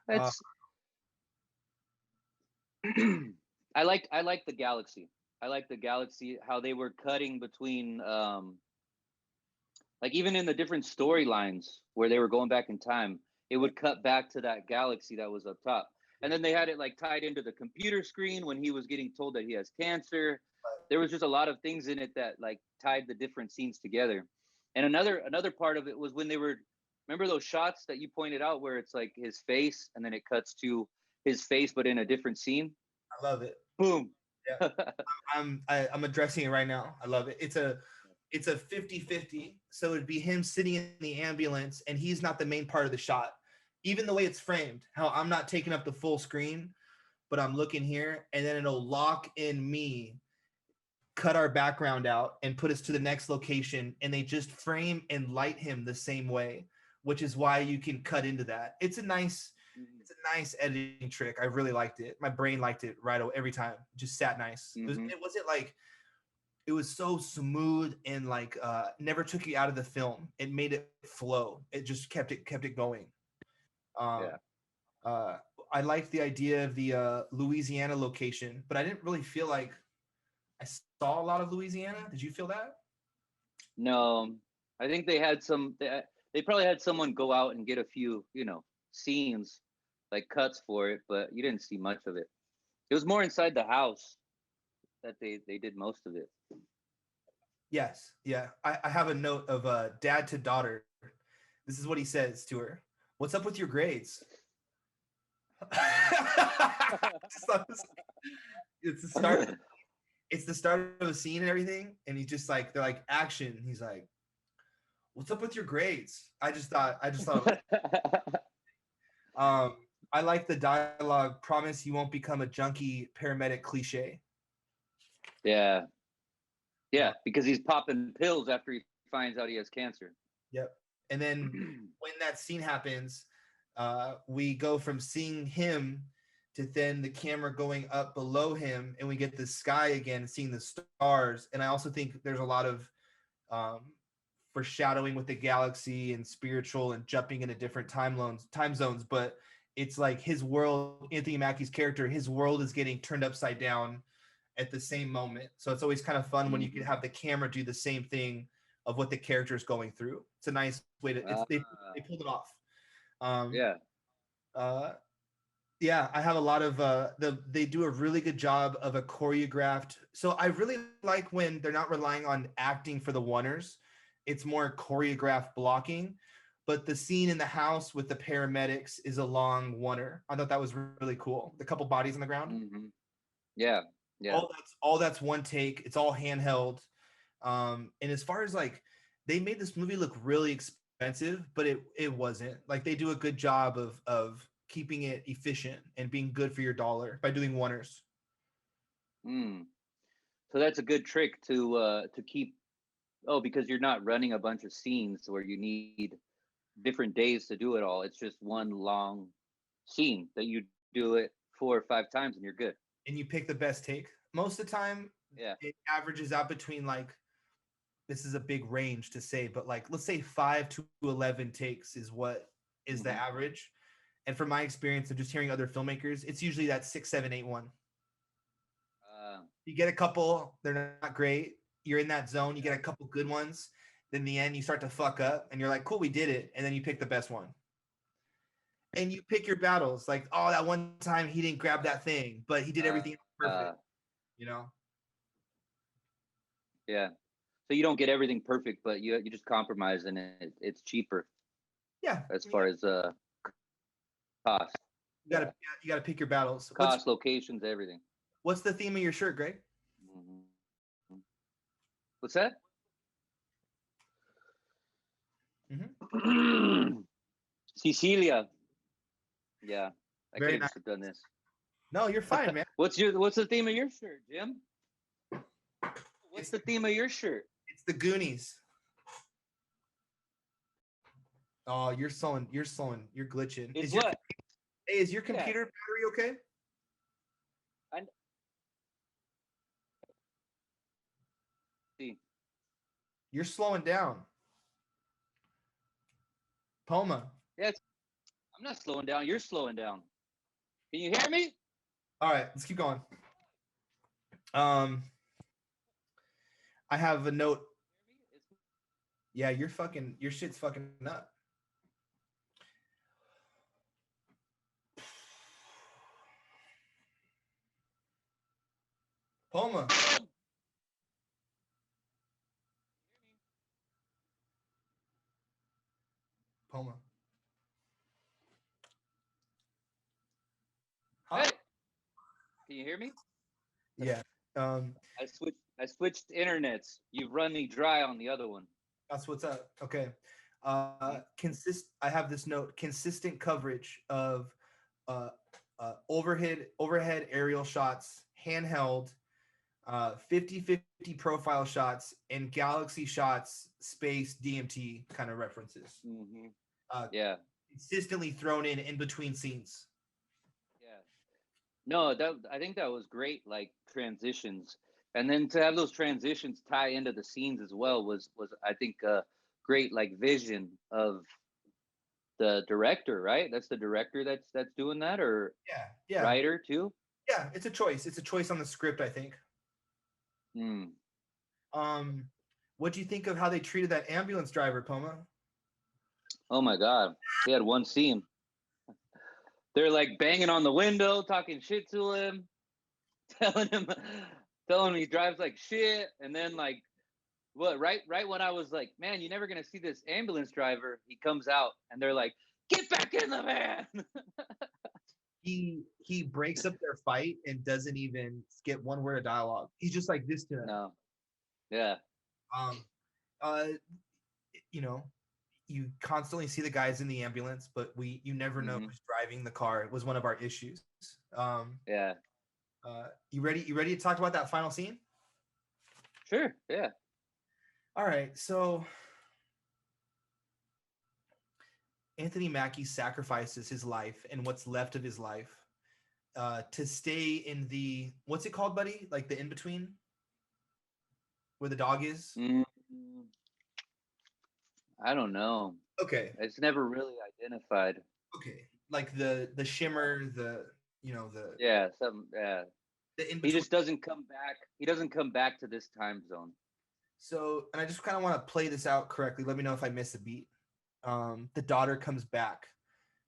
Uh, It's I like the galaxy. I like the galaxy how they were cutting between like even in the different storylines where they were going back in time, it would cut back to that galaxy that was up top. And then they had it like tied into the computer screen when he was getting told that he has cancer. There was just a lot of things in it that like tied the different scenes together. And another part of it was when they were, remember those shots that you pointed out where it's like his face and then it cuts to his face but in a different scene. I love it. Boom. Yeah, I'm addressing it right now. I love it. It's a 50-50. So it'd be him sitting in the ambulance and he's not the main part of the shot. Even the way it's framed, how I'm not taking up the full screen, but I'm looking here, and then it'll lock in me, cut our background out, and put us to the next location, and they just frame and light him the same way, which is why you can cut into that. It's a nice editing trick. I really liked it. My brain liked it right away every time. It just sat nice. Mm-hmm. It wasn't like it was so smooth and like never took you out of the film. It made it flow. It just kept it going. Um, Yeah. uh, I liked the idea of the Louisiana location, but I didn't really feel like I saw a lot of Louisiana. Did you feel that? No, I think they probably had someone go out and get a few, scenes like cuts for it, but you didn't see much of it. It was more inside the house that they did most of it. Yes. Yeah. I have a note of dad to daughter. This is what he says to her. What's up with your grades? it's the start. It's the start of a scene and everything, and he's just like they're like action. He's like, "What's up with your grades?" I just thought. Um, I like the dialogue. Promise you won't become a junkie paramedic cliche. Yeah, Uh, yeah, because he's popping pills after he finds out he has cancer. yep. And then when that scene happens, we go from seeing him to then the camera going up below him, and we get the sky again, seeing the stars. And I also think there's a lot of um, foreshadowing with the galaxy and spiritual and jumping into different time zones. But it's like his world, Anthony Mackie's character, his world is getting turned upside down at the same moment. So it's always kind of fun when you can have the camera do the same thing of what the character is going through. It's a nice way to. They pulled it off. Um, Yeah. uh, yeah, I have a lot of they do a really good job of a choreographed. So I really like when they're not relying on acting for the oneers. It's more choreographed blocking. But the scene in the house with the paramedics is a long oneer. I thought that was really cool. The couple bodies on the ground. Mm-hmm. Yeah. Yeah. All that's one take. It's all handheld. And as far as like they made this movie look really expensive, but it wasn't. Like they do a good job of keeping it efficient and being good for your dollar by doing oneers. So that's a good trick to keep. Oh, because you're not running a bunch of scenes where you need different days to do it all. It's just one long scene that you do it 4 or 5 times and you're good. And you pick the best take. Most of the time, Yeah. it averages out between like, this is a big range to say, but like let's say 5 to 11 takes is what is the average. And from my experience of just hearing other filmmakers, it's usually that 6, 7, 8 one. You get a couple, they're not great. You're in that zone. You get a couple good ones. Then in the end, you start to fuck up, and you're like, "Cool, we did it." And then you pick the best one. And you pick your battles. Like, oh, that one time he didn't grab that thing, but he did everything perfect. You know? Yeah. So you don't get everything perfect, but you just compromise, and it's cheaper. Yeah. As far as cost. You gotta pick your battles. Cost, locations, everything. What's the theme of your shirt, Greg? What's that? Cecilia. Yeah, I could have just done this. No, you're fine, man. What's the theme of your shirt, Jim? What's the theme of your shirt? It's the Goonies. Oh, you're slowing. You're glitching. It's what? Hey, is your computer battery okay? See. You're slowing down. Poma. Yeah, I'm not slowing down. You're slowing down. Can you hear me? All right, let's keep going. I have a note. Yeah, your shit's fucking up. Poma. Poma. Huh? Hey. Can you hear me? Yeah. I switched internets. You've run me dry on the other one. That's what's up. Okay. I have this note: consistent coverage of overhead aerial shots, handheld, 50-50 profile shots, and galaxy shots, space DMT kind of references. Yeah. Consistently thrown in between scenes. Yeah. No, I think that was great, like transitions. And then to have those transitions tie into the scenes as well was I think a great like vision of the director, right? That's the director that's doing that, or yeah. Writer too? Yeah, it's a choice. It's a choice on the script, I think. What do you think of how they treated that ambulance driver, Poma? Oh my God. He had one scene. They're like banging on the window, talking shit to him, telling him he drives like shit. And then like, what, right when I was like, man, you're never going to see this ambulance driver. He comes out and they're like, get back in the van. He breaks up their fight and doesn't even get one word of dialogue. He's just like this to them. No. Yeah. You know, you constantly see the guys in the ambulance, but you never know who's driving the car. It was one of our issues. Yeah. You ready to talk about that final scene? Sure. Yeah. All right. So Anthony Mackie sacrifices his life and what's left of his life to stay in the, what's it called, buddy? Like the in-between where the dog is? I don't know. Okay. It's never really identified. Okay. Like the shimmer, yeah, something. Yeah. He just doesn't come back. He doesn't come back to this time zone. So, and I just kind of want to play this out correctly. Let me know if I miss a beat. The daughter comes back.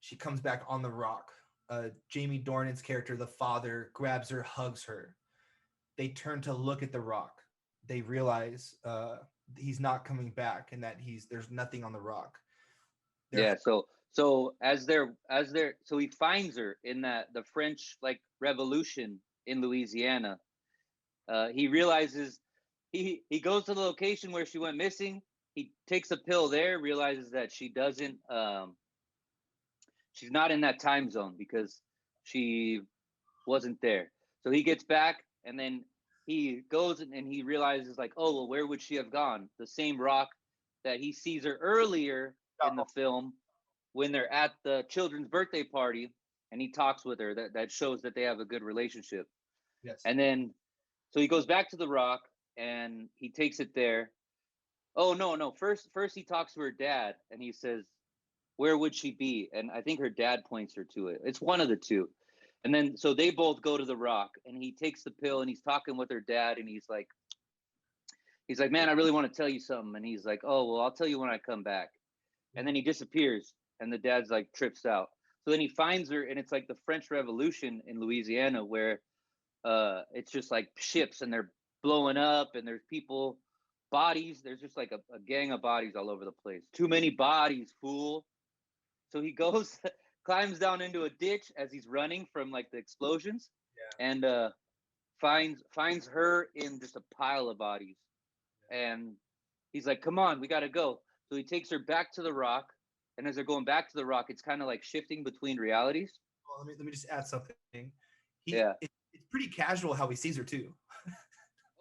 She comes back on the rock. Jamie Dornan's character, the father, grabs her, hugs her. They turn to look at the rock. They realize he's not coming back and that there's nothing on the rock. So so he finds her in the French like Revolution in Louisiana. He realizes he goes to the location where she went missing. He takes a pill there, realizes that she doesn't she's not in that time zone because she wasn't there. So he gets back, and then he goes and he realizes like, oh well, where would she have gone? The same rock that he sees her earlier in the film when they're at the children's birthday party, and he talks with her. That shows that they have a good relationship. Yes. And then so he goes back to the rock and he takes it there. Oh no. First he talks to her dad and he says, where would she be? And I think her dad points her to it. It's one of the two. And then so they both go to the rock and he takes the pill and he's talking with her dad and he's like, man, I really want to tell you something. And he's like, oh, well, I'll tell you when I come back. And then he disappears and the dad's like trips out. So then he finds her and it's like the French Revolution in Louisiana where it's just like ships and they're blowing up and there's people, bodies. There's just like a gang of bodies all over the place. Too many bodies, fool. So he goes, climbs down into a ditch as he's running from like the explosions, and finds her in just a pile of bodies. And he's like, come on, we got to go. So he takes her back to the rock. And as they're going back to the rock, it's kind of like shifting between realities. Well, let me just add something. Yeah. It's pretty casual how he sees her too. Oh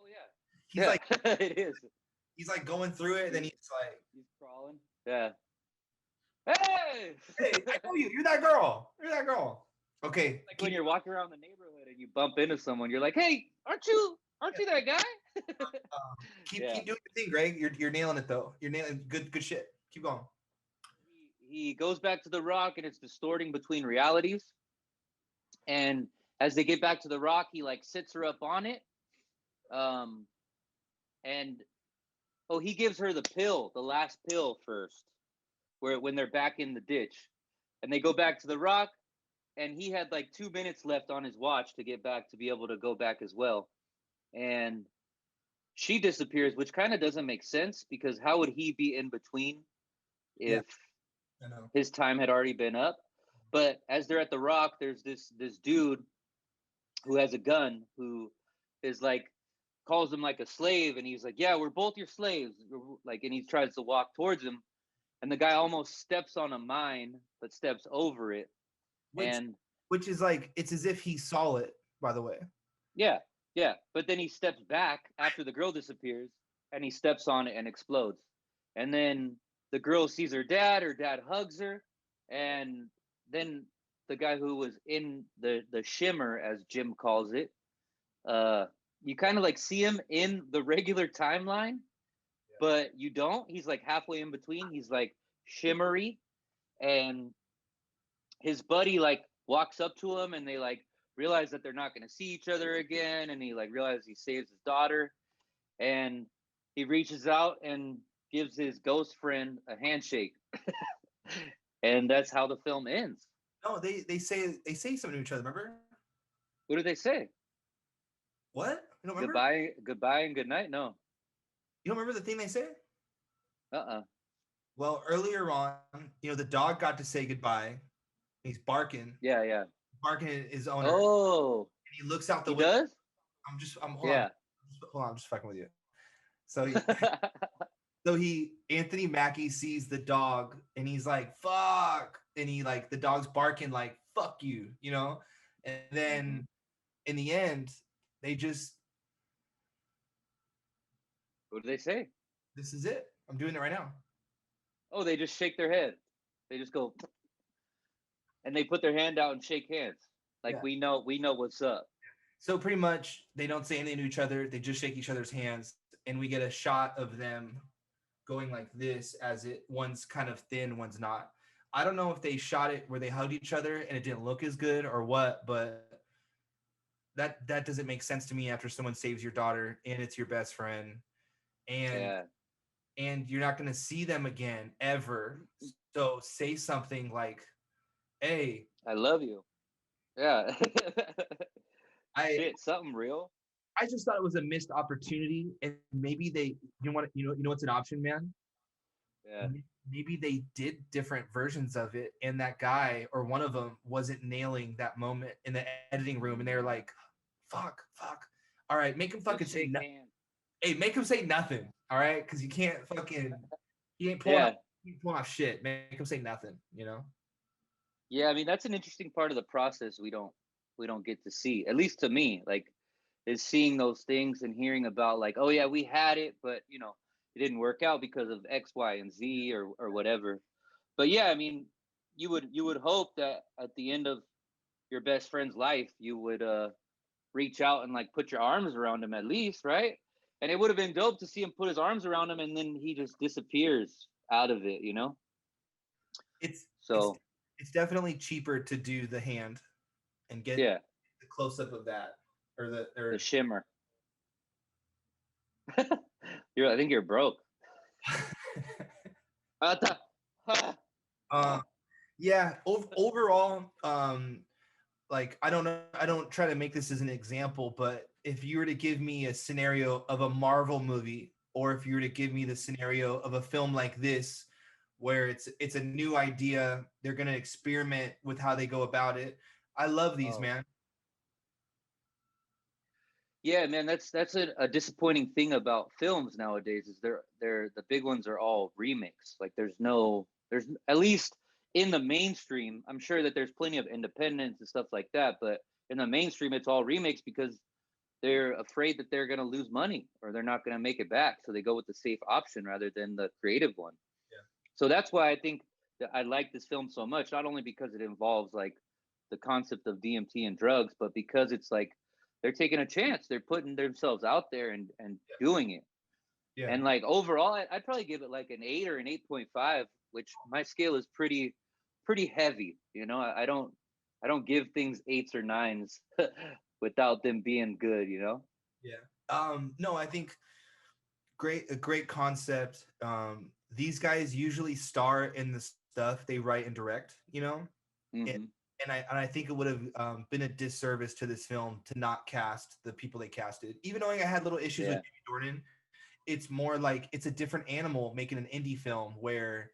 yeah. He's like, it is. He's like going through it, and then he's crawling. Yeah. Hey, I know you. You're that girl. Okay. Like when you're walking around the neighborhood and you bump into someone, you're like, hey, aren't you that guy? Keep doing your thing, Greg. You're nailing it though. You're nailing good shit. Keep going. He goes back to the rock and it's distorting between realities. And as they get back to the rock, he like sits her up on it. And he gives her the pill, the last pill first, when they're back in the ditch. And they go back to the rock, and he had like 2 minutes left on his watch to get back to be able to go back as well. And she disappears, which kind of doesn't make sense because how would he be in between if his time had already been up? But as they're at the rock, there's this dude who has a gun who is like, calls him like a slave, and he's like, yeah, we're both your slaves, like, and he tries to walk towards him, and the guy almost steps on a mine but steps over it, which is like, it's as if he saw it, by the way. Yeah, but then he steps back after the girl disappears and he steps on it and explodes. And then the girl sees her dad hugs her, and then the guy who was in the shimmer, as Jim calls it, you kind of like see him in the regular timeline, but you don't. He's like halfway in between. He's like shimmery, and his buddy like walks up to him, and they like realize that they're not going to see each other again, and he like realizes he saves his daughter, and he reaches out and gives his ghost friend a handshake. And that's how the film ends. No, they say something to each other, remember? What did they say? What? You don't remember? Goodbye and good night? No. You don't remember the thing they say? Uh-uh. Well, earlier on, the dog got to say goodbye. He's barking. Yeah. Barking at his owner. Oh. And he looks out the window. Does? Hold on, I'm just fucking with you. So Anthony Mackie sees the dog and he's like, fuck. And he like, the dog's barking like, fuck you, And then in the end, they just. What do they say? This is it. I'm doing it right now. Oh, they just shake their head. They just go. And they put their hand out and shake hands. Like, we know what's up. So pretty much they don't say anything to each other. They just shake each other's hands. And we get a shot of them going like this one's kind of thin, one's not. I don't know if they shot it where they hugged each other and it didn't look as good or what, but that doesn't make sense to me after someone saves your daughter and it's your best friend. And you're not going to see them again ever. So say something like, hey, I love you. Yeah. Something real. I just thought it was a missed opportunity, and maybe they, what's an option, man? Yeah. Maybe they did different versions of it, and that guy or one of them wasn't nailing that moment in the editing room, and they're like, fuck. All right, make him fucking say nothing. Hey, make him say nothing. All right, because you can't fucking, he ain't pulling off shit. Make him say nothing. Yeah, I mean that's an interesting part of the process we don't get to see. At least to me, like is seeing those things and hearing about like, oh yeah, we had it, but it didn't work out because of X, Y, and Z or whatever. But yeah, I mean, you would hope that at the end of your best friend's life, you would reach out and like put your arms around him at least, right? And it would have been dope to see him put his arms around him and then he just disappears out of it. It's it's So it's definitely cheaper to do the hand and get yeah, the close up of that, or the the or shimmer. I think you're broke. Ata. Ha. uh yeah, overall, like I don't try to make this as an example, but if you were to give me a scenario of a Marvel movie, or if you were to give me the scenario of a film like this, where it's a new idea, they're going to experiment with how they go about it. I love these, Oh. man. Yeah, man, that's a disappointing thing about films nowadays is they're the big ones are all remakes. Like there's at least in the mainstream, I'm sure that there's plenty of independents and stuff like that, but in the mainstream it's all remakes because they're afraid that they're going to lose money or they're not going to make it back, so they go with the safe option rather than the creative one. Yeah. So that's why I think that I like this film so much, not only because it involves like the concept of DMT and drugs, but because it's like they're taking a chance. They're putting themselves out there and doing it. Yeah. And like overall, I'd probably give it like an 8 or an 8.5, which my scale is pretty heavy. I don't give things eights or nines without them being good. Yeah. No, I think a great concept. These guys usually star in the stuff they write and direct, and, Hmm. and I think it would have been a disservice to this film to not cast the people they casted. Even though I had little issues with Yeah. Jimmy Jordan, it's more like it's a different animal making an indie film where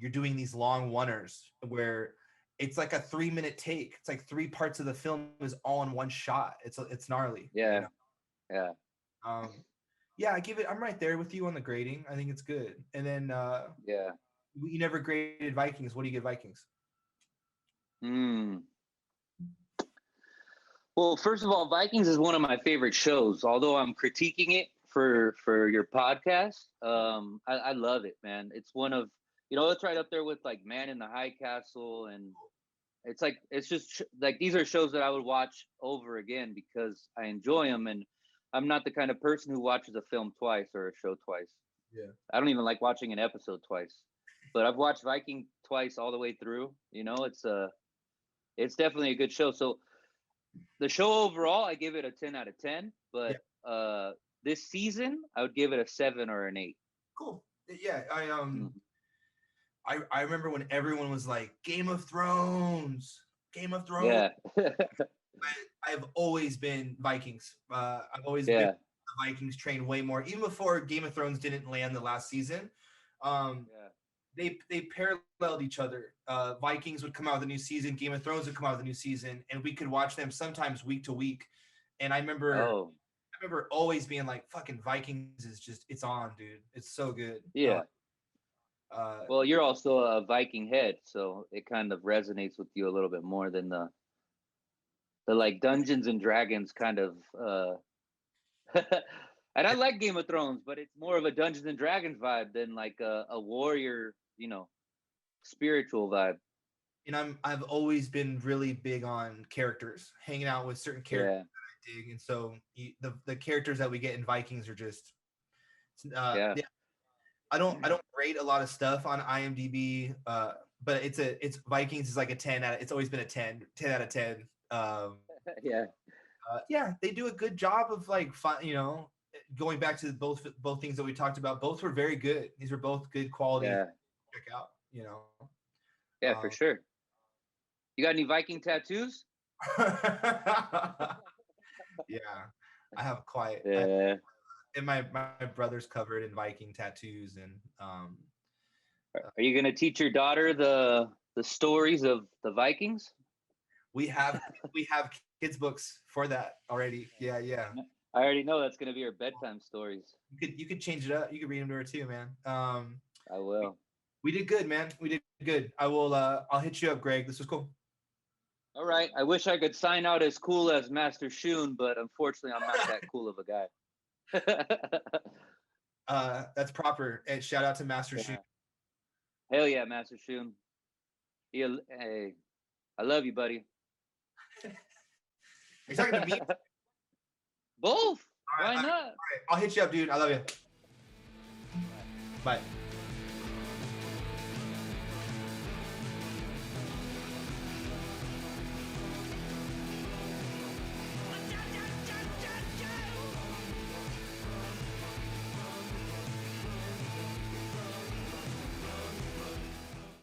you're doing these long oneers where it's like a 3 minute take. It's like three parts of the film is all in one shot. It's gnarly. Yeah. Yeah. Um, yeah, I give it. I'm right there with you on the grading. I think it's good. And then Yeah. you never graded Vikings. What do you give Vikings? Hmm. Well, first of all, Vikings is one of my favorite shows. Although I'm critiquing it for your podcast, I love it, man. It's one of it's right up there with like Man in the High Castle, and it's like it's just like these are shows that I would watch over again because I enjoy them, and I'm not the kind of person who watches a film twice or a show twice. Yeah. I don't even like watching an episode twice, but I've watched Viking twice all the way through. It's definitely a good show. So the show overall, I give it a 10 out of 10, Yeah. but this season, I would give it a 7 or an 8. Cool. Yeah. Mhm. I remember when everyone was like Game of Thrones, Game of Thrones. Yeah. I've always been Vikings. I've always been Yeah. the Vikings train way more. Even before Game of Thrones didn't land the last season, um, Yeah. they paralleled each other. Vikings would come out with a new season, Game of Thrones would come out with a new season, and we could watch them sometimes week to week. And Oh, I remember always being like, "Fucking Vikings is just it's on, dude. It's so good." yeah. Uh, Well, you're also a Viking head, so it kind of resonates with you a little bit more than the like Dungeons and Dragons kind of and I like Game of Thrones, but it's more of a Dungeons and Dragons vibe than like a warrior, spiritual vibe. and I've always been really big on characters, hanging out with certain characters Yeah. I dig, and so the characters that we get in Vikings are just Yeah. yeah. I don't rate a lot of stuff on IMDb, but it's Vikings is like a 10 out. It's always been a 10 out of 10. Yeah. Yeah, they do a good job of like going back to both things that we talked about. Both were very good. These were both good quality. Yeah. Check out. Yeah, for Um, sure. You got any Viking tattoos? yeah, I have quite. Yeah. And my brother's covered in Viking tattoos, and Are you gonna teach your daughter the stories of the Vikings? we have we have kids books for that already. Yeah. I already know that's gonna be her bedtime stories. You could change it up. You could read them to her too, man. I We, will. We did good, man. We did good. I'll hit you up, Greg. This was cool. All right. I wish I could sign out as cool as Master Shun, but unfortunately, I'm not that cool of a guy. That's proper. And shout out to Master Shun. Hell yeah, Master Shun. Hey, I love you, buddy. Are you talking to me? Both. Why not? All right. I'll hit you up, dude. I love you. Bye.